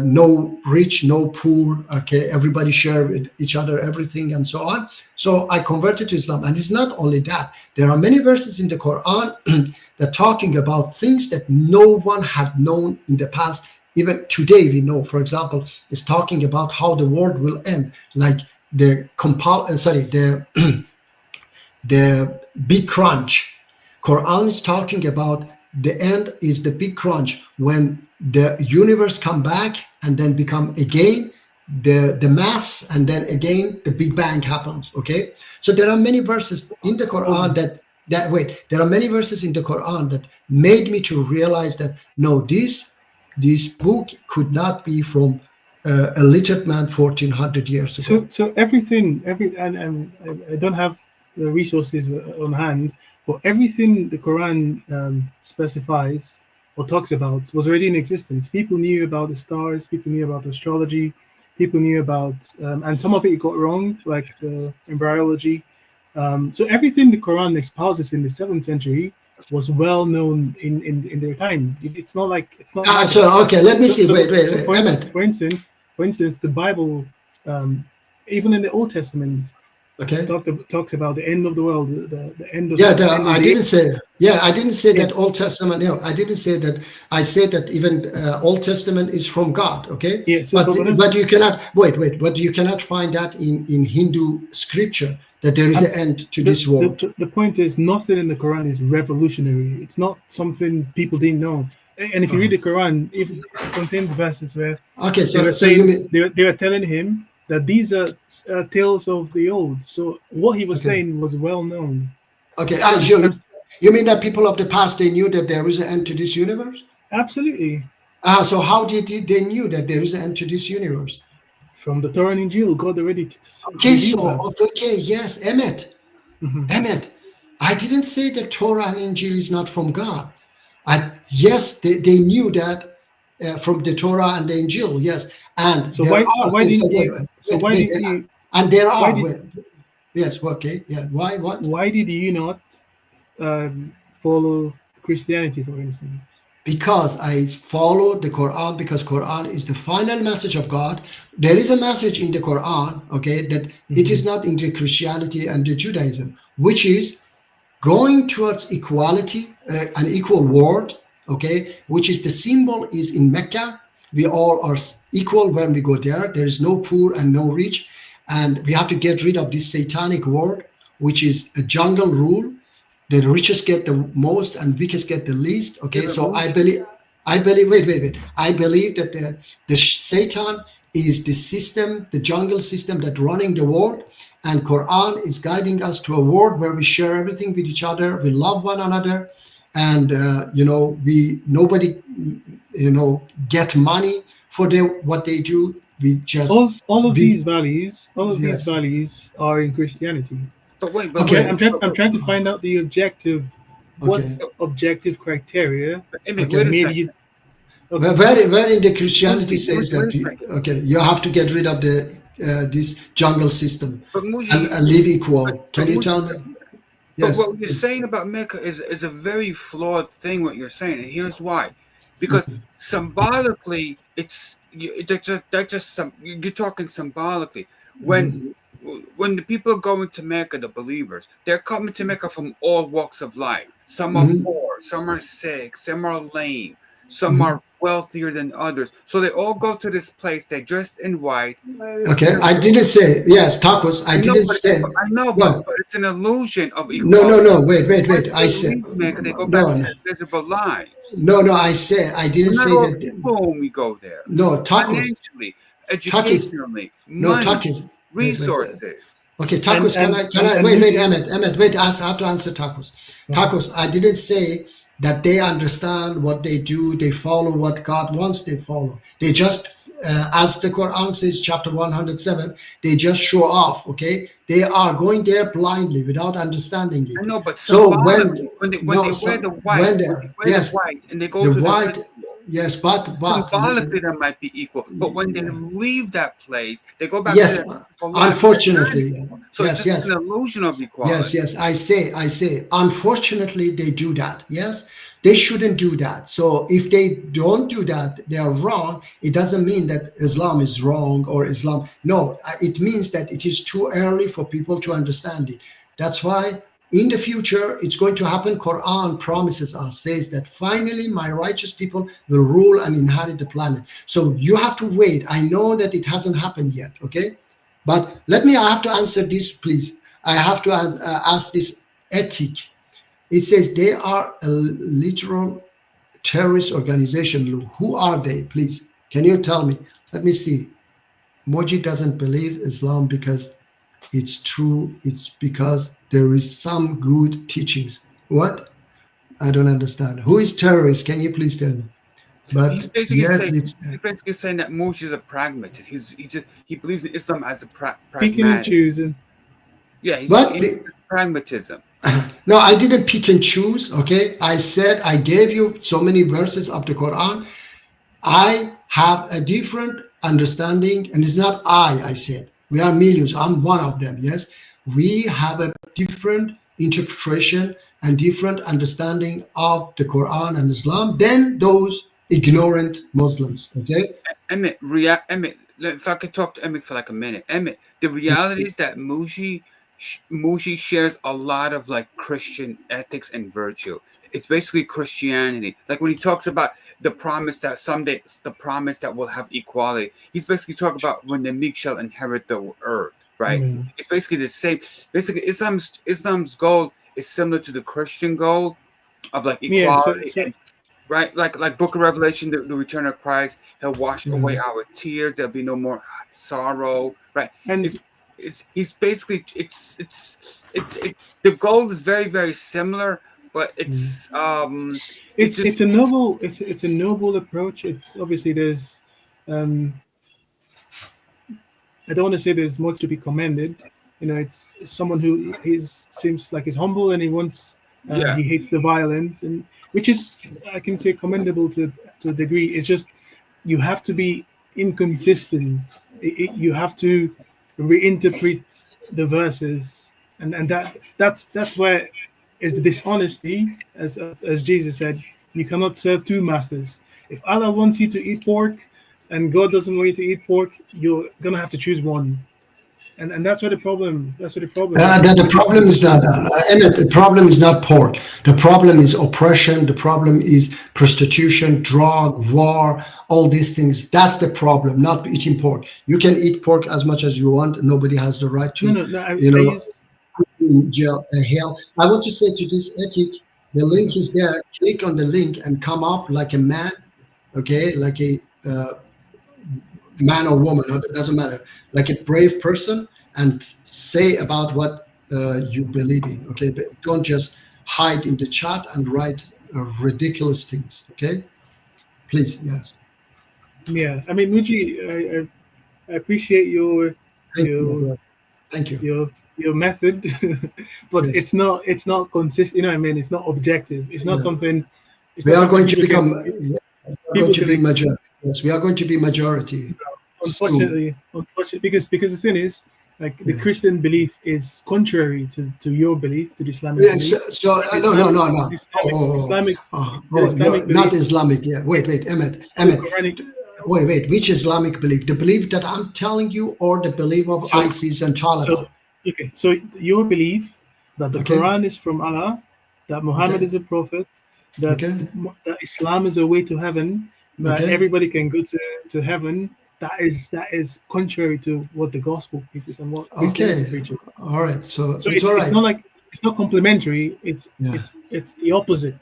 no rich, no poor, okay, everybody share with each other everything, and so on. So I converted to Islam. And it's not only that. There are many verses in the Quran that talking about things that no one had known in the past. Even today we know. For example, it's talking about how the world will end, like the the big crunch. Quran is talking about the end is the big crunch, when the universe come back and then become again the mass, and then again the big bang happens. Okay, so there are many verses in the Quran there are many verses in the Quran that made me to realize that no, this book could not be from a literate man 1400 years ago. So everything, and I don't have the resources on hand, but everything the Quran specifies or talks about was already in existence. People knew about the stars, people knew about astrology, people knew about, and some of it got wrong, like the embryology. So everything the Quran espouses in the 7th century was well known in their time. It's not like it's not. Ah, like so okay, let me see. Wait, for, Emmett. for instance, the Bible, even in the Old Testament, Okay. talks about the end of the world, the end of. Yeah, the end of I the didn't age. say. Yeah, I didn't say Yeah. that Old Testament. No, I didn't say that. I said that even Old Testament is from God. Okay. Yeah, so but you cannot wait. But you cannot find that in Hindu scripture that there is an end to this world. The point is, nothing in the Quran is revolutionary. It's not something people didn't know. And if you read the Quran, it contains verses where Okay, they were so saying you mean they were telling him that these are tales of the old. So what he was Okay. saying was well known. okay? I'm- You mean that people of the past they knew that there is an end to this universe? Absolutely. So how did they knew that there is an end to this universe? From the Torah and Injil, God already Okay, revealed that. okay, yes, Emmett. Mhm. Emmett, I didn't say that Torah and Injil is not from God. Yes, they knew that from the Torah and the Injil, yes. And So there why are why things- didn't wait, you? wait, So wait, why wait, did you? and there are did- wait, yes, okay, yeah. Why what? Why did you not follow Christianity, for instance? Because I follow the Quran, because Quran is the final message of God. There is a message in the Quran, okay, that it is not in the Christianity and the Judaism, which is going towards equality, an equal world, okay, which is the symbol is in Mecca. We all are equal when we go there. There is no poor and no rich. And we have to get rid of this satanic world, which is a jungle rule. The richest get the most and weakest get the least. Okay, Yeah, so but I believe. Wait. I believe that the Satan is the system, the jungle system that running the world, and Quran is guiding us to a world where we share everything with each other, we love one another, and nobody get money for what they do. We just All of we- these values, Yes. are in Christianity. But wait, but Okay. wait, I'm trying to find out the objective, what Okay. objective criteria Emmett, Okay. wait a made second. you. Where in the Christianity Wait, says wait that a second. okay, you have to get rid of the this jungle system But Muji, and live equal. Can but you Muji- tell me? But Yes. what you're saying about Mecca is a very flawed thing. What you're saying, and here's why: because symbolically, that's just some. You're talking symbolically. When the people are going to Mecca, the believers, they're coming to Mecca from all walks of life. Some are poor, some are sick, some are lame, some are wealthier than others. So they all go to this place. They're dressed in white. Okay, I didn't say yes, tacos. I didn't say. I know, No. but it's an illusion of equality. No. Wait. Once I they said leave Mecca, they go no, back to no, their miserable lives. no. I said I didn't Not say all that. people when we go there. No, tacos. Financially, educationally, No, money, tacos. resources. Okay, tacos. And- Can I and wait, Muji- Emmett, wait. I have to answer tacos. Tacos. I didn't say that they understand what they do. They follow what God wants. They follow. They just, as the Quran says, chapter 107. They just show off. Okay, they are going there blindly without understanding it. I know, but So symbolically, when they no, wear the when white, they- when they wear yes, the white, and they go the to white. the Yes, but symbolically listen, that might be equal. But when they Yeah. leave that place, they go back Yes, to their simple life. unfortunately, So yes, it's just yes. an illusion of equality. Yes. I say. Unfortunately, they do that. Yes, they shouldn't do that. So if they don't do that, they are wrong. It doesn't mean that Islam is wrong or Islam. No, it means that it is too early for people to understand it. That's why in the future it's going to happen. Quran promises us, says that finally my righteous people will rule and inherit the planet. So you have to wait. I know that it hasn't happened yet. Okay, but I have to answer this, please. I have to ask this ethic. It says they are a literal terrorist organization. Who are they, please? Can you tell me? Let me see. Moji doesn't believe Islam because it's true. It's because there is some good teachings. What? I don't understand. Who is terrorist? Can you please tell me? But He's basically yes, saying it's- he's basically saying that Moshe is a pragmatist. He believes in Islam as a Picking and pragmatic. choosing. Yeah, he's What? into pragmatism. No, I didn't pick and choose. Okay, I said I gave you so many verses of the Quran. I have a different understanding, and it's not I said we are millions. I'm one of them. Yes, we have a different interpretation and different understanding of the Quran and Islam than those ignorant Muslims. Okay. Emmett, if I could talk to Emmett for like a minute. Emmett, the reality is that Muji shares a lot of like Christian ethics and virtue. It's basically Christianity. Like when he talks about the promise that someday, the promise that we'll have equality, he's basically talking about when the meek shall inherit the earth, right? It's basically the same. Basically, Islam's goal is similar to the Christian goal of like equality. And, right, like Book of Revelation, the return of Christ, he'll wash away our tears. There'll be no more sorrow, right? And he's basically the goal is very, very similar, but it's a noble approach. It's obviously there's I don't want to say there's much to be commended. You know, it's someone who seems like he's humble and he wants he hates the violence, and which is, I can say, commendable to a degree. It's just you have to be inconsistent. You have to reinterpret the verses, and that's where is the dishonesty, as Jesus said. You cannot serve two masters. If Allah wants you to eat pork and God doesn't want you to eat pork, you're gonna have to choose one. And that's where the problem. The problem is not Emmett. The problem is not pork. The problem is oppression. The problem is prostitution, drug, war, all these things. That's the problem. Not eating pork. You can eat pork as much as you want. Nobody has the right to. In jail. Hell. I want to say to this ethic. The link is there. Click on the link and come up like a man. Okay, like a. Man or woman, it doesn't matter, like a brave person, and say about what you believe in, okay? But don't just hide in the chat and write ridiculous things, okay? Please, yes. Yeah, I mean, Muji, I appreciate your thank you. Your method, but yes. it's not consistent. You know what I mean? It's not objective. It's not something. We are going to become. Going to be majority. Yes, we are going to be majority. Unfortunately, because the thing is, like the Christian belief is contrary to your belief, to the Islamic belief. So no. Islamic, not Islamic. Yeah, wait, Emmett. Wait. Which Islamic belief? The belief that I'm telling you, or the belief of ISIS and Taliban? So your belief that the Quran is from Allah, that Muhammad is a prophet, that Islam is a way to heaven, that everybody can go to heaven. That is contrary to what the gospel preaches and what Christianity preaches. All right. So it's all right. It's not complementary. It's the opposite.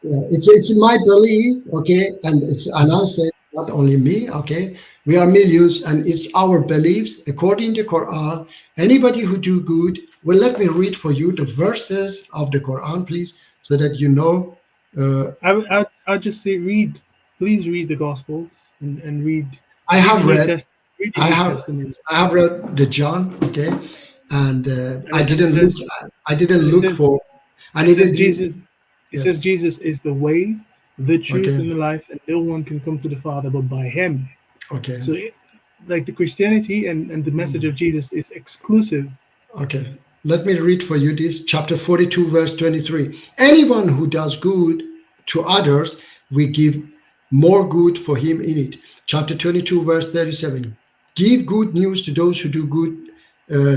Yeah. It's my belief, okay, and I say not only me, okay. We are millions, and it's our beliefs according to Quran. Anybody who do good, well, let me read for you the verses of the Quran, please, so that you know. I'll just say please read the Gospels and read. I have read the John, okay, and I didn't look for. Jesus. It says Jesus is the way, the truth, and the life, and no one can come to the Father but by Him. Okay. So, like the Christianity and the message of Jesus is exclusive. Okay. Let me read for you this chapter 42, verse 23. Anyone who does good to others, we give more good for him in it. Chapter 22, verse 37. Give good news to those who do good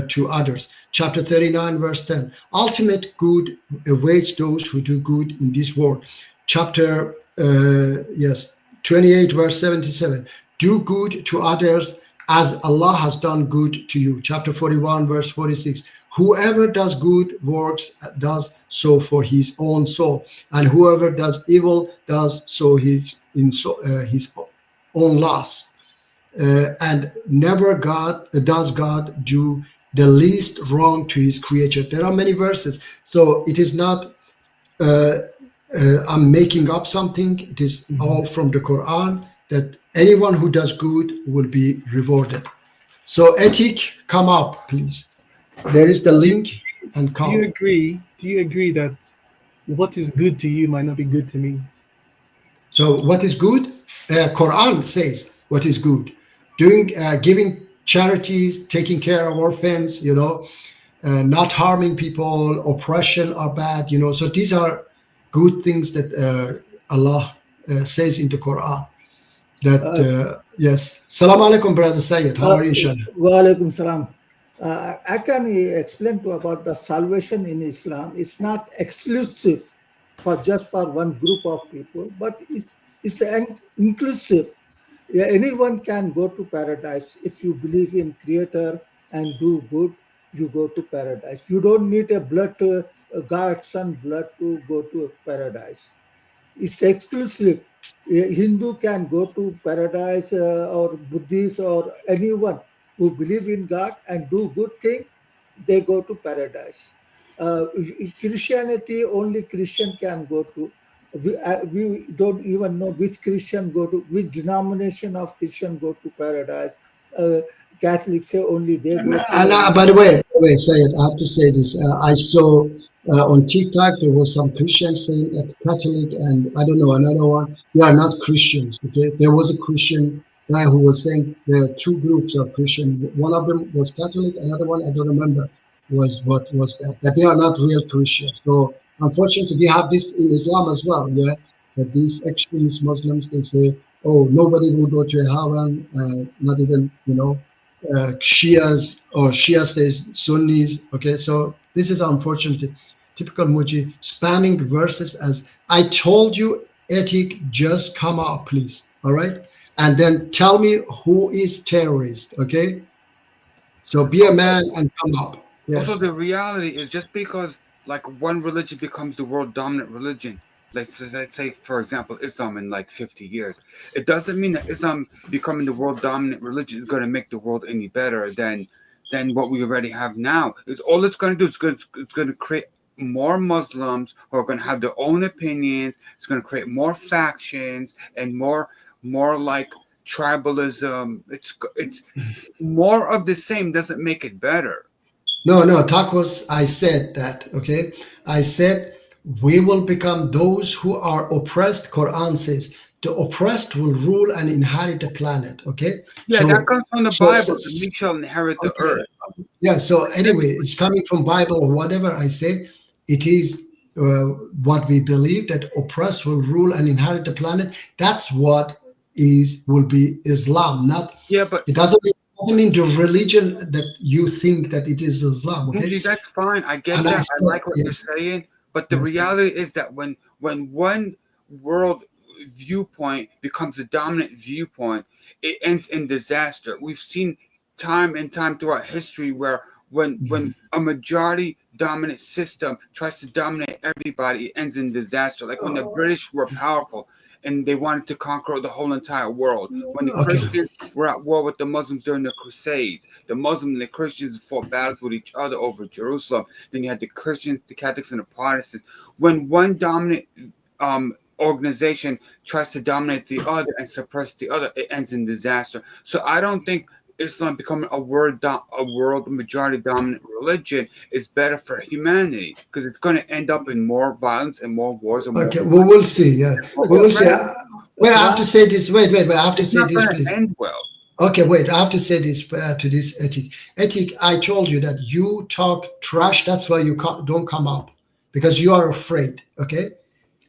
to others. Chapter 39, verse 10. Ultimate good awaits those who do good in this world. Chapter 28, verse 77. Do good to others as Allah has done good to you. Chapter 41, verse 46. Whoever does good works does so for his own soul, and whoever does evil does so his own loss. And never does God do the least wrong to his creature. There are many verses, so it is not I'm making up something. It is all from the Quran, that anyone who does good will be rewarded. So ethic, come up, please. There is the link, and come. Do you agree that what is good to you might not be good to me? So what is good? Quran says what is good. Doing, giving charities, taking care of orphans, not harming people, oppression are bad. So these are good things that Allah says in the Quran. That yes. Salam alaikum, brother Sayyid. How are you, inshallah? Wa alaikum salam. I can explain to about the salvation in Islam. It's not exclusive for just for one group of people, but it's inclusive. Yeah, anyone can go to paradise if you believe in Creator and do good. You go to paradise. You don't need a God's son blood to go to paradise. It's exclusive. A Hindu can go to paradise, or Buddhist or anyone who believe in God and do good thing, they go to paradise. Christianity, only Christian can go to. We don't even know which Christian go to, which denomination of Christian go to paradise. Catholics say only they go to By the way, Sayed, I have to say this. I saw on TikTok there was some Christians saying that Catholic and I don't know another one, they are not Christians. Okay, there was a Christian guy who was saying there are two groups of Christian. One of them was Catholic, another one I don't remember was what was that they are not real Christians. So unfortunately, we have this in Islam as well. Yeah, that these extremist Muslims, they say, oh, nobody will go to heaven, not even Shias, or Shia says Sunnis. Okay, so this is unfortunately typical Muji spamming verses as I told you. Ethic, just come up, please. All right, and then tell me who is terrorist. Okay, so be a man and come up. Yes. Also, the reality is just because like one religion becomes the world dominant religion, let's say for example Islam in like 50 years, it doesn't mean that Islam becoming the world dominant religion is going to make the world any better than what we already have now. All it's going to do is it's going to create more Muslims who are going to have their own opinions. It's going to create more factions and more like tribalism. It's more of the same. Doesn't make it better. No, Tacos, I said that, okay? I said we will become those who are oppressed. Quran says the oppressed will rule and inherit the planet, okay? Yeah, that comes from the Bible. The meek shall inherit the earth. Yeah, so anyway, it's coming from Bible or whatever I say. It is what we believe, that oppressed will rule and inherit the planet. That's what will be Islam, not. Yeah, but it doesn't mean the religion that you think that it is Islam. Okay, Muji, that's fine. I get that. I like what you're saying, but the reality is that when one world viewpoint becomes a dominant viewpoint, it ends in disaster. We've seen time and time throughout history where when a majority dominant system tries to dominate everybody, it ends in disaster. Like when the British were powerful and they wanted to conquer the whole entire world. When the Christians were at war with the Muslims during the Crusades, the Muslims and the Christians fought battles with each other over Jerusalem. Then you had the Christians, the Catholics, and the Protestants. When one dominant organization tries to dominate the other and suppress the other, it ends in disaster. So I don't think Islam becoming a world majority dominant religion is better for humanity, because it's going to end up in more violence and more wars. And okay, we will see. Yeah, we will see. Wait, I have to say this. Wait. I have to say this, please. End well. Okay, wait. I have to say this to this Ethic. Ethic, I told you that you talk trash. That's why you don't come up, because you are afraid. Okay,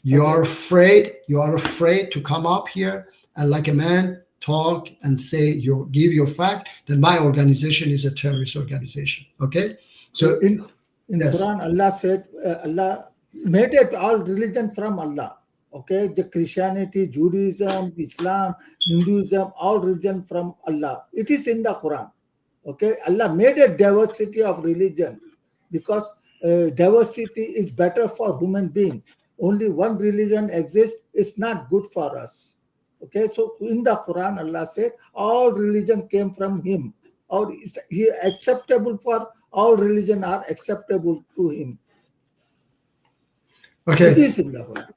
you are afraid. You are afraid to come up here and like a man talk and say give your fact that my organization is a terrorist organization. Okay, so in yes. Quran, Allah said Allah made it all religion from Allah. Okay, the Christianity, Judaism, Islam, Hinduism, all religion from Allah. It is in the Quran. Okay, Allah made a diversity of religion because diversity is better for human being. Only one religion exists, it's not good for us. Okay, so in the Quran, Allah said all religion came from Him. Or He acceptable for all religion are acceptable to Him. Okay. It is in the Quran.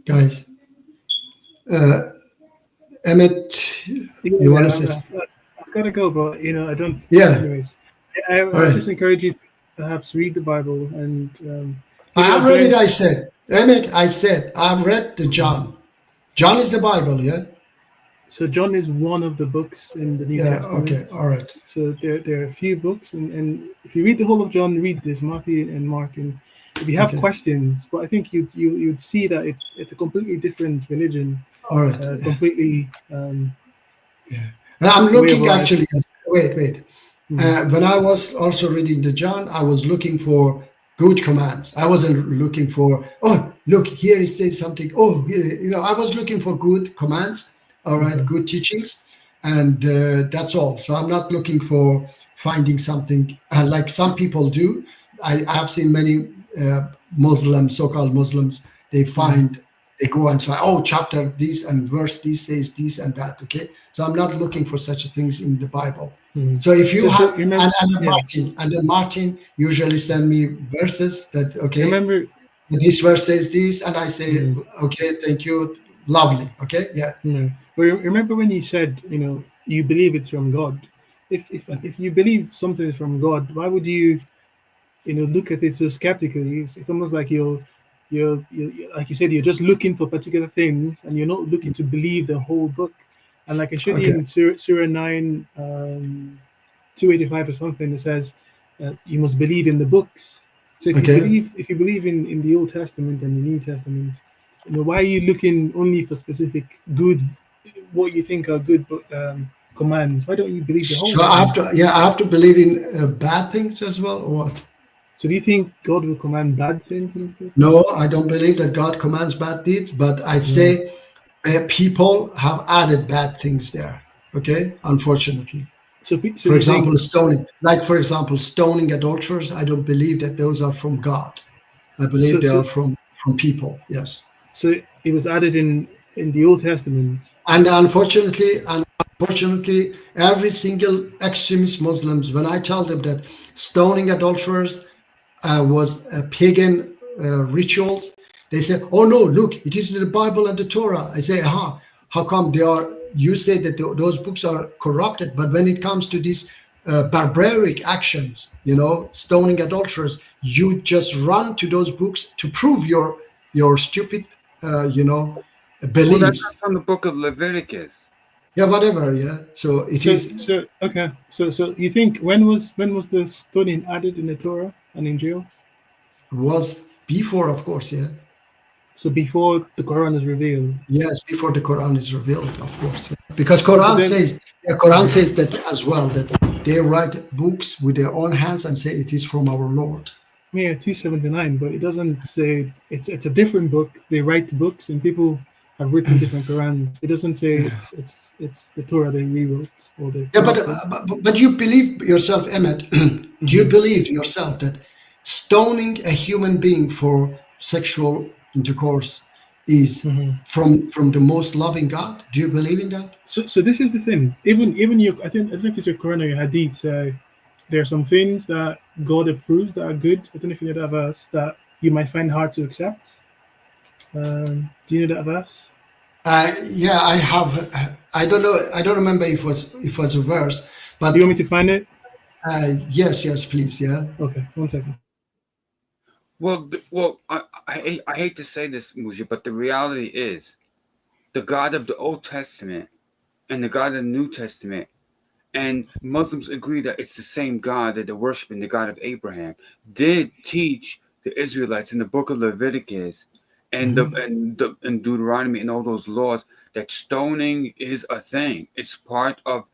Guys, Emmett, you want to say? I've got to go, but I don't. Yeah. Anyways, I just encourage you to perhaps read the Bible and. I have read it. I said, Emmett. I said I've read the John. John is the Bible, yeah? So John is one of the books in the New Yeah. Testament. Okay. All right. So there are a few books, and if you read the whole of John, read this Matthew and Mark, and if you have Okay. questions, but I think you'd see that it's a completely different religion, All right. completely. Now, I'm way of looking life. actually. Wait. When I was also reading the John, I was looking for good commands. I wasn't looking for, oh, look, here it says something. Oh, I was looking for good commands, all right, good teachings. And that's all. So I'm not looking for finding something like some people do. I have seen many Muslims, so-called Muslims, they go and say, oh, chapter this and verse this says this and that, okay? So I'm not looking for such things in the Bible. So if you have, and then Martin usually send me verses that, okay, Remember, this verse says this, and I say, okay, thank you, lovely, okay, yeah. But remember when you said, you believe it's from God. If you believe something is from God, why would you, look at it so skeptically? It's almost like you're like you said, you're just looking for particular things, and you're not looking to believe the whole book. And like I showed you in Surah 9, 285 or something, it says you must believe in the books. So if you believe in the Old Testament and the New Testament, why are you looking only for specific good, what you think are good commands? Why don't you believe the whole? So I have to believe in bad things as well, or what? So do you think God will command bad things in this book? No, I don't believe that God commands bad deeds, but I'd say people have added bad things there. Okay, unfortunately. So for example, stoning. Like for example, stoning adulterers. I don't believe that those are from God. I believe they are from people. Yes. So it was added in the Old Testament. And unfortunately, every single extremist Muslims, when I tell them that stoning adulterers was pagan rituals, they say, oh no, look, it is in the Bible and the Torah. I say, how come they are, you say that those books are corrupted, but when it comes to these barbaric actions, stoning adulterers, you just run to those books to prove your stupid, beliefs. Well, that's from the book of Leviticus. Yeah, whatever. Yeah. So it is. So okay. So you think when was the stoning added in the Torah and in Injil? Was before, of course. Yeah. So before the Quran is revealed. Yes, before the Quran is revealed, of course. Yeah. Because Quran says that as well, that they write books with their own hands and say it is from our Lord. Yeah, 279, but it doesn't say it's a different book. They write books and people have written different Qurans. It doesn't say it's the Torah they rewrote or the. Yeah, but you believe yourself, Emmett. Do you believe yourself that stoning a human being for sexual intercourse is from the most loving God? Do you believe in that? So this is the thing. Even I don't know if it's your Quran or your Hadith. There are some things that God approves that are good. I don't know if you know that verse that you might find hard to accept. Do you know that verse? Yeah, I have. I don't know. I don't remember if it was a verse. But do you want me to find it? Yes, please. Yeah. Okay, 1 second. Well, I hate to say this, Mujib, but the reality is, the God of the Old Testament and the God of the New Testament, and Muslims agree that it's the same God that they're worshiping, the God of Abraham, did teach the Israelites in the book of Leviticus and Deuteronomy and all those laws that stoning is a thing. It's part of,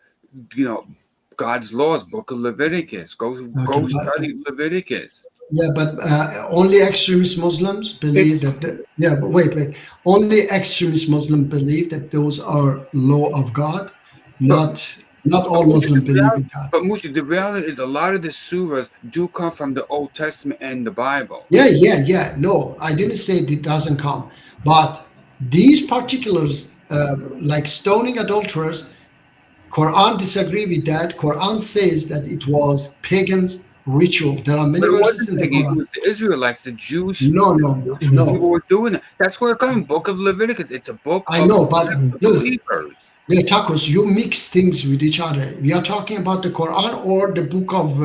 God's laws, book of Leviticus. Go study Leviticus. Yeah, but only extremist Muslims believe that. Yeah, but wait. Only extremist Muslims believe that those are law of God, not all Muslims believe in that. But Mushi, the reality is a lot of the surahs do come from the Old Testament and the Bible. Yeah. No, I didn't say it doesn't come, but these particulars, like stoning adulterers, Quran disagree with that. Quran says that it was pagans ritual. There are many verses in the Quran. It was the Israelites, the Jewish. No. People were doing it. That's where it comes. Book of Leviticus. It's a book. I know, but believers. Yeah, Tacos, you mix things with each other. We are talking about the Quran or the book of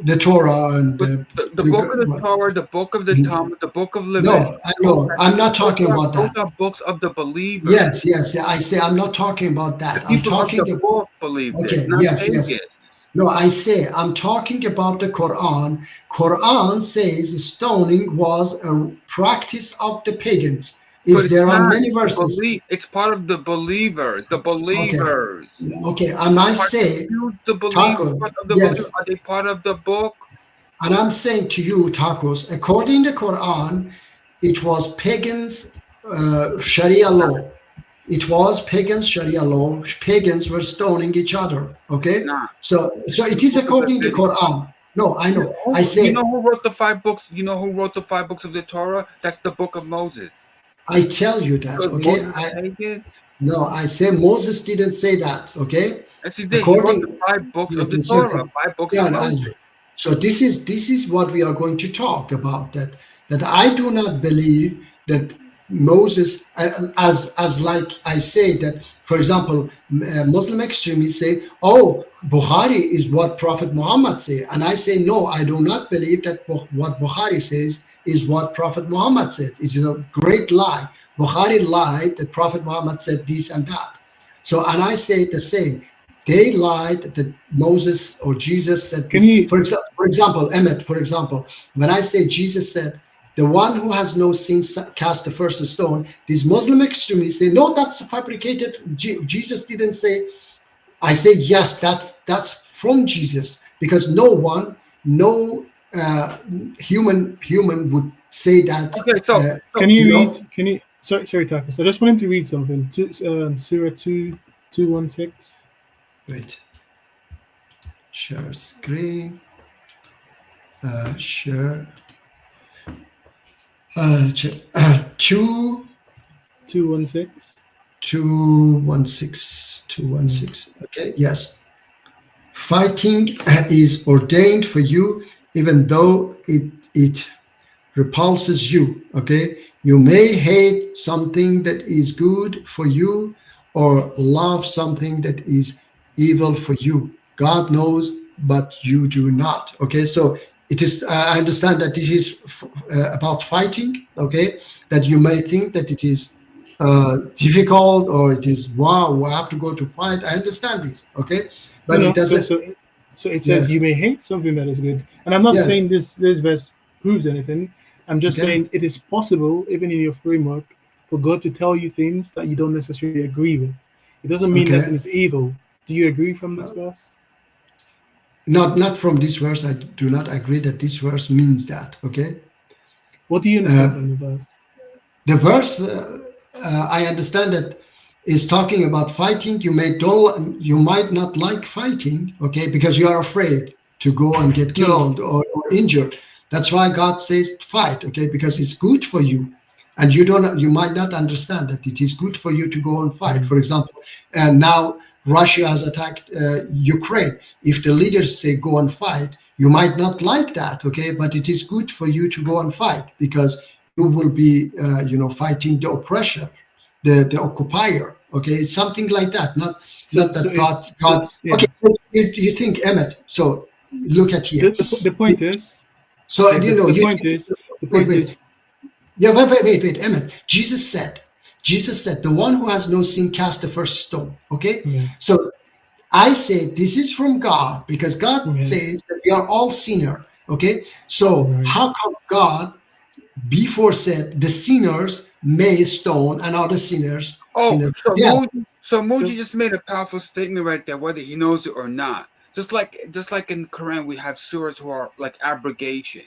the Torah and But the book of the Torah, the book of the Talmud, the book of Leviticus. No, I know. I'm not talking about that. Those are books of the believers. Yes, yes. I say I'm not talking about that. The I'm people talking of the book believe this, not pagans. No, I say I'm talking about the Quran. Quran says stoning was a practice of the pagans. There are many verses. It's part of the believers. The believers. Okay, and I say the believers are they part of the book? And I'm saying to you, Tacos, according to Quran, it was pagans Sharia law. It was pagans Sharia law. Pagans were stoning each other. Okay, so it is according to Quran. No, I know. I say. You know who wrote the 5 books? You know who wrote the 5 books of the Torah? That's the book of Moses. I tell you that. Okay. No, I say Moses didn't say that. Okay. Yes, he did. He wrote the 5 books of the Torah. 5 books of Moses. So this is what we are going to talk about. That I do not believe that Moses, as like I say that, for example, Muslim extremists say, "Oh, Bukhari is what Prophet Muhammad said," and I say, "No, I do not believe that what Bukhari says is what Prophet Muhammad said. It is a great lie. Bukhari lied that Prophet Muhammad said this and that. So, and I say the same. They lied that Moses or Jesus said this. For example, Emmett, for example, when I say Jesus said, the one who has no sin cast the first stone, these Muslim extremists say, no, that's fabricated. Jesus didn't say. I say, yes, that's from Jesus, because no human would say that. Okay, so can you read? Can you? Sorry, Takis. I just want him to read something. Surah 2:16. Wait. Share screen. Share. 2:16. 2:16. Okay. Yes. Fighting is ordained for you, even though it repulses you. Okay. You may hate something that is good for you, or love something that is evil for you. God knows, but you do not. Okay. So it is. I understand that this is about fighting. Okay. That you may think that it is difficult, or it is we have to go to fight. I understand this. Okay. But it doesn't. So it says you may hate something that is good, and I'm not saying this verse proves anything. I'm just saying it is possible, even in your framework, for God to tell you things that you don't necessarily agree with. It doesn't mean that it's evil. Do you agree from this verse? Not from this verse. I do not agree that this verse means that. Okay. What do you understand from the verse? The verse, I understand that is talking about fighting. You might not like fighting, okay, because you are afraid to go and get killed or injured. That's why God says fight, okay, because it's good for you, and you might not understand that it is good for you to go and fight. For example, and now Russia has attacked Ukraine. If the leaders say go and fight, you might not like that, okay, but it is good for you to go and fight, because you will be, fighting the oppressor, the occupier. Okay, it's something like that. Not that God. Okay, you think, Emmett? So look at here. The point is. So the point is. Yeah, wait, Emmett. Jesus said, the one who has no sin cast the first stone. Okay, so I say this is from God, because God says that we are all sinner. Okay, so how come God before said the sinners may stone and other sinners? So Muji just made a powerful statement right there, whether he knows it or not. Just like in the Quran, we have surahs who are like abrogations.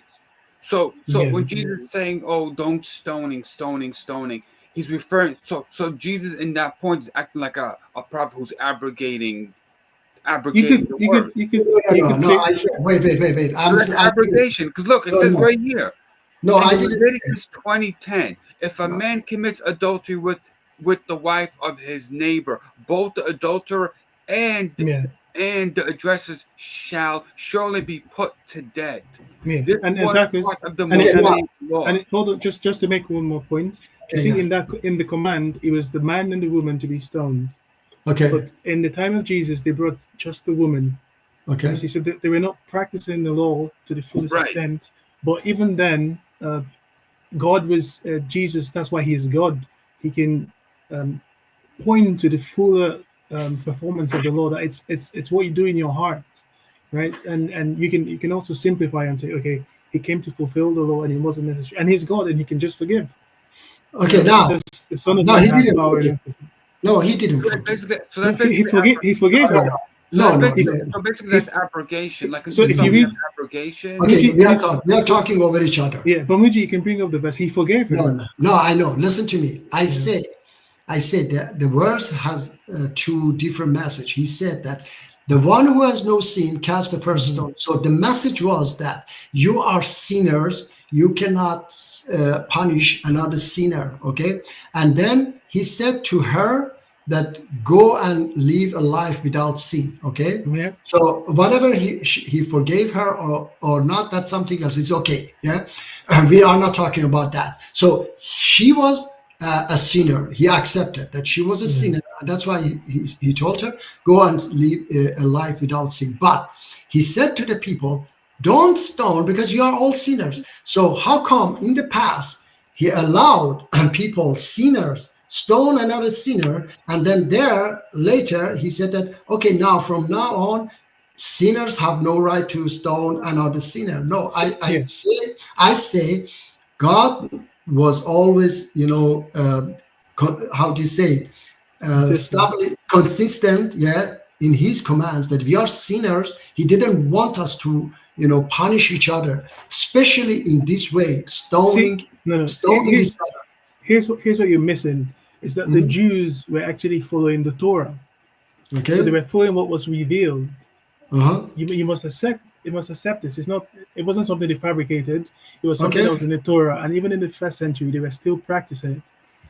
So when Jesus is saying, "Oh, don't stoning," he's referring. So Jesus in that point is acting like a prophet who's abrogating the word. I said, wait. That's abrogation, because look, it says right here. No, I didn't. Leviticus 20:10. If a man commits adultery with the wife of his neighbor, both the adulterer and the aggressors shall surely be put to death. This and part of the Muslim law. And hold on, just to make one more point. You see, in the command, it was the man and the woman to be stoned. Okay. But in the time of Jesus, they brought just the woman Okay. You see, so they were not practicing the law to the fullest Right. extent. But even then, God was Jesus. That's why He is God. He can point to the fuller performance of the law. That it's what you do in your heart, right? And you can also simplify and say, okay, He came to fulfill the law, and He wasn't necessary. And He's God, and He can just forgive. Okay. You know, Now, it says the Son of no, Man he has didn't power. forgive. No, He didn't So that's forgive. basically, so No, that's basically he forgave her. No, no. so basically that's abrogation. Like So it's if you something read- that's abrogation. Okay, Muji- we are talking over each other. Yeah, but Muji, you can bring up the verse. He forgave her. No, I know. Listen to me. I said that the verse has two different messages. He said that the one who has no sin cast the first stone. So the message was that you are sinners. You cannot punish another sinner. Okay. And then he said to her that go and live a life without sin. Okay. Yeah. So whatever he forgave her or not, that's something else. It's okay. Yeah. We are not talking about that. So she was a sinner. He accepted that she was a sinner. And that's why he told her, go and live a life without sin. But he said to the people, don't stone because you are all sinners. So how come in the past he allowed people, sinners, stone another sinner, and then there later he said that, okay, now from now on, sinners have no right to stone another sinner. No, I say God was always, how do you say, consistent, in His commands that we are sinners. He didn't want us to, punish each other, especially in this way, stoning each other. Here's what you're missing is that the Jews were actually following the Torah. Okay. So they were following what was revealed. Uh-huh. You must accept. You must accept this. It wasn't something they fabricated. It was something Okay. that was in the Torah, and even in the first century, they were still practicing it.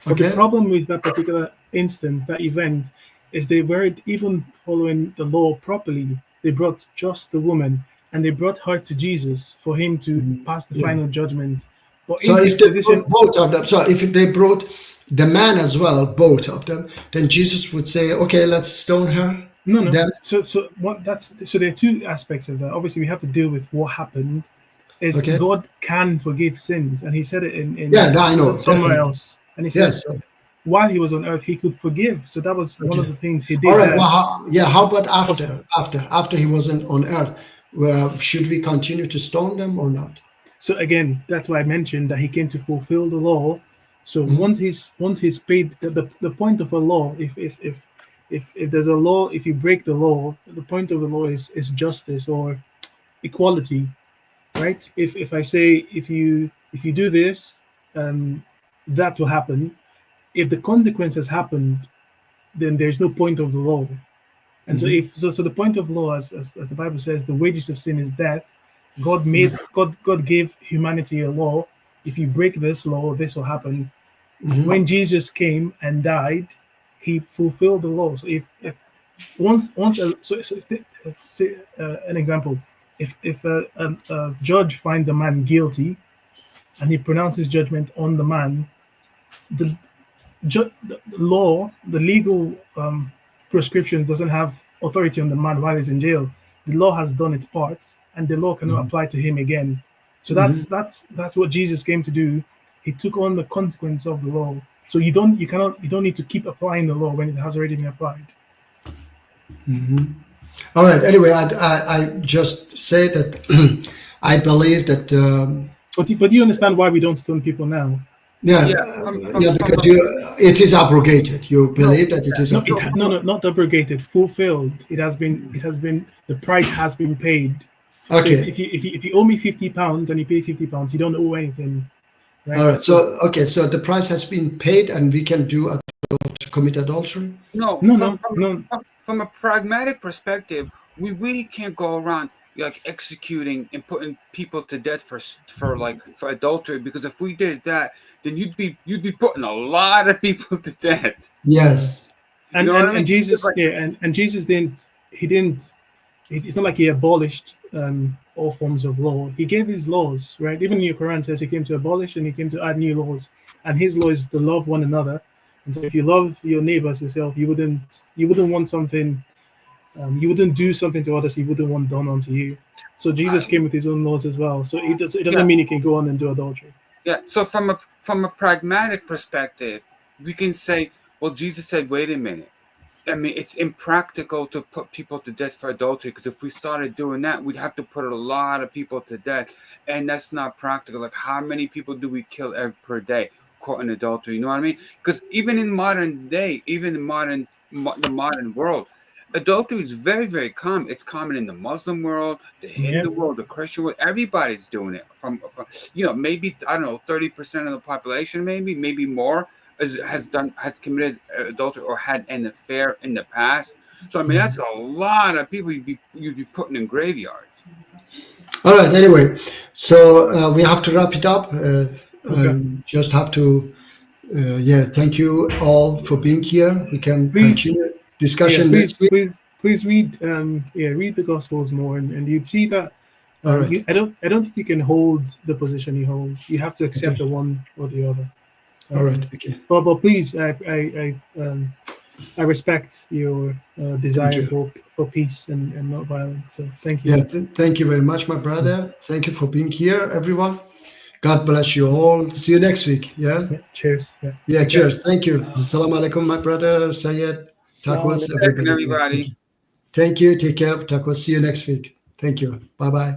But Okay. the problem with that particular instance, that event, is they weren't even following the law properly. They brought just the woman, and they brought her to Jesus for Him to pass the final judgment. But So in if his they position, brought both of them, so if they brought the man as well, both of them, then Jesus would say, okay, let's stone her. no. Then, So there are two aspects of that. Obviously, we have to deal with what happened. Is Okay. God can forgive sins, and He said it in I know, somewhere definitely. else. And He says Yes. while He was on earth, He could forgive. So that was one of Okay. the things He did. all right. there. Well, how about Awesome. after He wasn't on earth? Well, should we continue to stone them or not? So again, that's why I mentioned that He came to fulfill the law. So once he's paid the point of a law, if there's a law, if you break the law, the point of the law is justice or equality, right? If I say if you do this, that will happen. If the consequences happened, then there's no point of the law. And so the point of law, as the Bible says, the wages of sin is death. God gave humanity a law. If you break this law, this will happen. When Jesus came and died, He fulfilled the law. So if an example, if a judge finds a man guilty and he pronounces judgment on the man, the law, the legal prescription doesn't have authority on the man while he's in jail. The law has done its part, and the law cannot apply to him again. So that's what Jesus came to do. He took on the consequence of the law. So you don't need to keep applying the law when it has already been applied. All right. Anyway, I just say that I believe that. But do you understand why we don't stone people now? Because it is abrogated. You believe that it is abrogated. No, not abrogated. Fulfilled. It has been. The price has been paid. Okay. So if you owe me £50 and you pay £50, you don't owe anything. Right? All right. So the price has been paid, and we can commit adultery. No. From a pragmatic perspective, we really can't go around like executing and putting people to death for adultery, because if we did that, then you'd be putting a lot of people to death. Yes. And Jesus, and Jesus didn't. It's not like He abolished all forms of law. He gave His laws, right? Even in your Quran says He came to abolish and He came to add new laws. And His law is to love one another. And so if you love your neighbor as yourself, you wouldn't want something You wouldn't do something to others you wouldn't want done unto you. So Jesus came with his own laws as well. So it doesn't mean you can go on and do adultery. Yeah. So from a pragmatic perspective, we can say, well, Jesus said, wait a minute. I mean, it's impractical to put people to death for adultery, because if we started doing that, we'd have to put a lot of people to death, and that's not practical. Like, how many people do we kill per day caught in adultery? You know what I mean? Because even in modern day, even in the modern world, adultery is very, very common. It's common in the Muslim world, the Hindu world, the Christian world. Everybody's doing it. From maybe, I don't know, 30% of the population, maybe more, has committed adultery or had an affair in the past. So I mean, that's a lot of people you'd be putting in graveyards. All right. Anyway, so we have to wrap it up. Just have to. Thank you all for being here. We can continue discussion next week. Please read read the Gospels more, and you'd see that. All right. I don't think you can hold the position you hold. You have to accept the one or the other. All right. Okay. But please, I respect your desire for peace and not violence. So thank you. Yeah. Thank you very much, my brother. Thank you for being here, everyone. God bless you all. See you next week. Yeah. Cheers. Yeah. Cheers. Thank you. Assalamu alaikum, my brother Sayed. Takos, Everybody. Thank you. Take care. Takos. See you next week. Thank you. Bye bye.